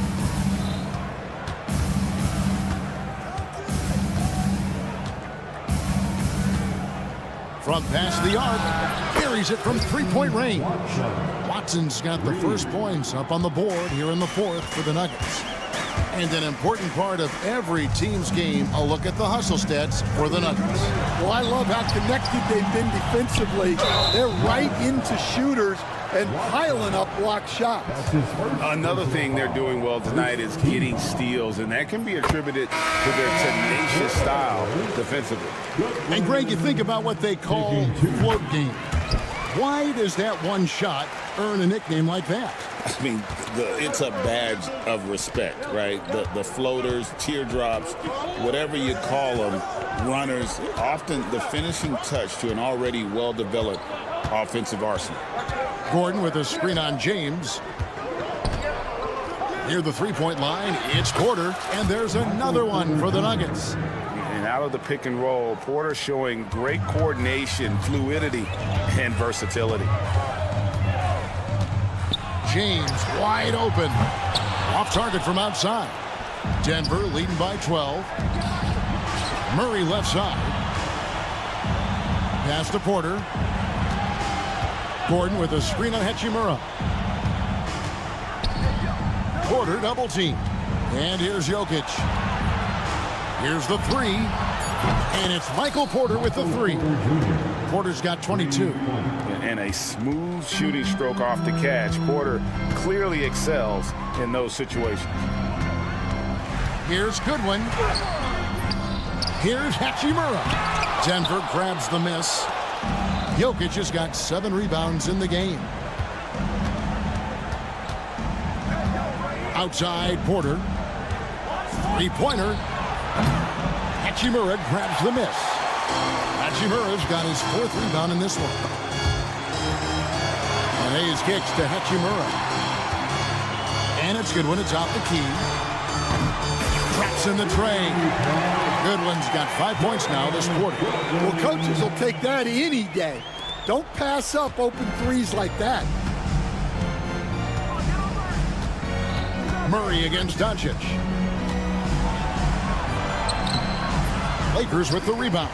Front pass the arc. Carries it from 3-point range. Watson's got the first points up on the board here in the 4th for the Nuggets. And an important part of every team's game, a look at the hustle stats for the Nuggets. Well, I love how connected they've been defensively. They're right into shooters and piling up block shots. Another thing they're doing well tonight is getting steals, and that can be attributed to their tenacious style defensively. And Greg, you think about what they call float game. Why does that one shot earn a nickname like that? I mean, it's a badge of respect, right? The floaters, teardrops, whatever you call them, runners, often the finishing touch to an already well-developed offensive arsenal. Gordon with a screen on James. Near the three-point line, it's Porter, and there's another one for the Nuggets. And out of the pick and roll, Porter showing great coordination, fluidity, and versatility. James wide open. Off target from outside. Denver leading by 12. Murray left side. Pass to Porter. Gordon with a screen on Hachimura. Porter double team. And here's Jokic. Here's the three. And it's Michael Porter with the three. Porter's got 22. And a smooth shooting stroke off the catch. Porter clearly excels in those situations. Here's Goodwin. Here's Hachimura. Denver grabs the miss. Jokic has got 7 rebounds in the game. Outside Porter. Three-pointer. Hachimura grabs the miss. Hachimura's got his 4th rebound in this one. And Hayes kicks to Hachimura. And it's Goodwin. It's out the key. Traps in the tray. Goodwin's got 5 points now this quarter. Well, coaches will take that any day. Don't pass up open threes like that. Murray against Doncic. Lakers with the rebound.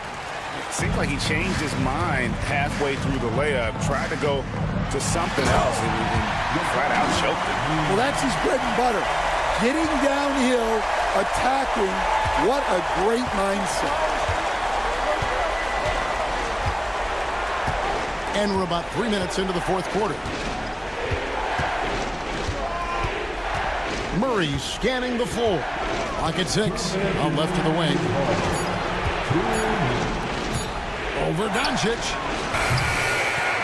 Seems like he changed his mind halfway through the layup, tried to go to something else, and flat out choked it. Well, that's his bread and butter. Getting downhill, attacking, what a great mindset. And we're about 3 minutes into the 4th quarter. Murray scanning the floor. Clock at 6. Out left to the wing. Over Doncic.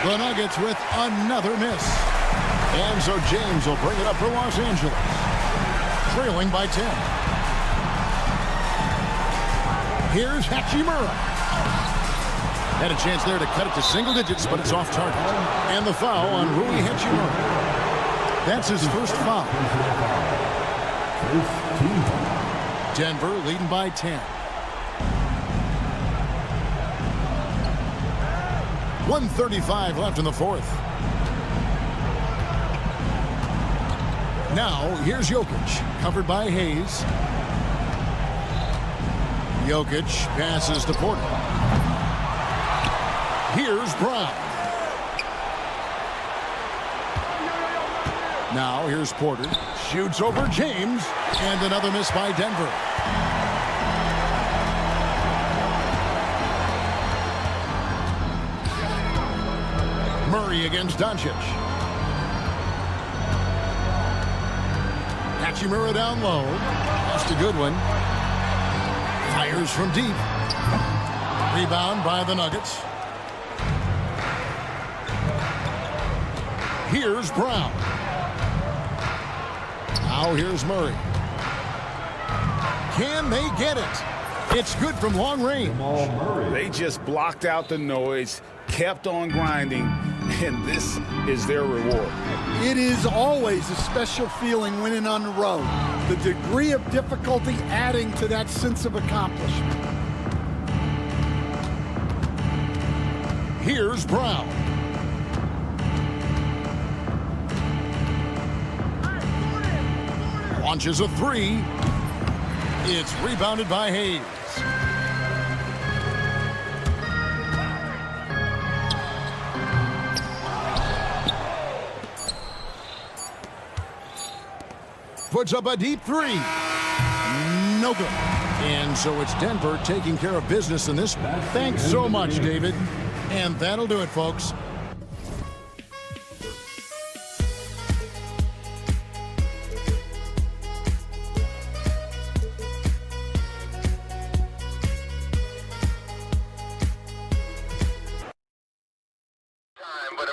The Nuggets with another miss. And so James will bring it up for Los Angeles. Trailing by 10. Here's Hachimura. Had a chance there to cut it to single digits, but it's off target. And the foul on Rui Hachimura. That's his first foul. Denver leading by 10. 1:35 left in the 4th. Now, here's Jokic, covered by Hayes. Jokic passes to Porter. Here's Brown. Now, here's Porter. Shoots over James. And another miss by Denver. Murray against Doncic. Hachimura down low. Pass to Goodwin. Fires from deep. Rebound by the Nuggets. Here's Brown. Now here's Murray. Can they get it? It's good from long range. They just blocked out the noise, kept on grinding, and this is their reward. It is always a special feeling winning on the road. The degree of difficulty adding to that sense of accomplishment. Here's Brown. Launches a three. It's rebounded by Hayes. Puts up a deep three. No good. And so it's Denver taking care of business in this one. Thanks so much, David. And that'll do it, folks. But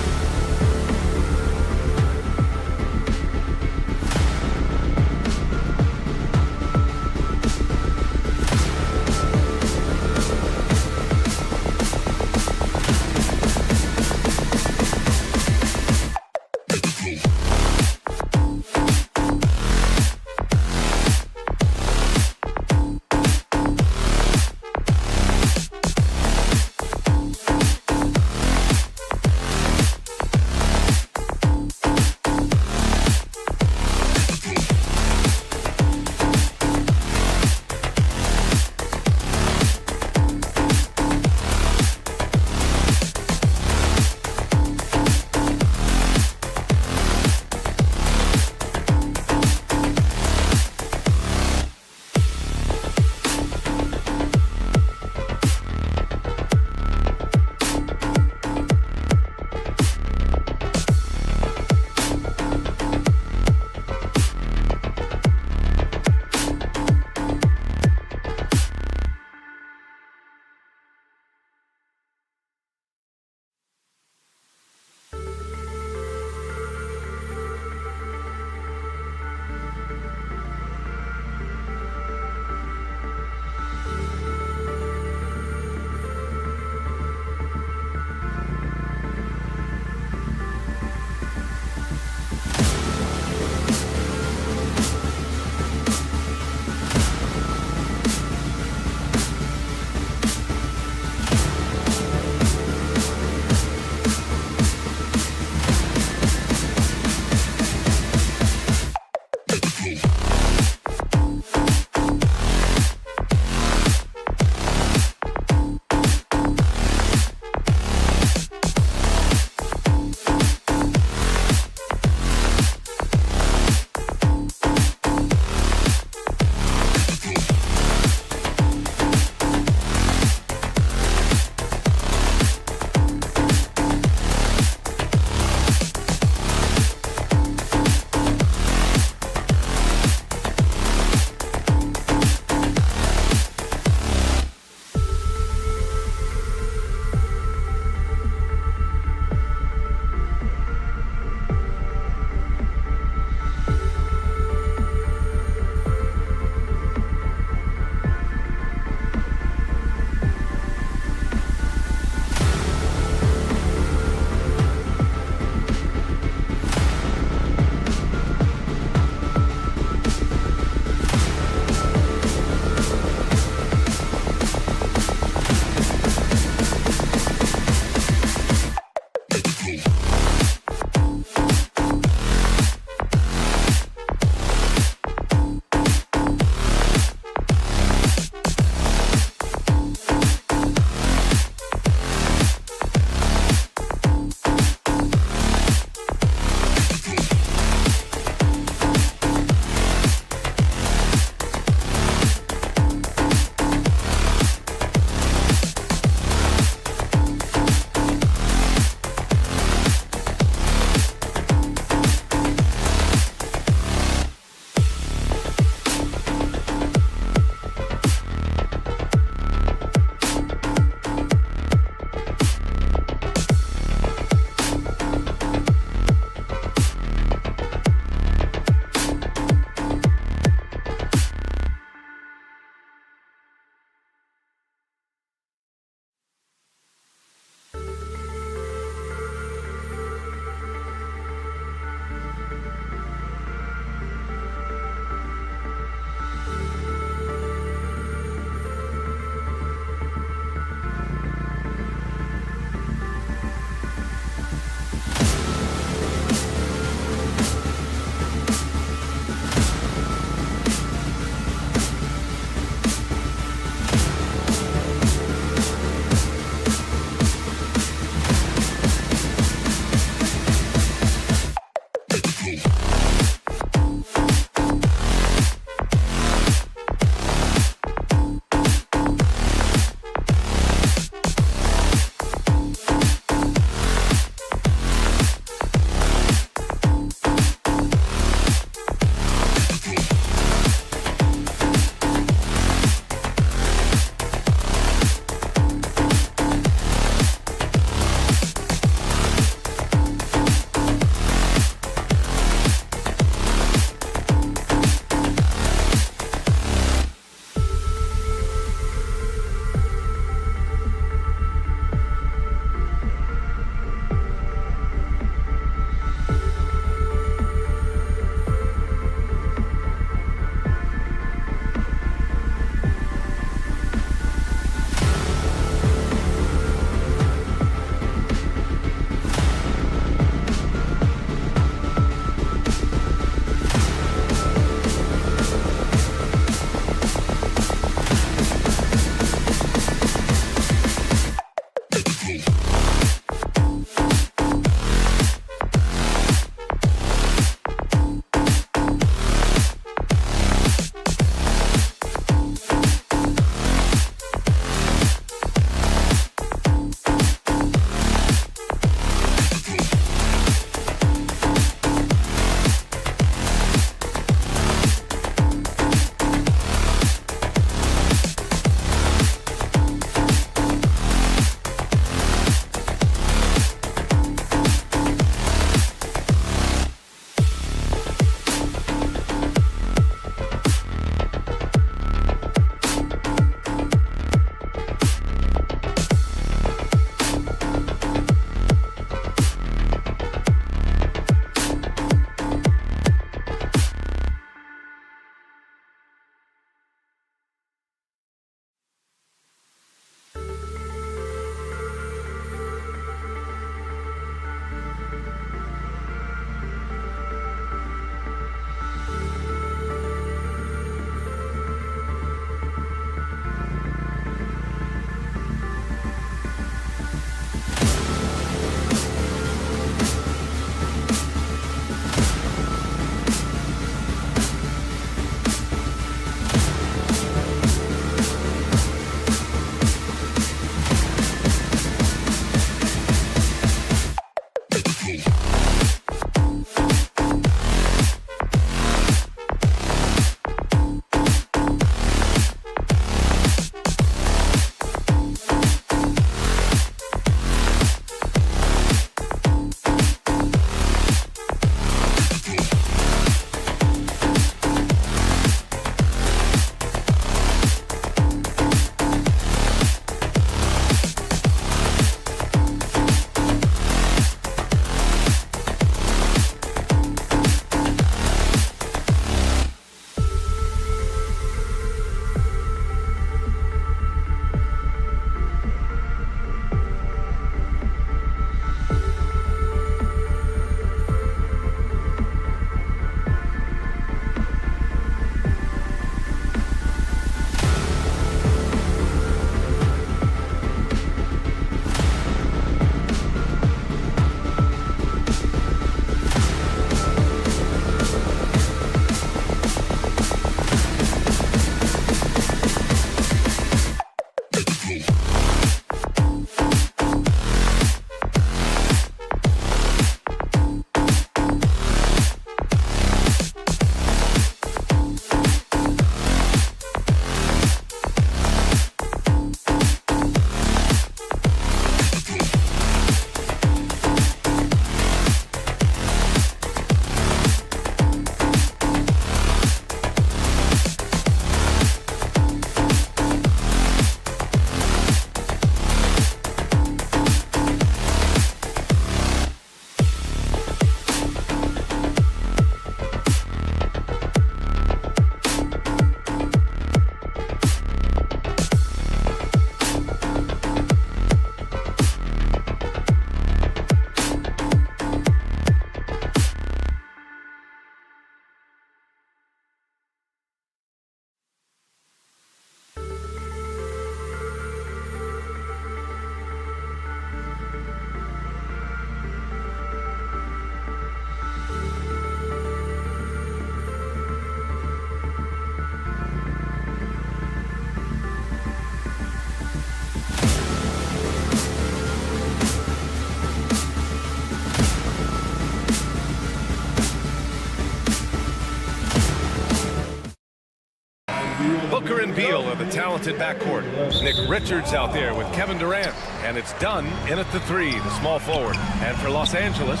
Booker and Beal are the talented backcourt. Nick Richards out there with Kevin Durant. And it's done in at the 3, the small forward. And for Los Angeles,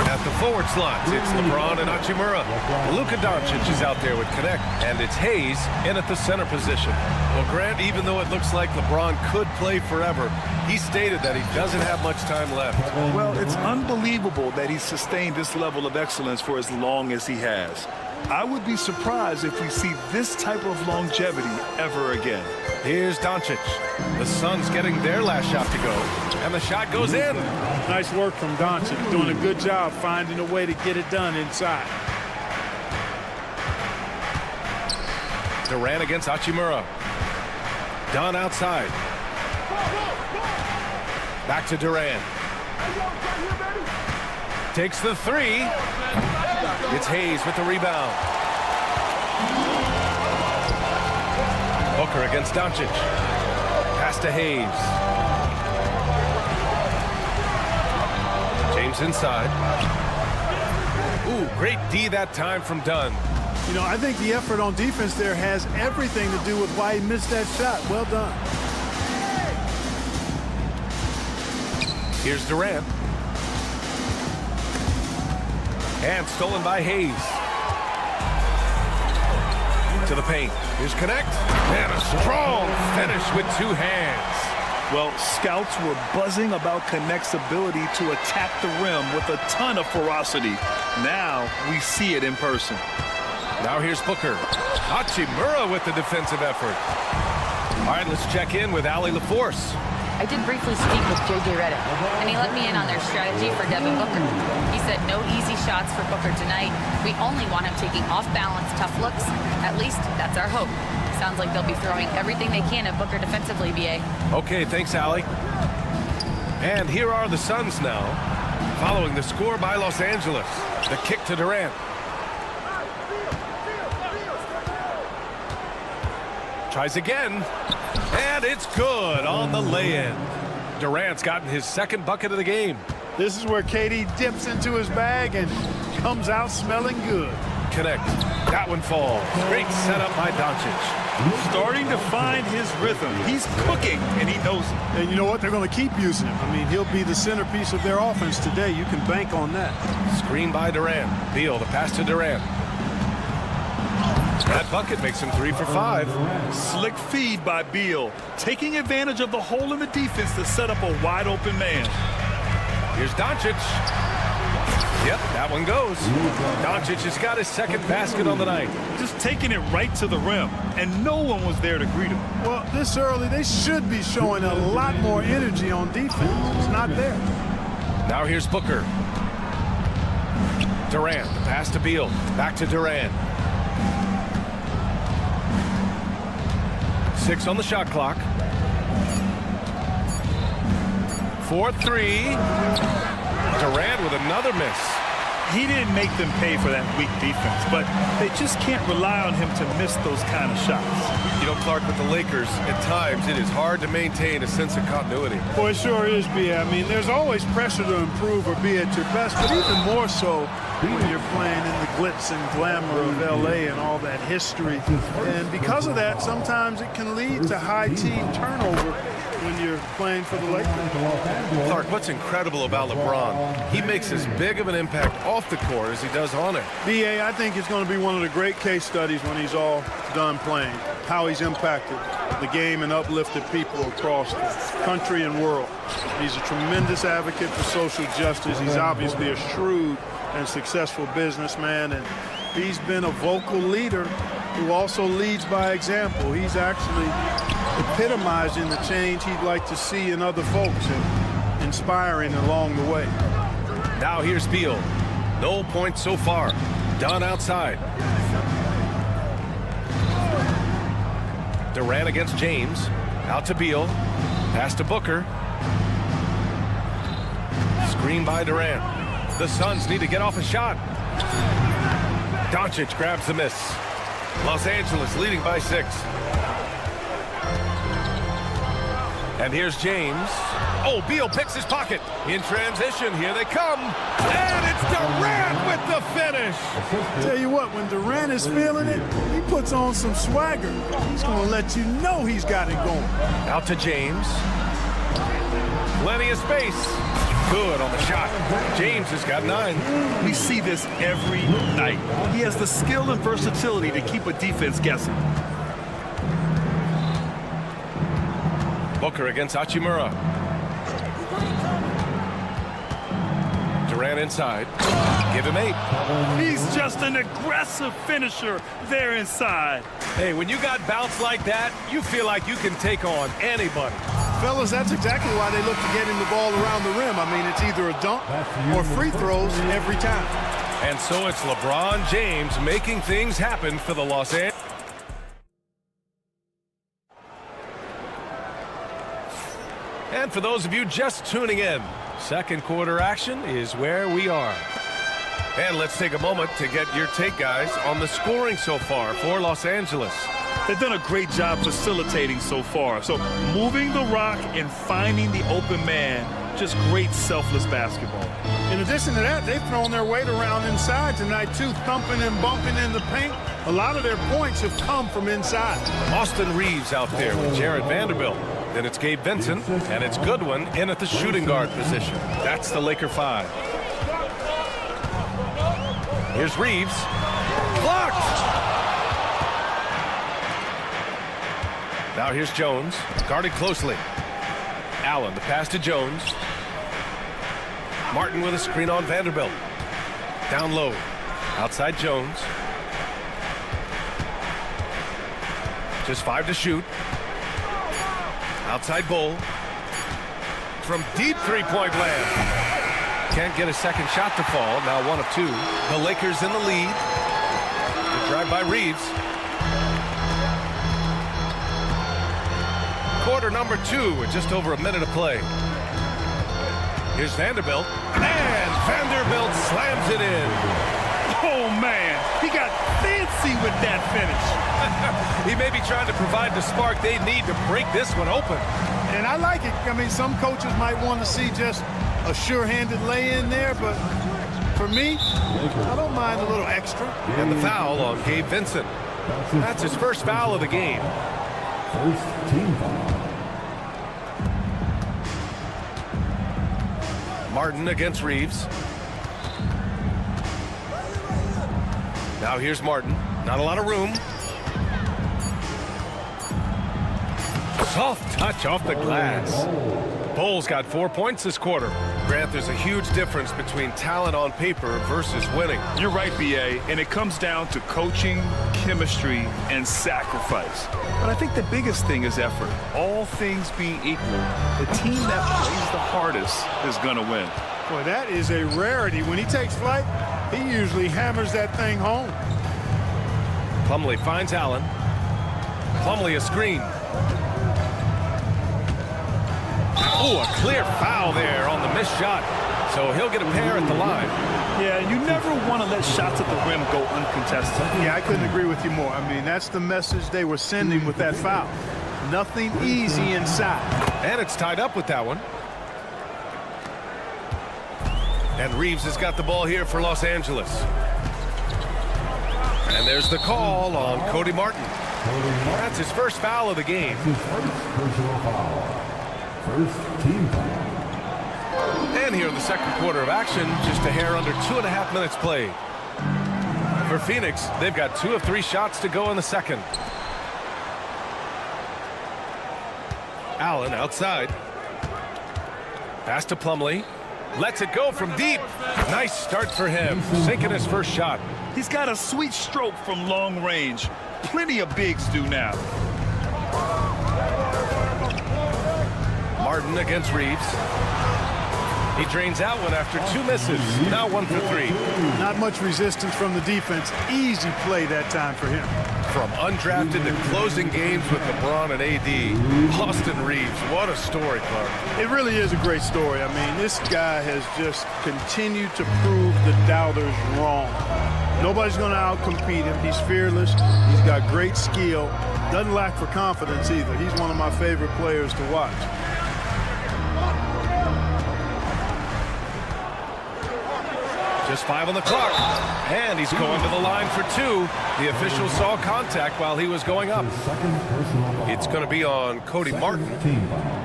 at the forward slots, it's LeBron and Hachimura. Luka Doncic is out there with Connect. And it's Hayes in at the center position. Well, Grant, even though it looks like LeBron could play forever, he stated that he doesn't have much time left. Well, it's unbelievable that he's sustained this level of excellence for as long as he has. I would be surprised if we see this type of longevity ever again. Here's Doncic. The Suns getting their last shot to go, and the shot goes in. Nice work from Doncic, doing a good job finding a way to get it done inside. Durant against Hachimura. Dunn outside. Back to Durant. Takes the 3. It's Hayes with the rebound. Booker against Doncic. Pass to Hayes. James inside. Ooh, great D that time from Dunn. You know, I think the effort on defense there has everything to do with why he missed that shot. Well done. Here's Durant. And stolen by Hayes. To the paint. Here's Connect. And a strong finish with 2 hands. Well, scouts were buzzing about Connect's ability to attack the rim with a ton of ferocity. Now we see it in person. Now here's Booker. Hachimura with the defensive effort. All right, let's check in with Allie LaForce. I did briefly speak with J.J. Redick, and he let me in on their strategy for Devin Booker. He said no easy shots for Booker tonight. We only want him taking off-balance, tough looks. At least that's our hope. Sounds like they'll be throwing everything they can at Booker defensively, B.A. Okay, thanks, Allie. And here are the Suns now, following the score by Los Angeles. The kick to Durant. Tries again. And it's good on the lay-in. Durant's gotten his 2nd bucket of the game. This is where KD dips into his bag and comes out smelling good. Connect. That one falls. Great setup by Doncic. Starting to find his rhythm. He's cooking, and he knows it. And you know what? They're going to keep using him. I mean, he'll be the centerpiece of their offense today. You can bank on that. Screen by Durant. Beal, the pass to Durant. That bucket makes him 3 for 5. Slick feed by Beal, taking advantage of the hole in the defense to set up a wide-open man. Here's Doncic. Yep, that one goes. Doncic has got his 2nd basket on the night. Just taking it right to the rim, and no one was there to greet him. Well, this early, they should be showing a lot more energy on defense. It's not there. Now here's Booker. Durant, the pass to Beal. Back to Durant. 6 on the shot clock. 4-3. Durant with another miss. He didn't make them pay for that weak defense, but they just can't rely on him to miss those kind of shots. You know, Clark, with the Lakers, at times it is hard to maintain a sense of continuity. Well, it sure is, B. I mean, there's always pressure to improve or be at your best, but even more so when you're playing in the glitz and glamour of L.A. and all that history. And because of that, sometimes it can lead to high team turnover when you're playing for the Lakers. Clark, what's incredible about LeBron, he makes as big of an impact off the court as he does on it. B.A., I think it's going to be one of the great case studies when he's all done playing, how he's impacted the game and uplifted people across the country and world. He's a tremendous advocate for social justice. He's obviously a shrewd and successful businessman, and he's been a vocal leader who also leads by example. He's actually epitomizing the change he'd like to see in other folks and inspiring along the way. Now here's Beal. No points so far. Dunn outside. Durant against James. Out to Beal. Pass to Booker. Screen by Durant. The Suns need to get off a shot. Doncic grabs the miss. Los Angeles leading by 6. And here's James. Oh, Beal picks his pocket. In transition, here they come. And it's Durant with the finish. Tell you what, when Durant is feeling it, he puts on some swagger. He's going to let you know he's got it going. Out to James. Plenty of space. Good on the shot. James has got 9. We see this every night. He has the skill and versatility to keep a defense guessing. Booker against Hachimura. Durant inside. Give him 8. He's just an aggressive finisher there inside. Hey, when you got bounce like that, you feel like you can take on anybody. Fellas, that's exactly why they look to getting the ball around the rim. I mean, it's either a dunk or free throws every time. And so it's LeBron James making things happen for the Los Angeles. And for those of you just tuning in, second quarter action is where we are. And let's take a moment to get your take, guys, on the scoring so far for Los Angeles. They've done a great job facilitating so far. So moving the rock and finding the open man, just great selfless basketball. In addition to that, they've thrown their weight around inside tonight, too, thumping and bumping in the paint. A lot of their points have come from inside. Austin Reeves out there with Jared Vanderbilt. Then it's Gabe Vincent, and it's Goodwin in at the shooting guard position. That's the Laker 5. Here's Reeves. Blocked! Now here's Jones, guarded closely. Allen, the pass to Jones. Martin with a screen on Vanderbilt. Down low. Outside Jones. Just 5 to shoot. Outside Bull. From deep three-point land. Can't get a second shot to fall. Now 1 of 2. The Lakers in the lead. Good drive by Reeves. Quarter number 2 with just over a minute of play. Here's Vanderbilt. And Vanderbilt slams it in. Oh, man. He got fancy with that finish. He may be trying to provide the spark they need to break this one open. And I like it. I mean, some coaches might want to see just a sure-handed lay-in there, but for me, I don't mind a little extra. And the foul on Gabe Vincent. That's his first foul of the game. First team foul. Martin against Reeves. Now here's Martin. Not a lot of room. Soft touch off the glass. Bull's got 4 points this quarter. Grant, there's a huge difference between talent on paper versus winning. You're right, B.A., and it comes down to coaching, chemistry, and sacrifice. But I think the biggest thing is effort. All things being equal, the team that plays the hardest is going to win. Boy, that is a rarity. When he takes flight, he usually hammers that thing home. Plumlee finds Allen. Plumlee a screen. Oh, a clear foul there on the missed shot. So he'll get a pair at the line. Yeah, you never want to let shots at the rim go uncontested. Yeah, I couldn't agree with you more. I mean, that's the message they were sending with that foul. Nothing easy inside. And it's tied up with that one. And Reeves has got the ball here for Los Angeles. And there's the call on Cody Martin. That's his first foul of the game. Personal foul. First team foul. And here in the second quarter of action, just a hair under 2.5 minutes played. For Phoenix, they've got 2 of 3 shots to go in the second. Allen outside. Pass to Plumlee. Lets it go from deep. Nice start for him, sinking his first shot. He's got a sweet stroke from long range. Plenty of bigs do now. Martin against Reeves. He drains out one after 2 misses. Now 1 for 3. Not much resistance from the defense. Easy play that time for him. From undrafted to closing games with LeBron and AD, Austin Reeves, what a story, Clark. It really is a great story. I mean, this guy has just continued to prove the doubters wrong. Nobody's going to outcompete him. He's fearless. He's got great skill. Doesn't lack for confidence either. He's one of my favorite players to watch. Just 5 on the clock. And he's going to the line for 2. The official saw contact while he was going up. It's going to be on Cody Martin.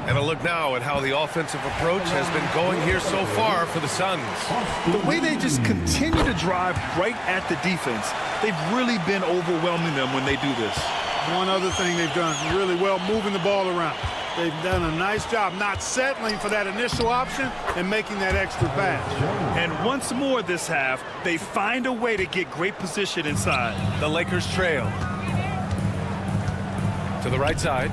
And a look now at how the offensive approach has been going here so far for the Suns. The way they just continue to drive right at the defense, they've really been overwhelming them when they do this. One other thing they've done really well, moving the ball around. They've done a nice job not settling for that initial option and making that extra pass. And once more this half, they find a way to get great position inside. The Lakers trail. To the right side.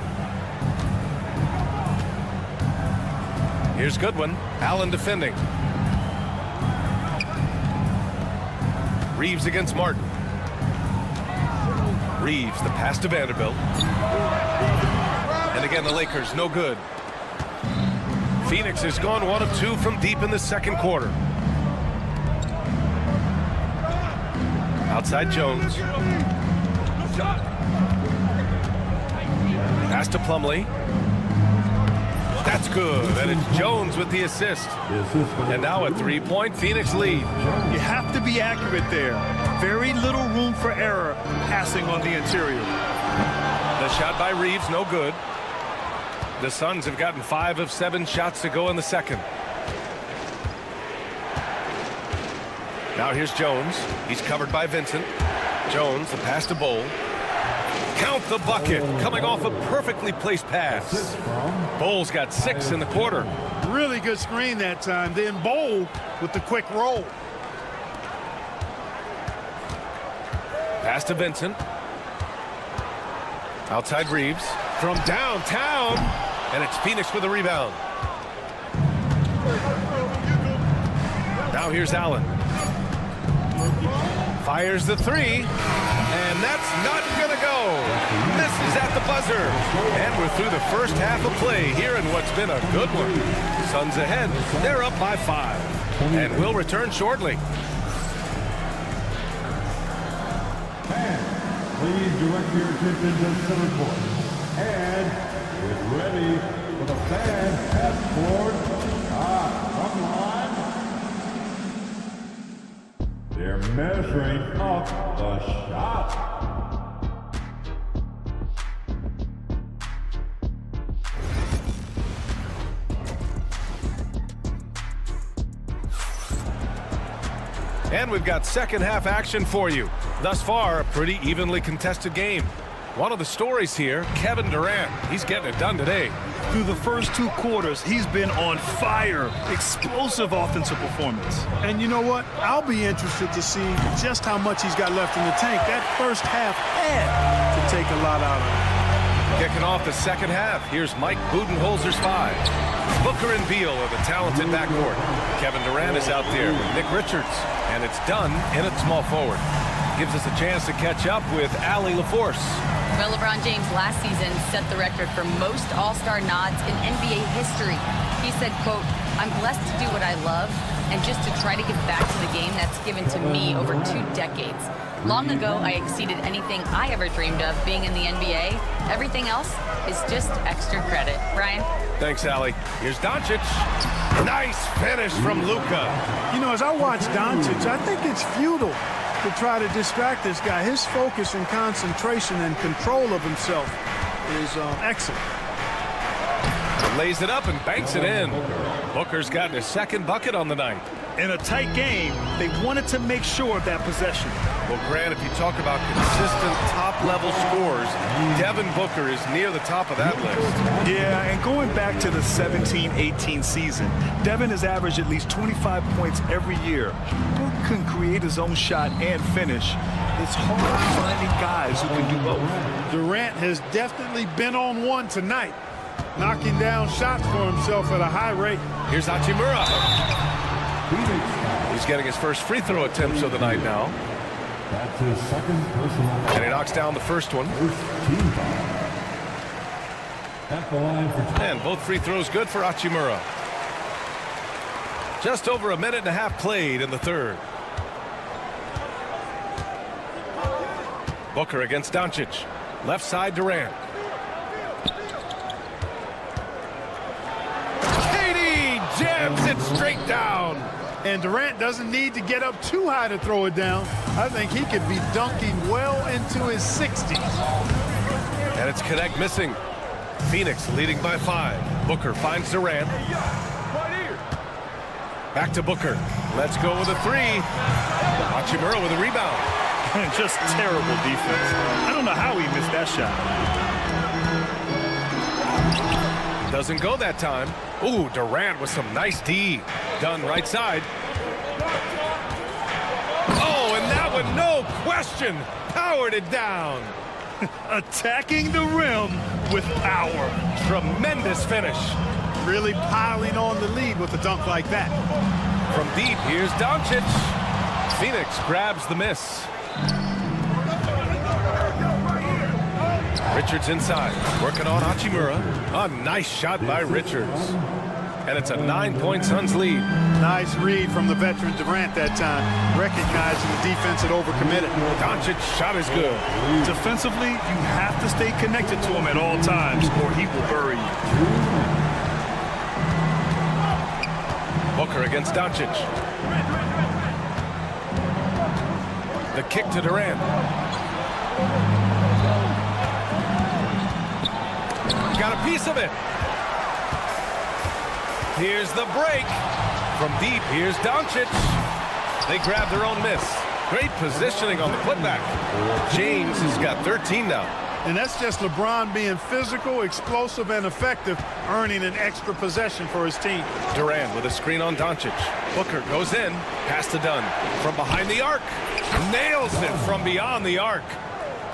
Here's Goodwin. Allen defending. Reeves against Martin. Reeves, the pass to Vanderbilt. And again, the Lakers, no good. Phoenix has gone 1 of 2 from deep in the second quarter. Outside Jones. Pass to Plumlee. That's good, and it's Jones with the assist. And now a 3-point Phoenix lead. You have to be accurate there. Very little room for error passing on the interior. The shot by Reeves, no good. The Suns have gotten 5 of 7 shots to go in the second. Now here's Jones. He's covered by Vincent. Jones, the pass to Bowl. Count the bucket, coming off a perfectly placed pass. Bowles got 6 in the quarter. Really good screen that time. Then Bowl with the quick roll. Pass to Vincent. Outside Reeves. From downtown. And it's Phoenix with a rebound. Now here's Allen. Fires the 3. And that's not going to go. Misses at the buzzer. And we're through the first half of play here in what's been a good one. Suns ahead. They're up by 5. And we'll return shortly. Please direct your attention to center court. And get ready for the bad half-court shot from line. They're measuring up the shot. And we've got second half action for you. Thus far, a pretty evenly contested game. One of the stories here, Kevin Durant. He's getting it done today. Through the first 2 quarters, he's been on fire. Explosive offensive performance. And you know what? I'll be interested to see just how much he's got left in the tank. That first half had to take a lot out of it. Kicking off the second half, here's Mike Budenholzer's 5. Booker and Beal are the talented backcourt. Kevin Durant is out there with Nick Richards. And it's done in at small forward. Gives us a chance to catch up with Allie LaForce. Well, LeBron James last season set the record for most All-Star nods in NBA history. He said, quote, "I'm blessed to do what I love and just to try to give back to the game that's given to me over 2 decades. Long ago, I exceeded anything I ever dreamed of being in the NBA. Everything else is just extra credit." Brian? Thanks, Allie. Here's Doncic. Nice finish from Luka. You know, as I watch Doncic, I think it's futile to try to distract this guy. His focus and concentration and control of himself is excellent. Lays it up and banks it in. Booker's gotten his second bucket on the night. In a tight game, they wanted to make sure of that possession. Well, Grant, if you talk about consistent top-level scores, Devin Booker is near the top of that list. Yeah, and going back to the 17-18 season, Devin has averaged at least 25 points every year. Booker can create his own shot and finish. It's hard finding guys who can do both. Durant has definitely been on one tonight. knocking down shots for himself at a high rate. Here's Hachimura. He's getting his first free throw attempts of the night now. That's his second personal. And he knocks down the first one. Team foul. At the line for And both free throws good for Hachimura. Just over a minute and a half played in the third. Booker against Doncic. Left side Durant. KD jams it straight down. And Durant doesn't need to get up too high to throw it down. I think he could be dunking well into his 60s. And it's Connect missing. Phoenix leading by 5. Booker finds Durant. Back to Booker. Let's go with a 3. Hachimura with a rebound. Just terrible defense. I don't know how he missed that shot. Doesn't go that time. Ooh, Durant with some nice D. Done right side. Oh, and that one, no question, powered it down. Attacking the rim with power. Tremendous finish. Really piling on the lead with a dunk like that. From deep, here's Doncic. Phoenix grabs the miss. Richards inside, working on Hachimura. A nice shot by Richards. And it's a 9-point Suns lead. Nice read from the veteran Durant that time, recognizing the defense had overcommitted. Doncic's shot is good. Defensively, you have to stay connected to him at all times, or he will bury you. Booker against Doncic. The kick to Durant. Got a piece of it. Here's the break. From deep, here's Doncic. They grab their own miss. Great positioning on the putback. James has got 13 now. And that's just LeBron being physical, explosive, and effective, earning an extra possession for his team. Durant with a screen on Doncic. Booker goes in. Pass to Dunn. From behind the arc. Nails it from beyond the arc.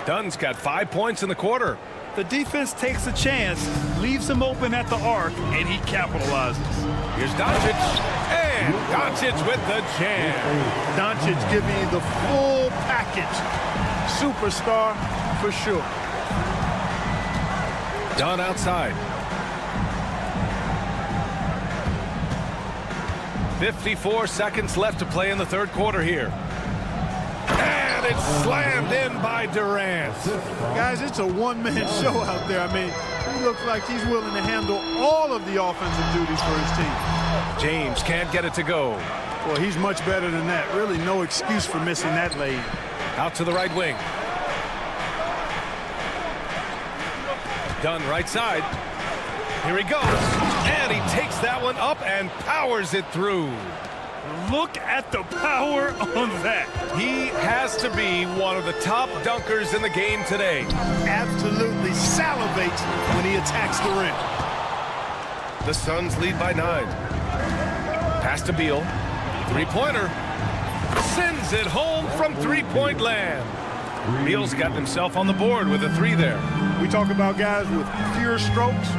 Dunn's got 5 points in the quarter. The defense takes a chance, leaves him open at the arc, and he capitalizes. Here's Doncic. And Doncic with the jam. Doncic giving you the full package. Superstar for sure. Dunn outside. 54 seconds left to play in the third quarter here. And it's slammed in by Durant. Guys, it's a one-man show out there. I mean, he looks like he's willing to handle all of the offensive duties for his team. James can't get it to go. Well, he's much better than that. Really no excuse for missing that lane. Out to the right wing. Dunn right side. Here he goes. And he takes that one up and powers it through. Look at the power on that. He has to be one of the top dunkers in the game today. Absolutely salivates when he attacks the rim. The Suns lead by 9. Pass to Beal. Three-pointer. Sends it home from three-point land. Beal's got himself on the board with a 3 there. We talk about guys with fewer strokes.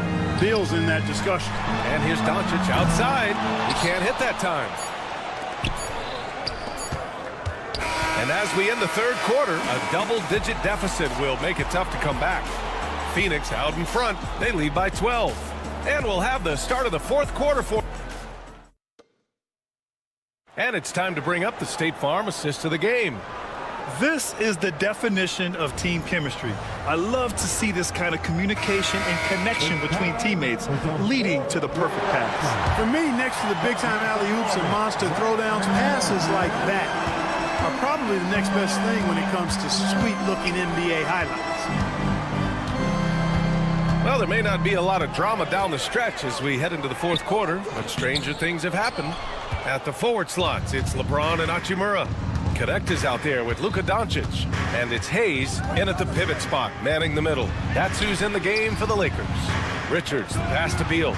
Beal's in that discussion. And here's Doncic outside. He can't hit that time. And as we end the third quarter, a double-digit deficit will make it tough to come back. Phoenix out in front. They lead by 12. And we'll have the start of the fourth quarter for... And it's time to bring up the State Farm assist of the game. This is the definition of team chemistry. I love to see this kind of communication and connection between teammates leading to the perfect pass. For me, next to the big-time alley-oops and monster throwdowns, passes like that are probably the next best thing when it comes to sweet-looking NBA highlights. Well, there may not be a lot of drama down the stretch as we head into the fourth quarter, but stranger things have happened. At the forward slots, it's LeBron and Hachimura. Connect is out there with Luka Doncic. And it's Hayes in at the pivot spot, manning the middle. That's who's in the game for the Lakers. Richards, the pass to Beal.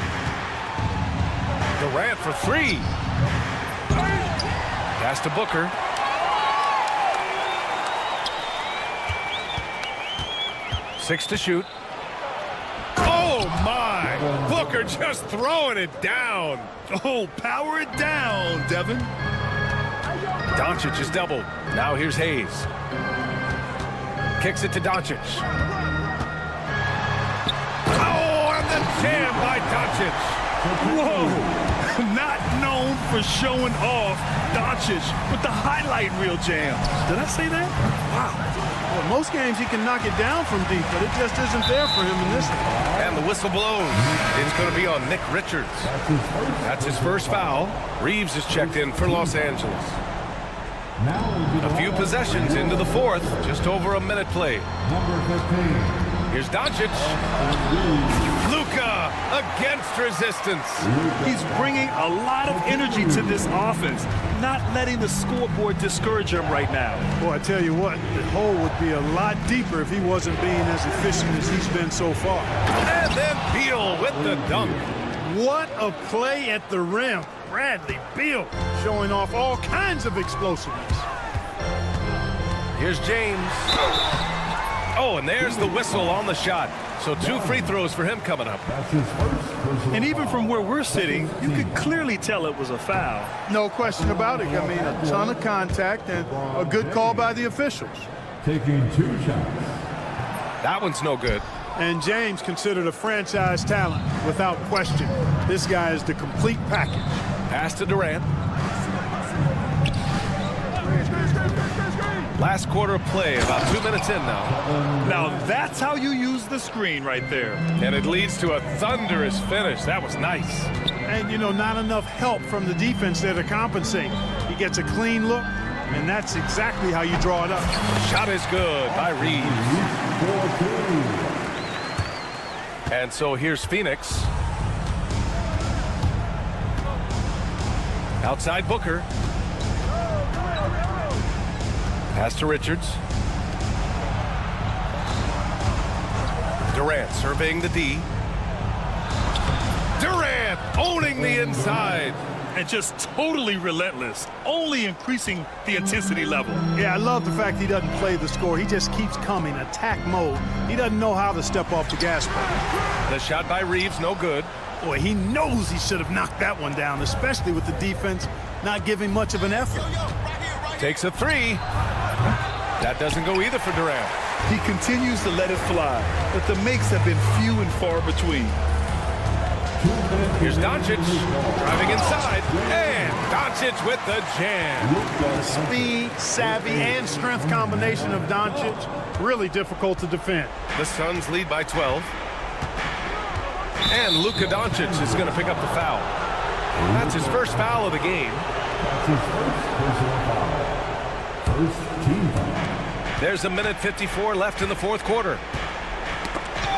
Durant for 3. Pass to Booker. Six to shoot. Oh, my! Booker just throwing it down. Oh, power it down, Devin. Doncic is doubled. Now here's Hayes. Kicks it to Doncic. Oh, and the jam by Doncic. Whoa. Not known for showing off, Doncic with the highlight reel jam. Did I say that? Wow. Well, most games he can knock it down from deep, but it just isn't there for him in this one. And the whistle blows. It's going to be on Nick Richards. That's his first foul. Reeves is checked in for Los Angeles. A few possessions into the fourth. Just over a minute played. Here's Doncic. Luka against resistance. He's bringing a lot of energy to this offense, not letting the scoreboard discourage him right now. Boy, I tell you what, the hole would be a lot deeper if he wasn't being as efficient as he's been so far. And then Beal with the dunk. What a play at the rim. Bradley Beal showing off all kinds of explosiveness. Here's James. Oh, and there's the whistle on the shot. So 2 free throws for him coming up. And even from where we're sitting, you could clearly tell it was a foul. No question about it. I mean, a ton of contact and a good call by the officials. Taking 2 shots. That one's no good. And James considered a franchise talent without question. This guy is the complete package. Pass to Durant. Last quarter of play, about 2 minutes in now. Now that's how you use the screen right there. And it leads to a thunderous finish. That was nice. And, you know, not enough help from the defense there to compensate. He gets a clean look, and that's exactly how you draw it up. Shot is good by Reeves. And so here's Phoenix. Outside Booker. Pass to Richards. Durant surveying the D. Durant owning the inside. And just totally relentless, only increasing the intensity level. Yeah, I love the fact he doesn't play the score. He just keeps coming, attack mode. He doesn't know how to step off the gas pedal. The shot by Reeves, no good. Boy, he knows he should have knocked that one down, especially with the defense not giving much of an effort. Takes a 3. That doesn't go either for Durant. He continues to let it fly, but the makes have been few and far between. Here's Doncic driving inside, and Doncic with the jam. The speed, savvy, and strength combination of Doncic, really difficult to defend. The Suns lead by 12. And Luka Doncic is going to pick up the foul. That's his first foul of the game. That's his first personal foul. First team foul. There's 1:54 left in the fourth quarter.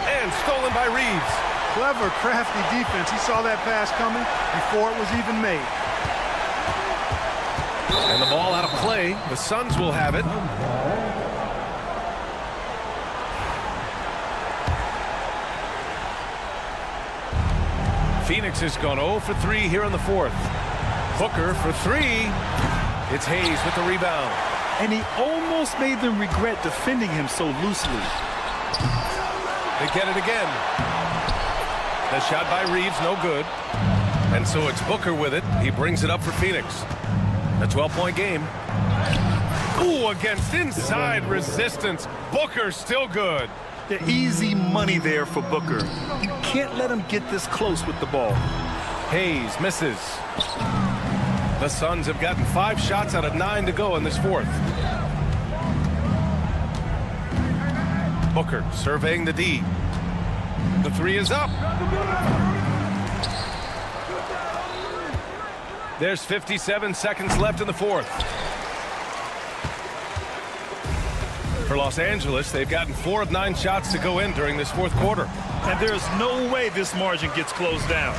And stolen by Reeves. Clever, crafty defense. He saw that pass coming before it was even made. And the ball out of play. The Suns will have it. Phoenix has gone 0 for 3 here in the fourth. Booker for 3. It's Hayes with the rebound. And he almost made them regret defending him so loosely. They get it again. The shot by Reeves, no good. And so it's Booker with it. He brings it up for Phoenix. A 12-point game. Ooh, against inside resistance. Booker still good. The easy money there for Booker. You can't let him get this close with the ball. Hayes misses. The Suns have gotten 5 shots out of 9 to go in this fourth. Booker surveying the D. The 3 is up. There's 57 seconds left in the fourth. For Los Angeles, they've gotten 4 of 9 shots to go in during this fourth quarter. And there's no way this margin gets closed down.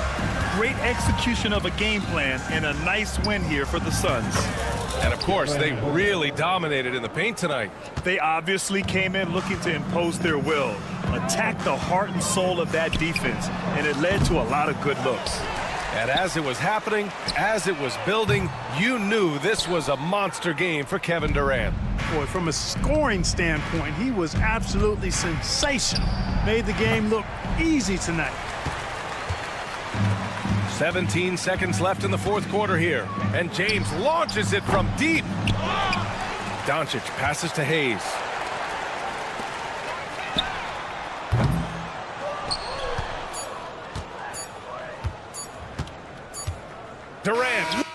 Great execution of a game plan and a nice win here for the Suns. And of course, they really dominated in the paint tonight. They obviously came in looking to impose their will, attack the heart and soul of that defense, and it led to a lot of good looks. And as it was happening, as it was building, you knew this was a monster game for Kevin Durant. Boy, from a scoring standpoint, he was absolutely sensational. Made the game look easy tonight. 17 seconds left in the fourth quarter here. And James launches it from deep. Doncic passes to Hayes. Durant.